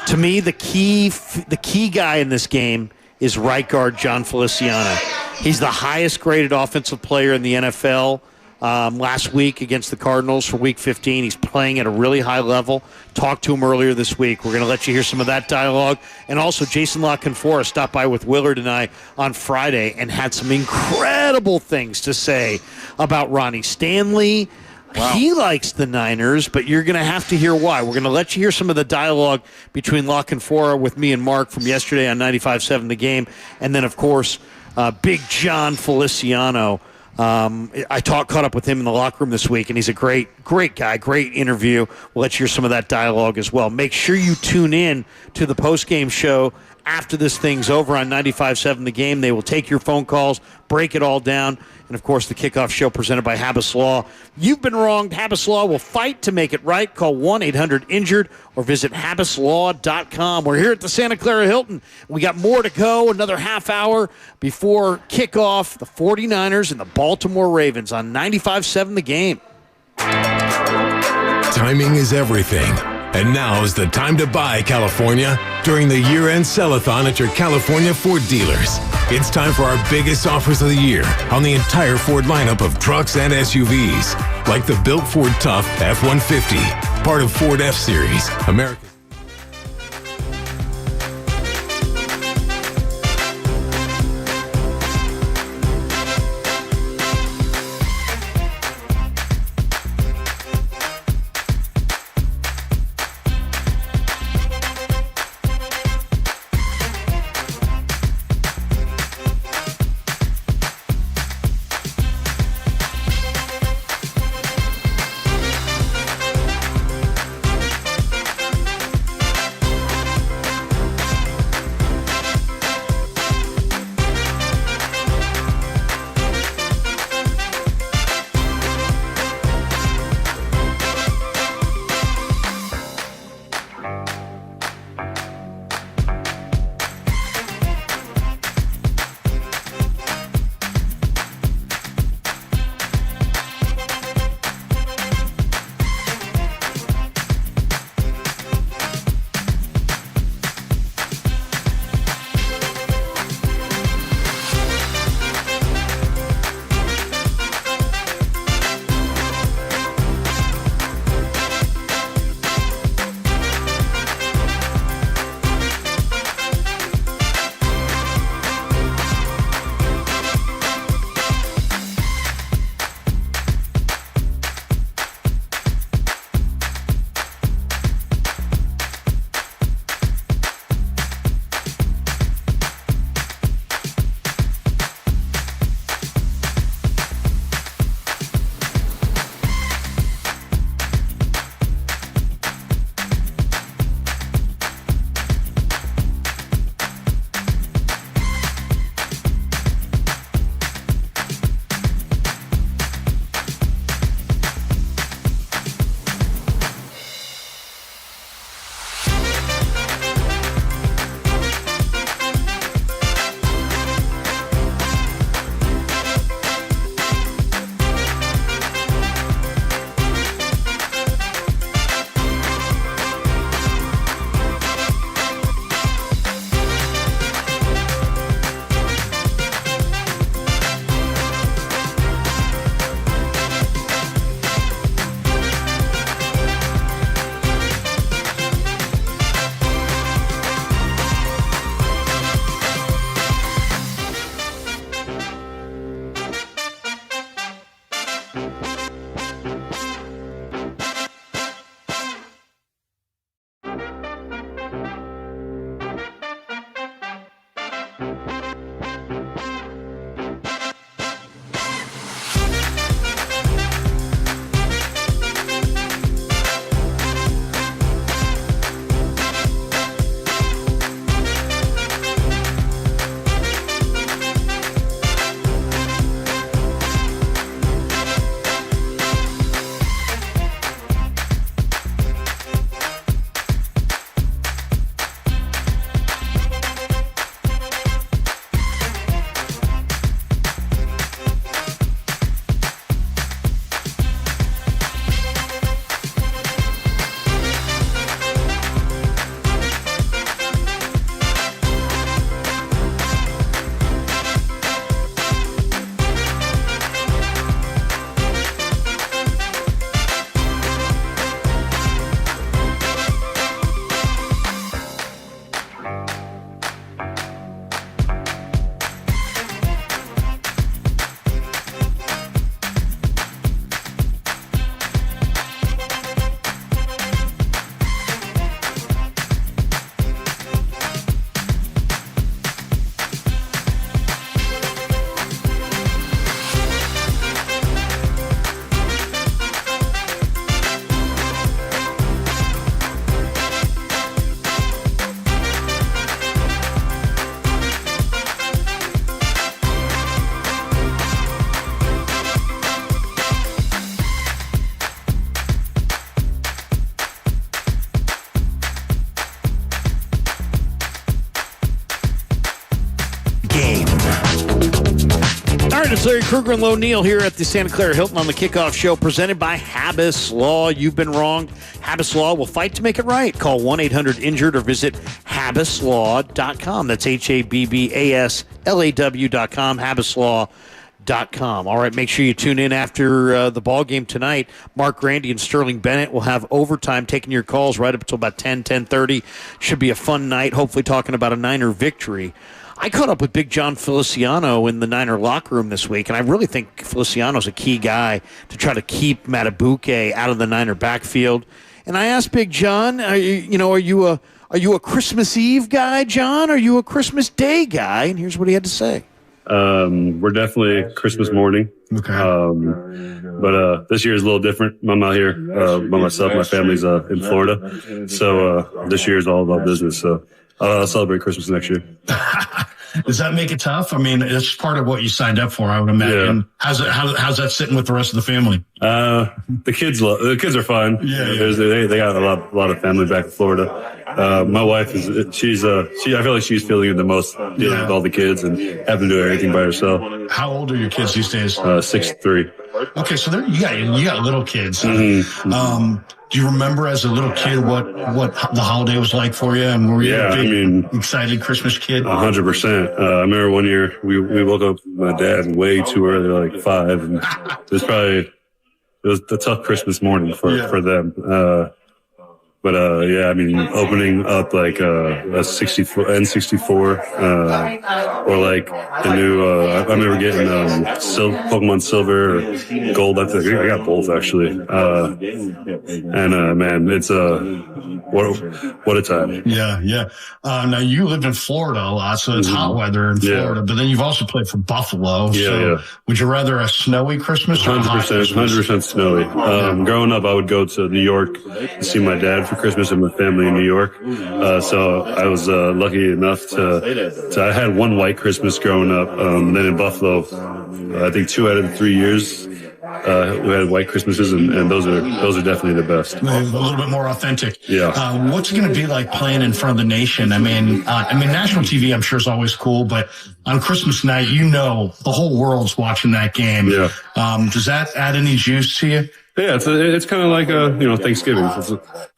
S7: To me, the key guy in this game is right guard John Feliciano. He's the highest graded offensive player in the NFL. Last week against the Cardinals for Week 15. He's playing at a really high level. Talked to him earlier this week. We're going to let you hear some of that dialogue. And also, Jason La Canfora stopped by with Willard and I on Friday and had some incredible things to say about Ronnie Stanley. Wow. He likes the Niners, but you're going to have to hear why. We're going to let you hear some of the dialogue between La Canfora with me and Mark from yesterday on 95.7 The Game. And then, of course, Big John Feliciano. I caught up with him in the locker room this week, and he's a great guy, great interview. We'll let you hear some of that dialogue as well. Make sure you tune in to the post-game show after this thing's over on 95.7 The Game. They will take your phone calls, break it all down, and, of course, the kickoff show presented by Habas Law. You've been wronged. Habas Law will fight to make it right. Call 1-800-INJURED or visit habaslaw.com. We're here at the Santa Clara Hilton. We got more to go, another half hour before kickoff. The 49ers and the Baltimore Ravens on 95.7 The Game.
S4: Timing is everything. And now is the time to buy, California, during the year-end sell-a-thon at your California Ford dealers. It's time for our biggest offers of the year on the entire Ford lineup of trucks and SUVs, like the built Ford Tough F-150, part of Ford F-Series, America.
S7: All right, it's Larry Kruger and Lo Neal here at the Santa Clara Hilton on the Kickoff Show, presented by Habas Law. You've been wrong. Habas Law will fight to make it right. Call 1-800-INJURED or visit habaslaw.com. That's HABBASLAW.com, habaslaw.com. All right, make sure you tune in after the ball game tonight. Mark Grandy and Sterling Bennett will have overtime taking your calls right up until about 10:30. Should be a fun night, hopefully talking about a Niner victory. I caught up with Big John Feliciano in the Niner locker room this week, and I really think Feliciano's a key guy to try to keep Matabuke out of the Niner backfield. And I asked Big John, are you a Christmas Eve guy, John? Are you a Christmas Day guy? And here's what he had to say.
S1: We're definitely Christmas morning. Okay. But this year is a little different. I'm out here by myself. My family's in Florida. So this year is all about business. So I'll celebrate Christmas next year.
S22: Does that make it tough? I mean, it's part of what you signed up for, I would imagine. Yeah. How's that sitting with the rest of the family?
S1: The kids are fine. Yeah. They got a lot of family back in Florida. My wife I feel like she's feeling it the most, dealing with all the kids and having to do everything by herself.
S22: How old are your kids these days?
S1: 6'3". Okay,
S22: so you got little kids. Mm-hmm. Do you remember as a little kid what the holiday was like for you? And were you a big, excited Christmas kid?
S1: 100%. I remember one year we woke up with my dad way too early, like 5, and it was a tough Christmas morning for them. Opening up like a 64 N64 or like the new I remember getting Pokemon Silver or Gold. I got both actually. Man, it's what a time.
S22: Yeah. Now you lived in Florida a lot, so it's hot weather in Florida. But then you've also played for Buffalo. Yeah. Would you rather a snowy Christmas or
S1: 100% snowy? Growing up, I would go to New York to see my dad for Christmas and my family in New York. So I was lucky enough to I had one white Christmas growing up. Then in Buffalo, I think 2 out of the 3 years we had white Christmases, and those are definitely the best.
S22: A little bit more authentic.
S1: Yeah.
S22: What's it going to be like playing in front of the nation? I mean, national TV I'm sure is always cool, but on Christmas night, the whole world's watching that game. Yeah. Does that add any juice to you?
S1: Yeah, it's kind of like Thanksgiving.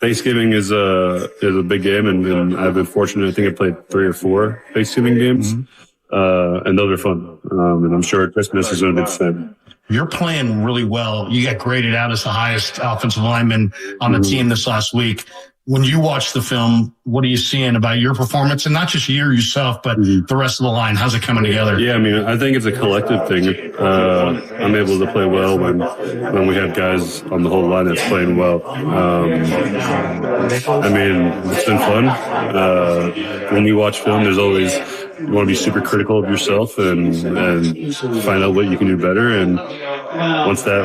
S1: Thanksgiving is a big game, and I've been fortunate. I think I played 3 or 4 Thanksgiving games, and those are fun. And I'm sure Christmas is going to be the same.
S22: You're playing really well. You got graded out as the highest offensive lineman on the team this last week. When you watch the film, what are you seeing about your performance? And not just you yourself, but the rest of the line. How's it coming together?
S1: Yeah, I think it's a collective thing. I'm able to play well when we have guys on the whole line that's playing well. It's been fun. When we watch film, there's always, you want to be super critical of yourself and find out what you can do better. And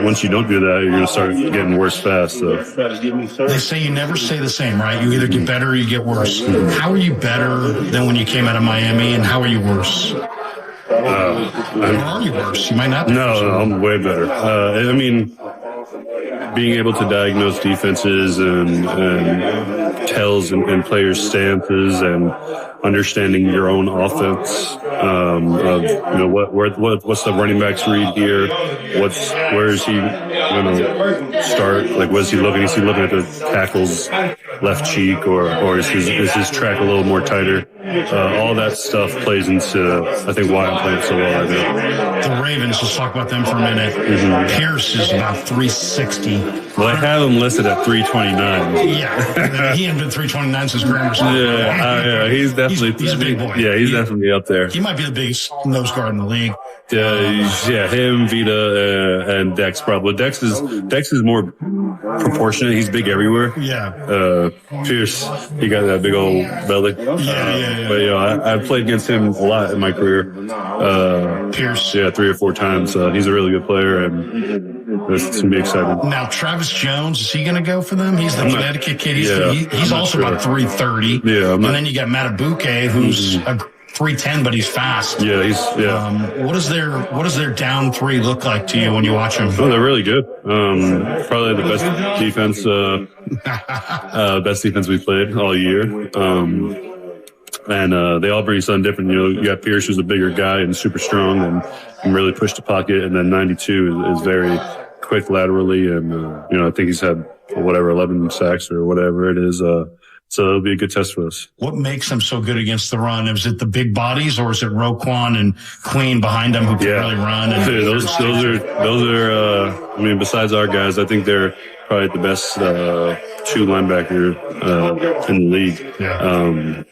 S1: once you don't do that, you're going to start getting worse fast. So.
S22: They say you never stay the same, right? You either get better or you get worse. How are you better than when you came out of Miami, and how are you worse? Are you worse? You might not be.
S1: No, I'm way better. Being able to diagnose defenses and tells and players' stances and understanding your own offense, what's the running back's read here? Where is he going to start? Like, what is he looking? Is he looking at the tackle's left cheek, or is his track a little more tighter? All that stuff plays into, I think, why I'm playing so well right now.
S22: The Ravens, let's talk about them for a minute. Pierce is about 360.
S1: Well, I have him listed at 329.
S22: Yeah, he hadn't been 329 since grammar school.
S1: He's definitely
S22: he's a big boy.
S1: Yeah, he's definitely up there.
S22: He might be the biggest nose guard in the league.
S1: Him, Vita, and Dex probably. Dex is more proportionate. He's big everywhere.
S22: Yeah.
S1: Pierce, he got that big old belly.
S22: Yeah.
S1: But I've played against him a lot in my career.
S22: Pierce.
S1: 3 or 4 times. He's a really good player, and it's going to be exciting.
S22: Now, Travis Jones, is he going to go for them? He's the Connecticut kid. He's also about 330.
S1: Yeah.
S22: And then you got Matabuke, who's a 310, but he's fast. What does their down 3 look like to you when you watch them?
S1: Oh, they're really good. Probably the best defense, we've played all year. And they all bring something different. You got Pierce, who's a bigger guy and super strong and can really push the pocket. And then 92 is very quick laterally. And, I think he's had 11 sacks or whatever it is. So it'll be a good test for us.
S22: What makes them so good against the run? Is it the big bodies, or is it Roquan and Queen behind them who can really run? And
S1: those are. Besides our guys, I think they're probably the best two linebacker in the league.
S22: Yeah.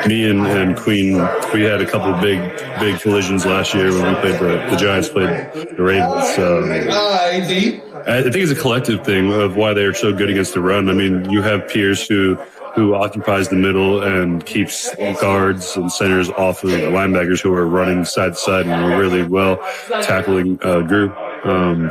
S1: Me and Queen, we had a couple of big collisions last year when we played the Giants played the Ravens. I think it's a collective thing of why they're so good against the run. I mean, you have Pierce who occupies the middle and keeps guards and centers off of the linebackers who are running side to side and a really well tackling group.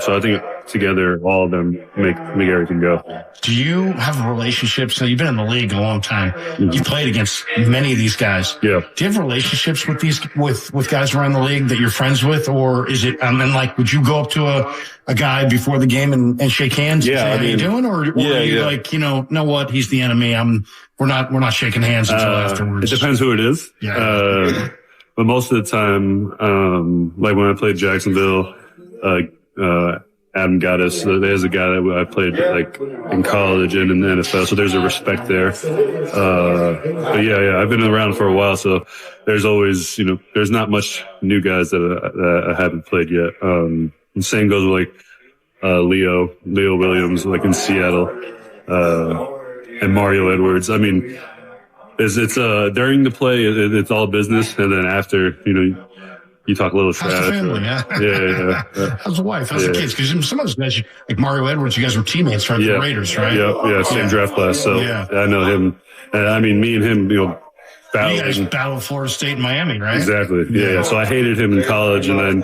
S1: So I think together, all of them make everything go.
S22: Do you have a relationship? So you've been in the league a long time. Mm-hmm. You played against many of these guys.
S1: Yeah.
S22: Do you have relationships with these with guys around the league that you're friends with, or is it? And then, would you go up to a guy before the game and shake hands? And say, how you doing? Or are you know what? He's the enemy. We're not shaking hands until afterwards.
S1: It depends who it is.
S22: Yeah.
S1: But most of the time, like when I played Jacksonville, Adam Gaddis, there's a guy that I played in college and in the NFL, so there's a respect there. But yeah, I've been around for a while, so there's always, there's not much new guys that I haven't played yet. And same goes with Leo Williams, in Seattle, and Mario Edwards. I mean, it's during the play, it's all business, and then after, you talk a little trash.
S22: How's the family?
S1: Yeah.
S22: How's the wife? How's the kids? Because some of those guys, like Mario Edwards, you guys were teammates, right? The Raiders, right?
S1: Yeah, same draft class. So I know him. And me and him, battled.
S22: You guys battled Florida State and Miami, right?
S1: Exactly. Yeah. So I hated him in college, and then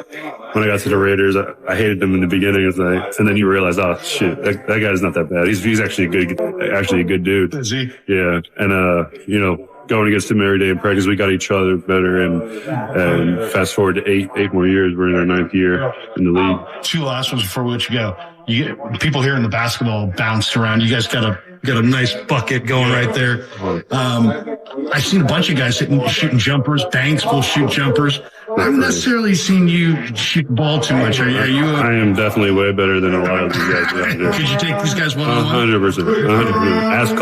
S1: when I got to the Raiders, I hated him in the beginning of the night, and then you realize, oh shit, that guy's not that bad. He's actually a good dude.
S22: Is he?
S1: Yeah. And going against him every day in practice, we got each other better, and fast forward to eight more years, we're in our 9th year in the league.
S22: Two last ones before we let you go. You get people here in the basketball bounced around. You guys got a nice bucket going right there. I've seen a bunch of guys shooting jumpers. Banks will shoot jumpers. I haven't necessarily seen you shoot the ball too much. Are you?
S1: I am definitely way better than a lot of these guys out there.
S22: Could you take these guys 1-on-1?
S1: 100%. Ask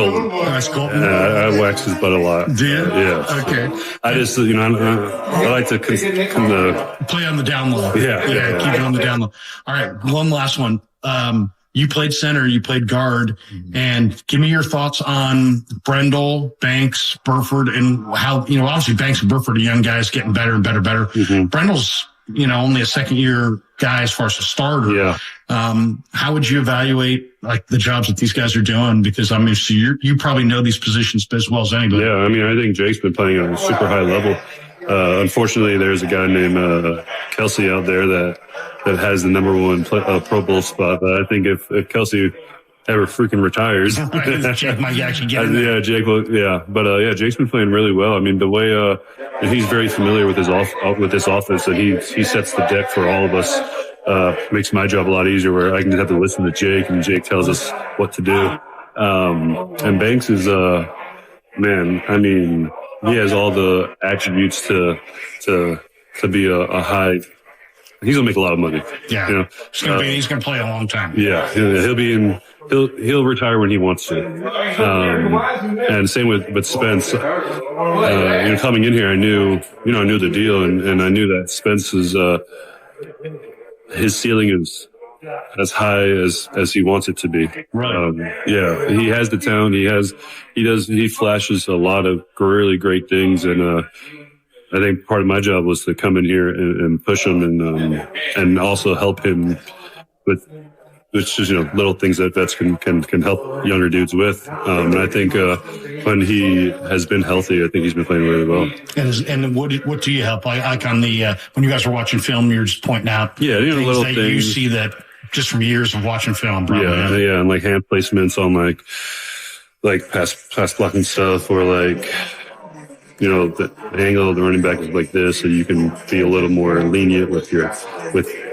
S1: Colton. I wax his butt a lot.
S22: Do you?
S1: Yeah.
S22: Okay.
S1: I just, I like to
S22: play on the down low.
S1: Yeah.
S22: Keep it on the down low. All right. One last one. You played center, you played guard, and give me your thoughts on Brendel, Banks, Burford, and how, obviously Banks and Burford are young guys getting better and better.
S1: Mm-hmm.
S22: Brendel's, only a second-year guy as far as a starter.
S1: Yeah.
S22: How would you evaluate the jobs that these guys are doing? Because so you probably know these positions as well as anybody.
S1: Yeah, I think Jake's been playing at a super high level. Unfortunately, there's a guy named Kelsey out there that has the number one Pro Bowl spot. But I think if Kelsey ever freaking retires,
S22: Jake might actually get him.
S1: Yeah, Jake will. Yeah, but Jake's been playing really well. I mean, the way he's very familiar with this offense, and he sets the deck for all of us. Makes my job a lot easier, where I can just have to listen to Jake, and Jake tells us what to do. And Banks is man. I mean, he has all the attributes to be a high. He's gonna make a lot of money.
S22: Yeah, he's gonna play a long time.
S1: Yeah, he'll retire when he wants to. And same with Spence. Coming in here, I knew the deal, and I knew that Spence is his ceiling is as high as he wants it to be.
S22: Right.
S1: He has the talent. He flashes a lot of really great things, and I think part of my job was to come in here and push him and also help him with just little things that vets can help younger dudes with. And I think when he has been healthy, I think he's been playing really well.
S22: And what do you help? Like on the when you guys are watching film, you're just pointing out
S1: little things
S22: you see that just from years of watching film. Probably,
S1: and hand placements on like pass blocking stuff, or the angle of the running back is like this, so you can be a little more lenient with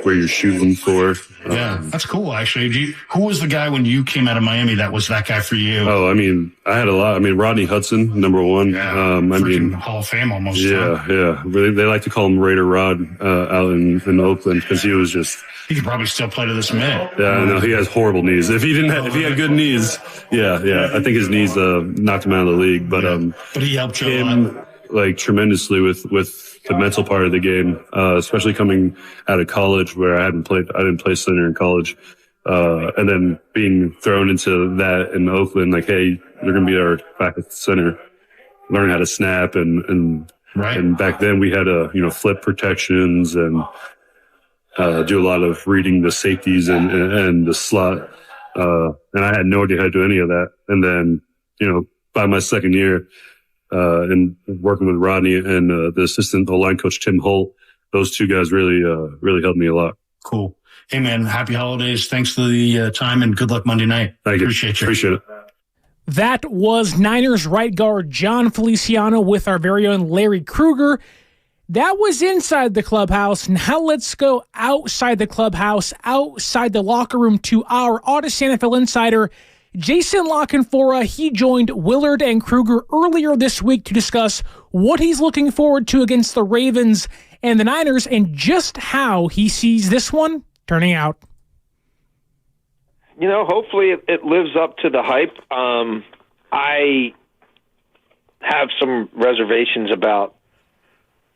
S1: where you're shooting for.
S22: Yeah, that's cool, actually. Who was the guy when you came out of Miami that was that guy for you?
S1: Oh, I mean, I had a lot. I mean, Rodney Hudson, number one.
S22: Hall of Fame almost.
S1: Yeah. They like to call him Raider Rod out in Oakland because he was just.
S22: He could probably still play to this minute.
S1: Yeah, I know he has horrible knees. If he had good knees, yeah. I think his knees knocked him out of the league. But
S22: he helped you a lot.
S1: Like tremendously with the mental part of the game, especially coming out of college where I didn't play center in college. And then being thrown into that in Oakland, like, hey, you're going to be our backup center, learn how to snap. And back then we had flip protections and do a lot of reading the safeties and the slot. And I had no idea how to do any of that. And then, by my second year, and working with Rodney and the assistant O-line coach Tim Holt, those two guys really helped me a lot.
S22: Cool. Hey man, happy holidays! Thanks for the time and good luck Monday night.
S1: Thank you.
S22: Appreciate
S1: it.
S15: That was Niners right guard John Feliciano with our very own Larry Krueger. That was inside the clubhouse. Now let's go outside the clubhouse, outside the locker room to our Audacy NFL insider, Jason Lockenfora. He joined Willard and Krueger earlier this week to discuss what he's looking forward to against the Ravens and the Niners and just how he sees this one turning out.
S3: Hopefully it lives up to the hype. I have some reservations about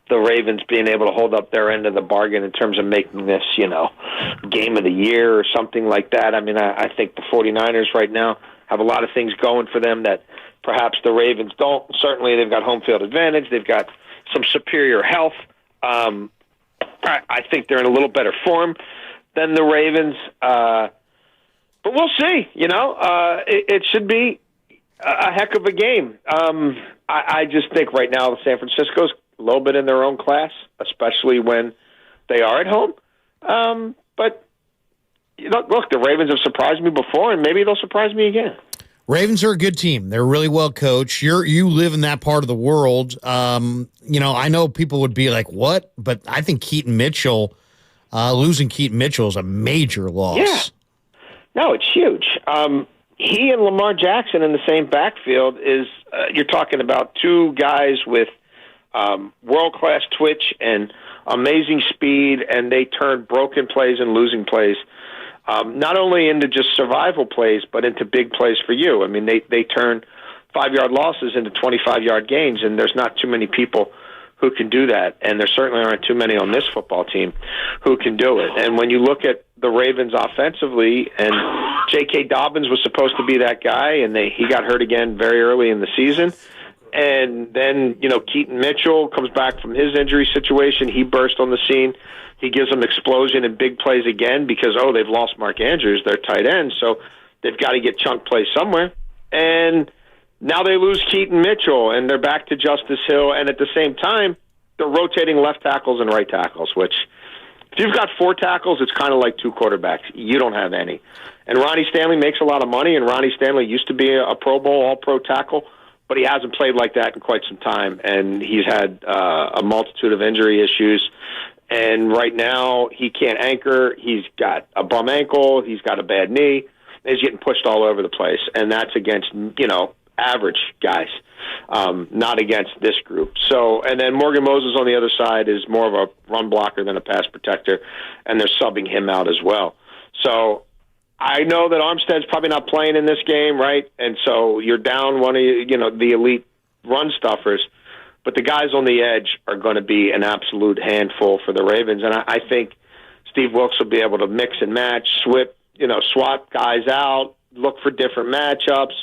S3: the Ravens being able to hold up their end of the bargain in terms of making this, game of the year or something like that. I mean, I think the 49ers right now have a lot of things going for them that perhaps the Ravens don't. Certainly they've got home field advantage. They've got some superior health. I think they're in a little better form than the Ravens. But we'll see, it should be a heck of a game. I just think right now San Francisco's a little bit in their own class, especially when they are at home. But look, the Ravens have surprised me before, and maybe they'll surprise me again.
S7: Ravens are a good team. They're really well coached. You live in that part of the world. I know people would be like, what? But I think Keaton Mitchell, losing Keaton Mitchell is a major loss.
S3: Yeah. No, it's huge. He and Lamar Jackson in the same backfield is, you're talking about two guys with world-class twitch and amazing speed, and they turn broken plays and losing plays not only into just survival plays, but into big plays for you. I mean, they turn 5-yard losses into 25-yard gains, and there's not too many people who can do that, and there certainly aren't too many on this football team who can do it. And when you look at the Ravens offensively, and J.K. Dobbins was supposed to be that guy, and he got hurt again very early in the season. And then, Keaton Mitchell comes back from his injury situation. He burst on the scene. He gives them explosion and big plays again because, they've lost Mark Andrews, their tight end, so they've got to get chunk plays somewhere. And now they lose Keaton Mitchell, and they're back to Justice Hill. And at the same time, they're rotating left tackles and right tackles, which if you've got 4 tackles, it's kind of like 2 quarterbacks. You don't have any. And Ronnie Stanley makes a lot of money, and Ronnie Stanley used to be a Pro Bowl, all-pro tackle, but he hasn't played like that in quite some time, and he's had a multitude of injury issues. And right now, he can't anchor. He's got a bum ankle. He's got a bad knee. He's getting pushed all over the place, and that's against, average guys, not against this group. So, and then Morgan Moses on the other side is more of a run blocker than a pass protector, and they're subbing him out as well. So I know that Armstead's probably not playing in this game, right? And so you're down one of the elite run stuffers, but the guys on the edge are going to be an absolute handful for the Ravens. And I think Steve Wilkes will be able to mix and match, swap guys out, look for different matchups,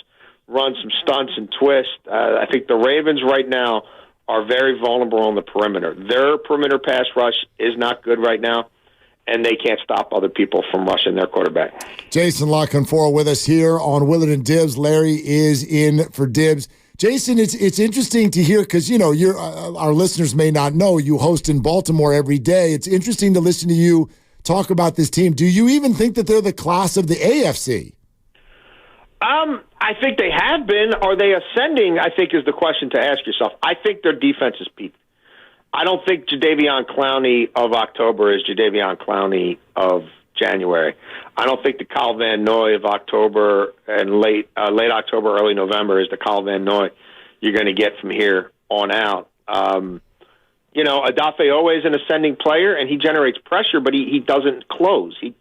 S3: run some stunts and twists. I think the Ravens right now are very vulnerable on the perimeter. Their perimeter pass rush is not good right now, and they can't stop other people from rushing their quarterback.
S5: Jason Lockenfora with us here on Willard and Dibs. Larry is in for Dibs. Jason, it's interesting to hear because, you're our listeners may not know you host in Baltimore every day. It's interesting to listen to you talk about this team. Do you even think that they're the class of the AFC?
S3: I think they have been. Are they ascending, I think, is the question to ask yourself. I think their defense is peaked. I don't think Jadeveon Clowney of October is Jadeveon Clowney of January. I don't think the Kyle Van Noy of October and late October, early November is the Kyle Van Noy you're going to get from here on out. Odafe Owe is an ascending player, and he generates pressure, but he doesn't close. He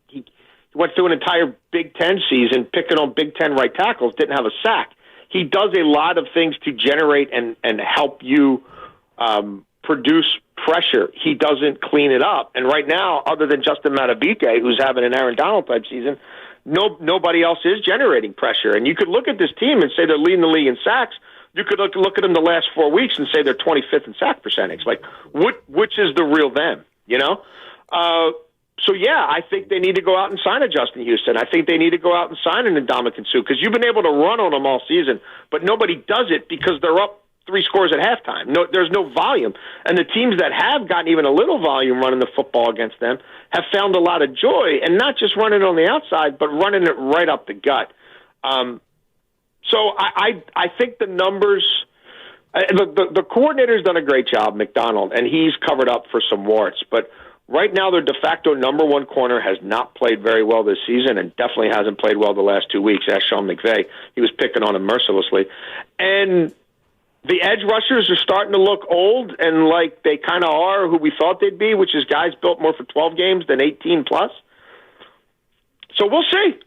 S3: went through an entire Big Ten season picking on Big Ten right tackles, didn't have a sack. He does a lot of things to generate and help you produce pressure. He doesn't clean it up. And right now, other than Justin Matabike, who's having an Aaron Donald-type season, nobody else is generating pressure. And you could look at this team and say they're leading the league in sacks. You could look at them the last 4 weeks and say they're 25th in sack percentage. Like, which is the real them, So, yeah, I think they need to go out and sign a Justin Houston. I think they need to go out and sign an Ndamukong Suh, because you've been able to run on them all season, but nobody does it because they're up 3 scores at halftime. There's no volume. And the teams that have gotten even a little volume running the football against them have found a lot of joy, and not just running on the outside, but running it right up the gut. So I think the numbers, the coordinator's done a great job, McDonald, and he's covered up for some warts. But right now, their de facto number one corner has not played very well this season, and definitely hasn't played well the last 2 weeks. Ask Sean McVay. He was picking on him mercilessly. And the edge rushers are starting to look old and like they kind of are who we thought they'd be, which is guys built more for 12 games than 18 plus. So we'll see.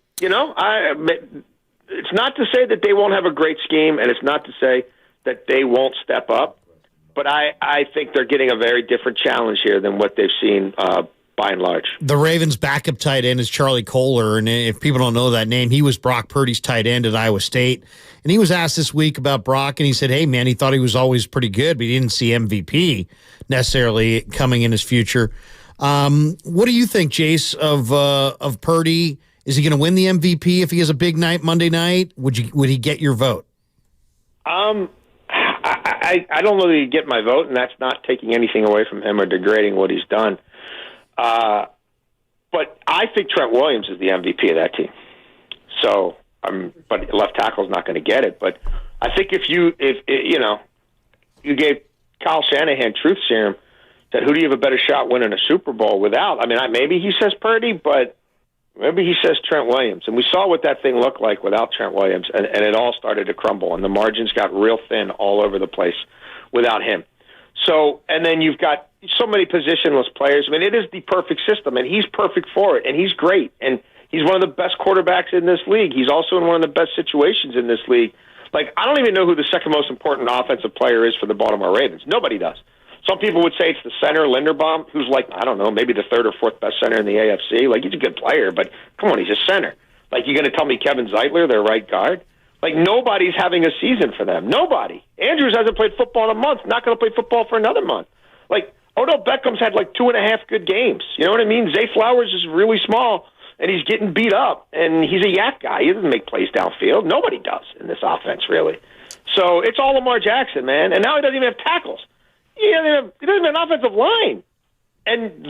S3: It's not to say that they won't have a great scheme, and it's not to say that they won't step up. But I think they're getting a very different challenge here than what they've seen by and large.
S7: The Ravens' backup tight end is Charlie Kohler, and if people don't know that name, he was Brock Purdy's tight end at Iowa State. And he was asked this week about Brock, and he said, hey, man, he thought he was always pretty good, but he didn't see MVP necessarily coming in his future. What do you think, Jace, of Purdy? Is he going to win the MVP if he has a big night Monday night? Would he get your vote?
S3: I don't know that he'd get my vote, and that's not taking anything away from him or degrading what he's done. But I think Trent Williams is the MVP of that team. So, but left tackle's not going to get it. But I think if you gave Kyle Shanahan truth serum, said who do you have a better shot winning a Super Bowl without? I mean, maybe he says Purdy, but maybe he says Trent Williams. And we saw what that thing looked like without Trent Williams, and it all started to crumble, and the margins got real thin all over the place without him. So, and then you've got so many positionless players. I mean, it is the perfect system, and he's perfect for it, and he's great. And he's one of the best quarterbacks in this league. He's also in one of the best situations in this league. Like, I don't even know who the second most important offensive player is for the Baltimore Ravens. Nobody does. Some people would say it's the center, Linderbaum, who's like, I don't know, maybe the third or fourth best center in the AFC. Like, he's a good player, but come on, he's a center. Like, you're going to tell me Kevin Zeitler, their right guard? Like, nobody's having a season for them. Nobody. Andrews hasn't played football in a month, not going to play football for another month. Like, Odell Beckham's had like 2.5 good games. You know what I mean? Zay Flowers is really small, and he's getting beat up, and he's a yak guy. He doesn't make plays downfield. Nobody does in this offense, really. So it's all Lamar Jackson, man. And now he doesn't even have tackles. He doesn't have an offensive line. And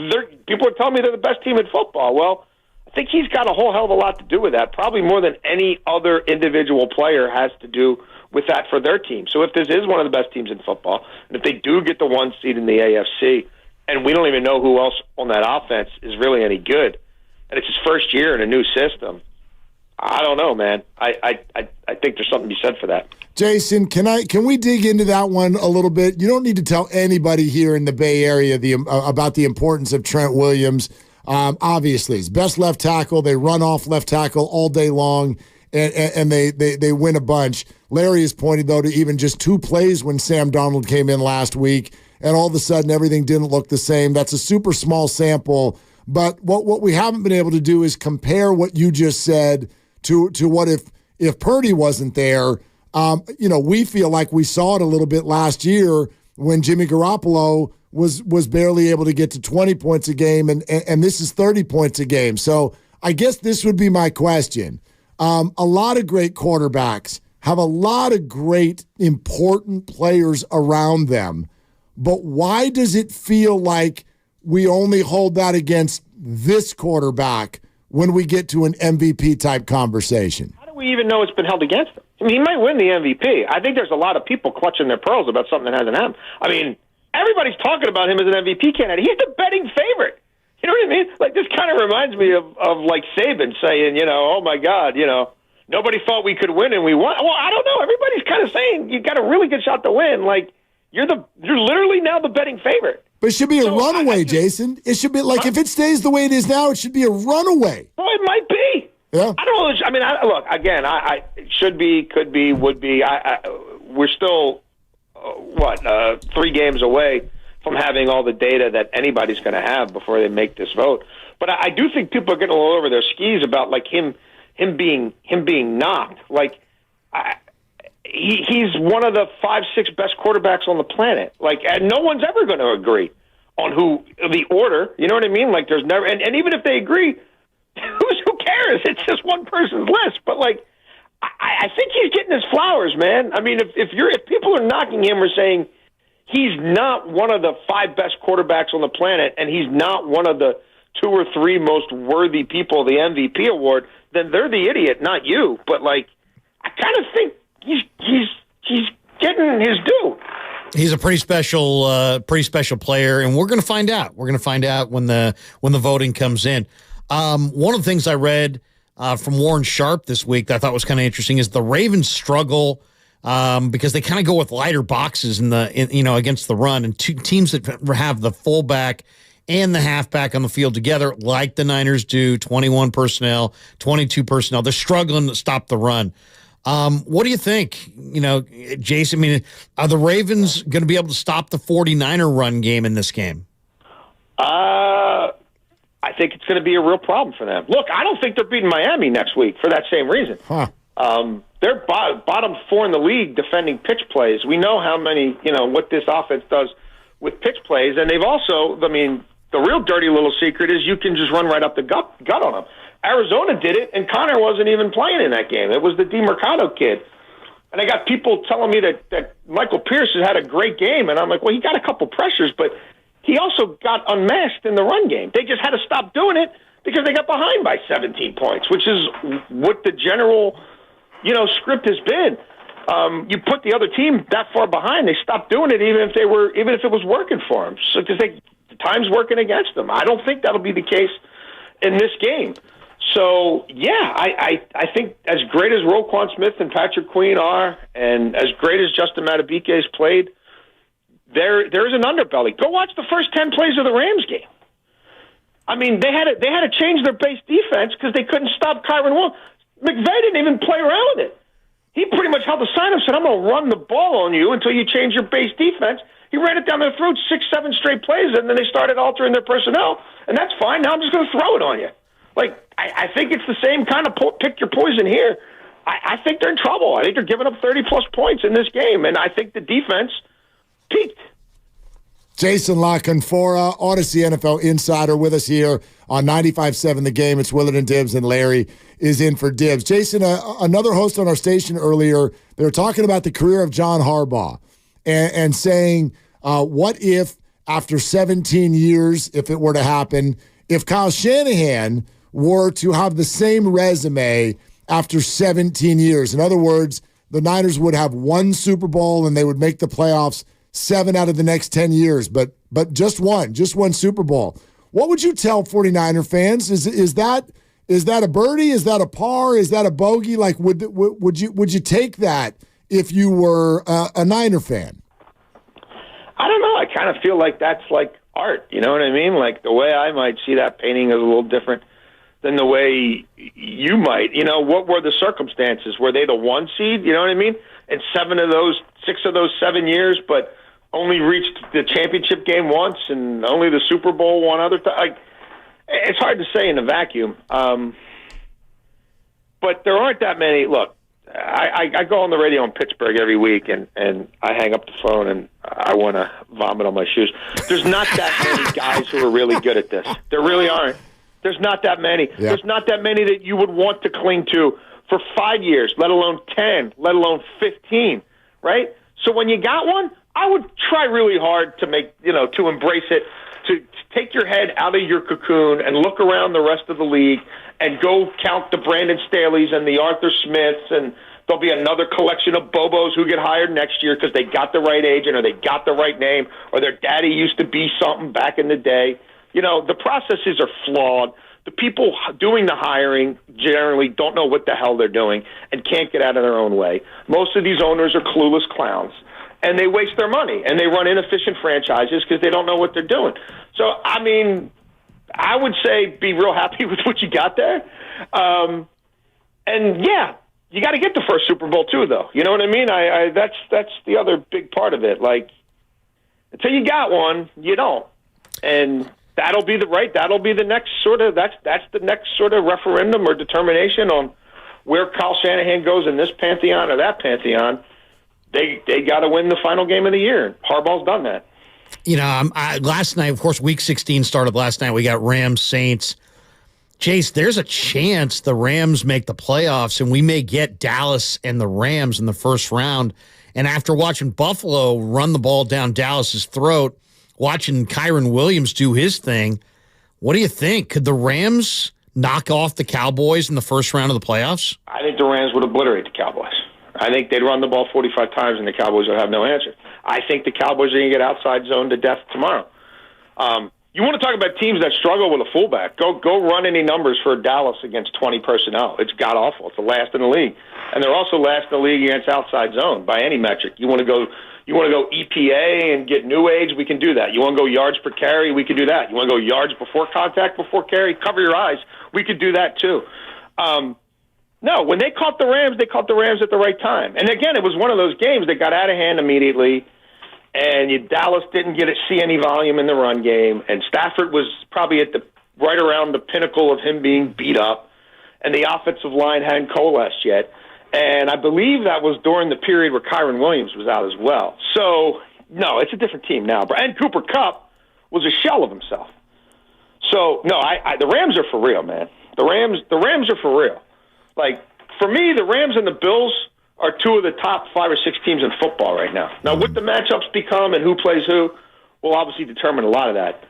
S3: people are telling me they're the best team in football. Well, I think he's got a whole hell of a lot to do with that, probably more than any other individual player has to do with that for their team. So if this is one of the best teams in football, and if they do get the 1 seed in the AFC, and we don't even know who else on that offense is really any good, and it's his first year in a new system, I don't know, man. I think there's something to be said for that.
S5: Jason, can we dig into that one a little bit? You don't need to tell anybody here in the Bay Area about the importance of Trent Williams. Obviously, he's best left tackle. They run off left tackle all day long, and they win a bunch. Larry has pointed, though, to even just 2 plays when Sam Darnold came in last week, and all of a sudden everything didn't look the same. That's a super small sample. But what we haven't been able to do is compare what you just said to what if Purdy wasn't there. We feel like we saw it a little bit last year when Jimmy Garoppolo was barely able to get to 20 points a game, and this is 30 points a game. So I guess this would be my question. A lot of great quarterbacks have a lot of great, important players around them, but why does it feel like we only hold that against this quarterback when we get to an MVP-type conversation?
S3: How do do we even know it's been held against him? I mean, he might win the MVP. I think there's a lot of people clutching their pearls about something that hasn't happened. I mean, everybody's talking about him as an MVP candidate. He's the betting favorite. You know what I mean? Like, this kind of reminds me of like Saban saying, oh my God, nobody thought we could win and we won. Well, I don't know. Everybody's kind of saying you got a really good shot to win. Like, you're literally now the betting favorite.
S5: But it should be a runaway, Jason. It should be like, if it stays the way it is now, it should be a runaway.
S3: Well, it might be.
S5: Yeah.
S3: I don't know. I mean, look, again, it should be, could be, would be. We're still, 3 games away from having all the data that anybody's going to have before they make this vote. But I do think people are getting a little over their skis about like him being knocked. Like, he's one of the 5-6 best quarterbacks on the planet. Like, and no one's ever going to agree on the order. You know what I mean? Like, there's never, and even if they agree, who cares? It's just one person's list. But like, I think he's getting his flowers, man. I mean, if people are knocking him or saying he's not one of the 5 best quarterbacks on the planet, and he's not one of the 2 or 3 most worthy people of the MVP award, then they're the idiot, not you. But like, I kind of think he's getting his due.
S9: He's a pretty special player, and we're going to find out. We're going to find out when the voting comes in. One of the things I read from Warren Sharp this week that I thought was kind of interesting is the Ravens struggle because they kind of go with lighter boxes against the run, and teams that have the fullback and the halfback on the field together, like the Niners do, 21 personnel, 22 personnel, they're struggling to stop the run. What do you think? Jason, I mean, are the Ravens going to be able to stop the 49er run game in this game?
S3: I think it's going to be a real problem for them. Look, I don't think they're beating Miami next week for that same reason.
S5: Huh.
S3: They're bottom 4 in the league defending pitch plays. We know how many, what this offense does with pitch plays. And they've also, I mean, the real dirty little secret is you can just run right up the gut on them. Arizona did it, and Connor wasn't even playing in that game. It was the DeMercado kid. And I got people telling me that Michael Pierce has had a great game. And I'm like, well, he got a couple pressures, but he also got unmasked in the run game. They just had to stop doing it because they got behind by 17 points, which is what the general, script has been. You put the other team that far behind, they stopped doing it even if it was working for them. So because the time's working against them. I don't think that'll be the case in this game. So yeah, I think as great as Roquan Smith and Patrick Queen are, and as great as Justin Madubuike has played, there's an underbelly. Go watch the first 10 plays of the Rams game. I mean, they had to change their base defense because they couldn't stop Kyron Williams. McVay didn't even play around with it. He pretty much held the sign up and said, I'm going to run the ball on you until you change your base defense. He ran it down their throat 6-7 straight plays, and then they started altering their personnel, and that's fine. Now I'm just going to throw it on you. Like, I think it's the same kind of pick your poison here. I think they're in trouble. I think they're giving up 30-plus points in this game, and I think the defense peaked.
S5: Jason La Canfora, Odyssey NFL Insider, with us here on 95.7 The Game. It's Willard and Dibbs, and Larry is in for Dibbs. Jason, another host on our station earlier, they were talking about the career of John Harbaugh and saying, what if after 17 years, if it were to happen, if Kyle Shanahan were to have the same resume after 17 years? In other words, the Niners would have 1 Super Bowl and they would make the playoffs 7 out of the next 10 years, but just one Super Bowl. What would you tell 49er fans? Is that a birdie? Is that a par? Is that a bogey? Like, would you take that if you were a Niner fan?
S3: I don't know. I kind of feel like that's like art. You know what I mean? Like, the way I might see that painting is a little different than the way you might. What were the circumstances? Were they the 1 seed? You know what I mean? And 6 of those 7 years, but only reached the championship game once and only the Super Bowl one other time. Like, it's hard to say in a vacuum. But there aren't that many. Look, I go on the radio in Pittsburgh every week, and I hang up the phone, and I want to vomit on my shoes. There's not that many guys who are really good at this. There really aren't. There's not that many. Yeah. There's not that many that you would want to cling to for 5 years, let alone 10, let alone 15, right? So when you got one, I would try really hard to to embrace it, to take your head out of your cocoon and look around the rest of the league and go count the Brandon Staleys and the Arthur Smiths, and there'll be another collection of Bobos who get hired next year because they got the right agent or they got the right name or their daddy used to be something back in the day. The processes are flawed. The people doing the hiring generally don't know what the hell they're doing and can't get out of their own way. Most of these owners are clueless clowns, and they waste their money, and they run inefficient franchises because they don't know what they're doing. So, I would say be real happy with what you got there. And, yeah, you got to get the first Super Bowl, too, though. You know what I mean? That's the other big part of it. Like, until you got one, you don't. And that'll be the next sort of referendum or determination on where Kyle Shanahan goes in this pantheon or that pantheon. They got to win the final game of the year. Harbaugh's done that.
S9: Last night, of course, Week 16 started last night. We got Rams, Saints. Chase, there's a chance the Rams make the playoffs, and we may get Dallas and the Rams in the first round. And after watching Buffalo run the ball down Dallas's throat, watching Kyron Williams do his thing, what do you think? Could the Rams knock off the Cowboys in the first round of the playoffs?
S3: I think the Rams would obliterate the Cowboys. I think they'd run the ball 45 times and the Cowboys would have no answer. I think the Cowboys are going to get outside zoned to death tomorrow. You want to talk about teams that struggle with a fullback? Go run any numbers for Dallas against 20 personnel. It's god-awful. It's the last in the league. And they're also last in the league against outside zone by any metric. You want to go EPA and get new age? We can do that. You want to go yards per carry? We can do that. You want to go yards before contact, before carry? Cover your eyes. We could do that too. No, when they caught the Rams at the right time. And again, it was one of those games that got out of hand immediately, and Dallas didn't see any volume in the run game, and Stafford was probably right around the pinnacle of him being beat up, and the offensive line hadn't coalesced yet. And I believe that was during the period where Kyron Williams was out as well. So, no, it's a different team now. And Cooper Kupp was a shell of himself. So, no, the Rams are for real, man. The Rams are for real. Like, for me, the Rams and the Bills are two of the top 5 or 6 teams in football right now. Now, what the matchups become and who plays who will obviously determine a lot of that.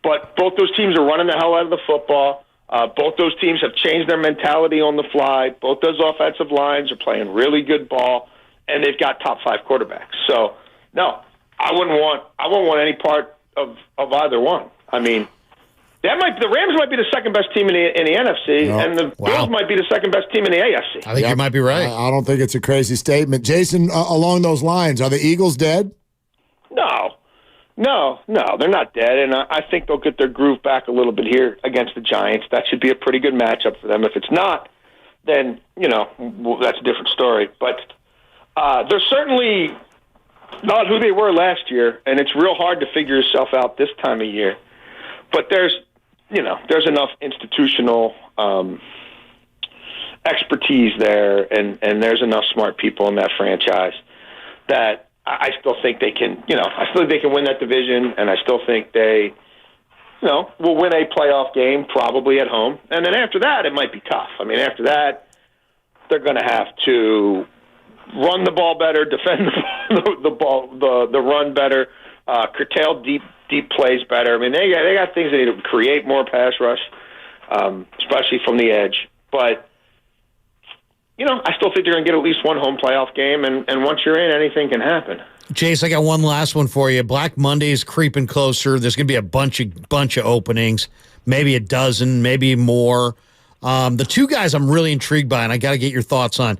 S3: But both those teams are running the hell out of the football. Both those teams have changed their mentality on the fly. Both those offensive lines are playing really good ball, and they've got top 5 quarterbacks. So, no, I wouldn't want any part of either one. I mean, the Rams might be the second best team in the NFC, and the Bills might be the second best team in the AFC.
S9: I think you might be right.
S5: I don't think it's a crazy statement. Jason, along those lines, are the Eagles dead?
S3: No, they're not dead, and I think they'll get their groove back a little bit here against the Giants. That should be a pretty good matchup for them. If it's not, then, that's a different story. But they're certainly not who they were last year, and it's real hard to figure yourself out this time of year. But there's enough institutional expertise there, and there's enough smart people in that franchise that I still think they can, win that division, and I still think they, will win a playoff game probably at home. And then after that, it might be tough. I mean, after that, they're going to have to run the ball better, defend the run better, curtail deep plays better. I mean, they got things they need to create more pass rush, especially from the edge. But I still think they're going to get at least one home playoff game, and once you're in, anything can happen.
S9: Chase, I got one last one for you. Black Monday is creeping closer. There's going to be a bunch of openings, maybe a dozen, maybe more. The two guys I'm really intrigued by, and I got to get your thoughts on,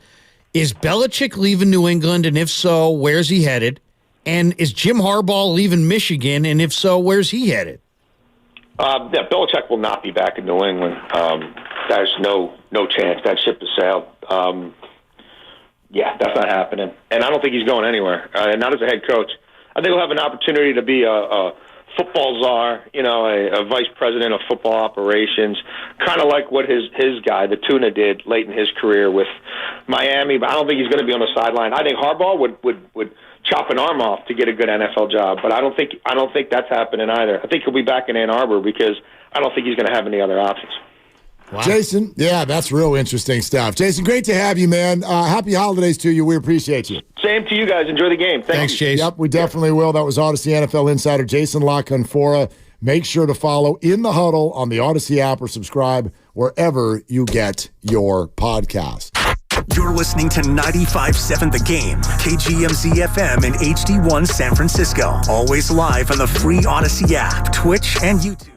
S9: is Belichick leaving New England, and if so, where's he headed? And is Jim Harbaugh leaving Michigan, and if so, where's he headed?
S3: Belichick will not be back in New England. There's no chance. That ship has sailed. That's not happening. And I don't think he's going anywhere, not as a head coach. I think he'll have an opportunity to be a football czar, a vice president of football operations, kind of like what his guy, the Tuna, did late in his career with Miami. But I don't think he's going to be on the sideline. I think Harbaugh would chop an arm off to get a good NFL job, but I don't think that's happening either. I think he'll be back in Ann Arbor because I don't think he's going to have any other options.
S9: Wow.
S5: Jason, yeah, that's real interesting stuff. Jason, great to have you, man. Happy holidays to you. We appreciate you.
S3: Same to you guys. Enjoy the game.
S9: Thanks,
S3: you.
S9: Jason.
S5: Yep, we definitely will. That was Odyssey NFL insider Jason La Canfora. Make sure to follow In the Huddle on the Odyssey app or subscribe wherever you get your podcast.
S2: You're listening to 95.7 The Game, KGMZ FM and HD1 San Francisco. Always live on the free Odyssey app, Twitch, and YouTube.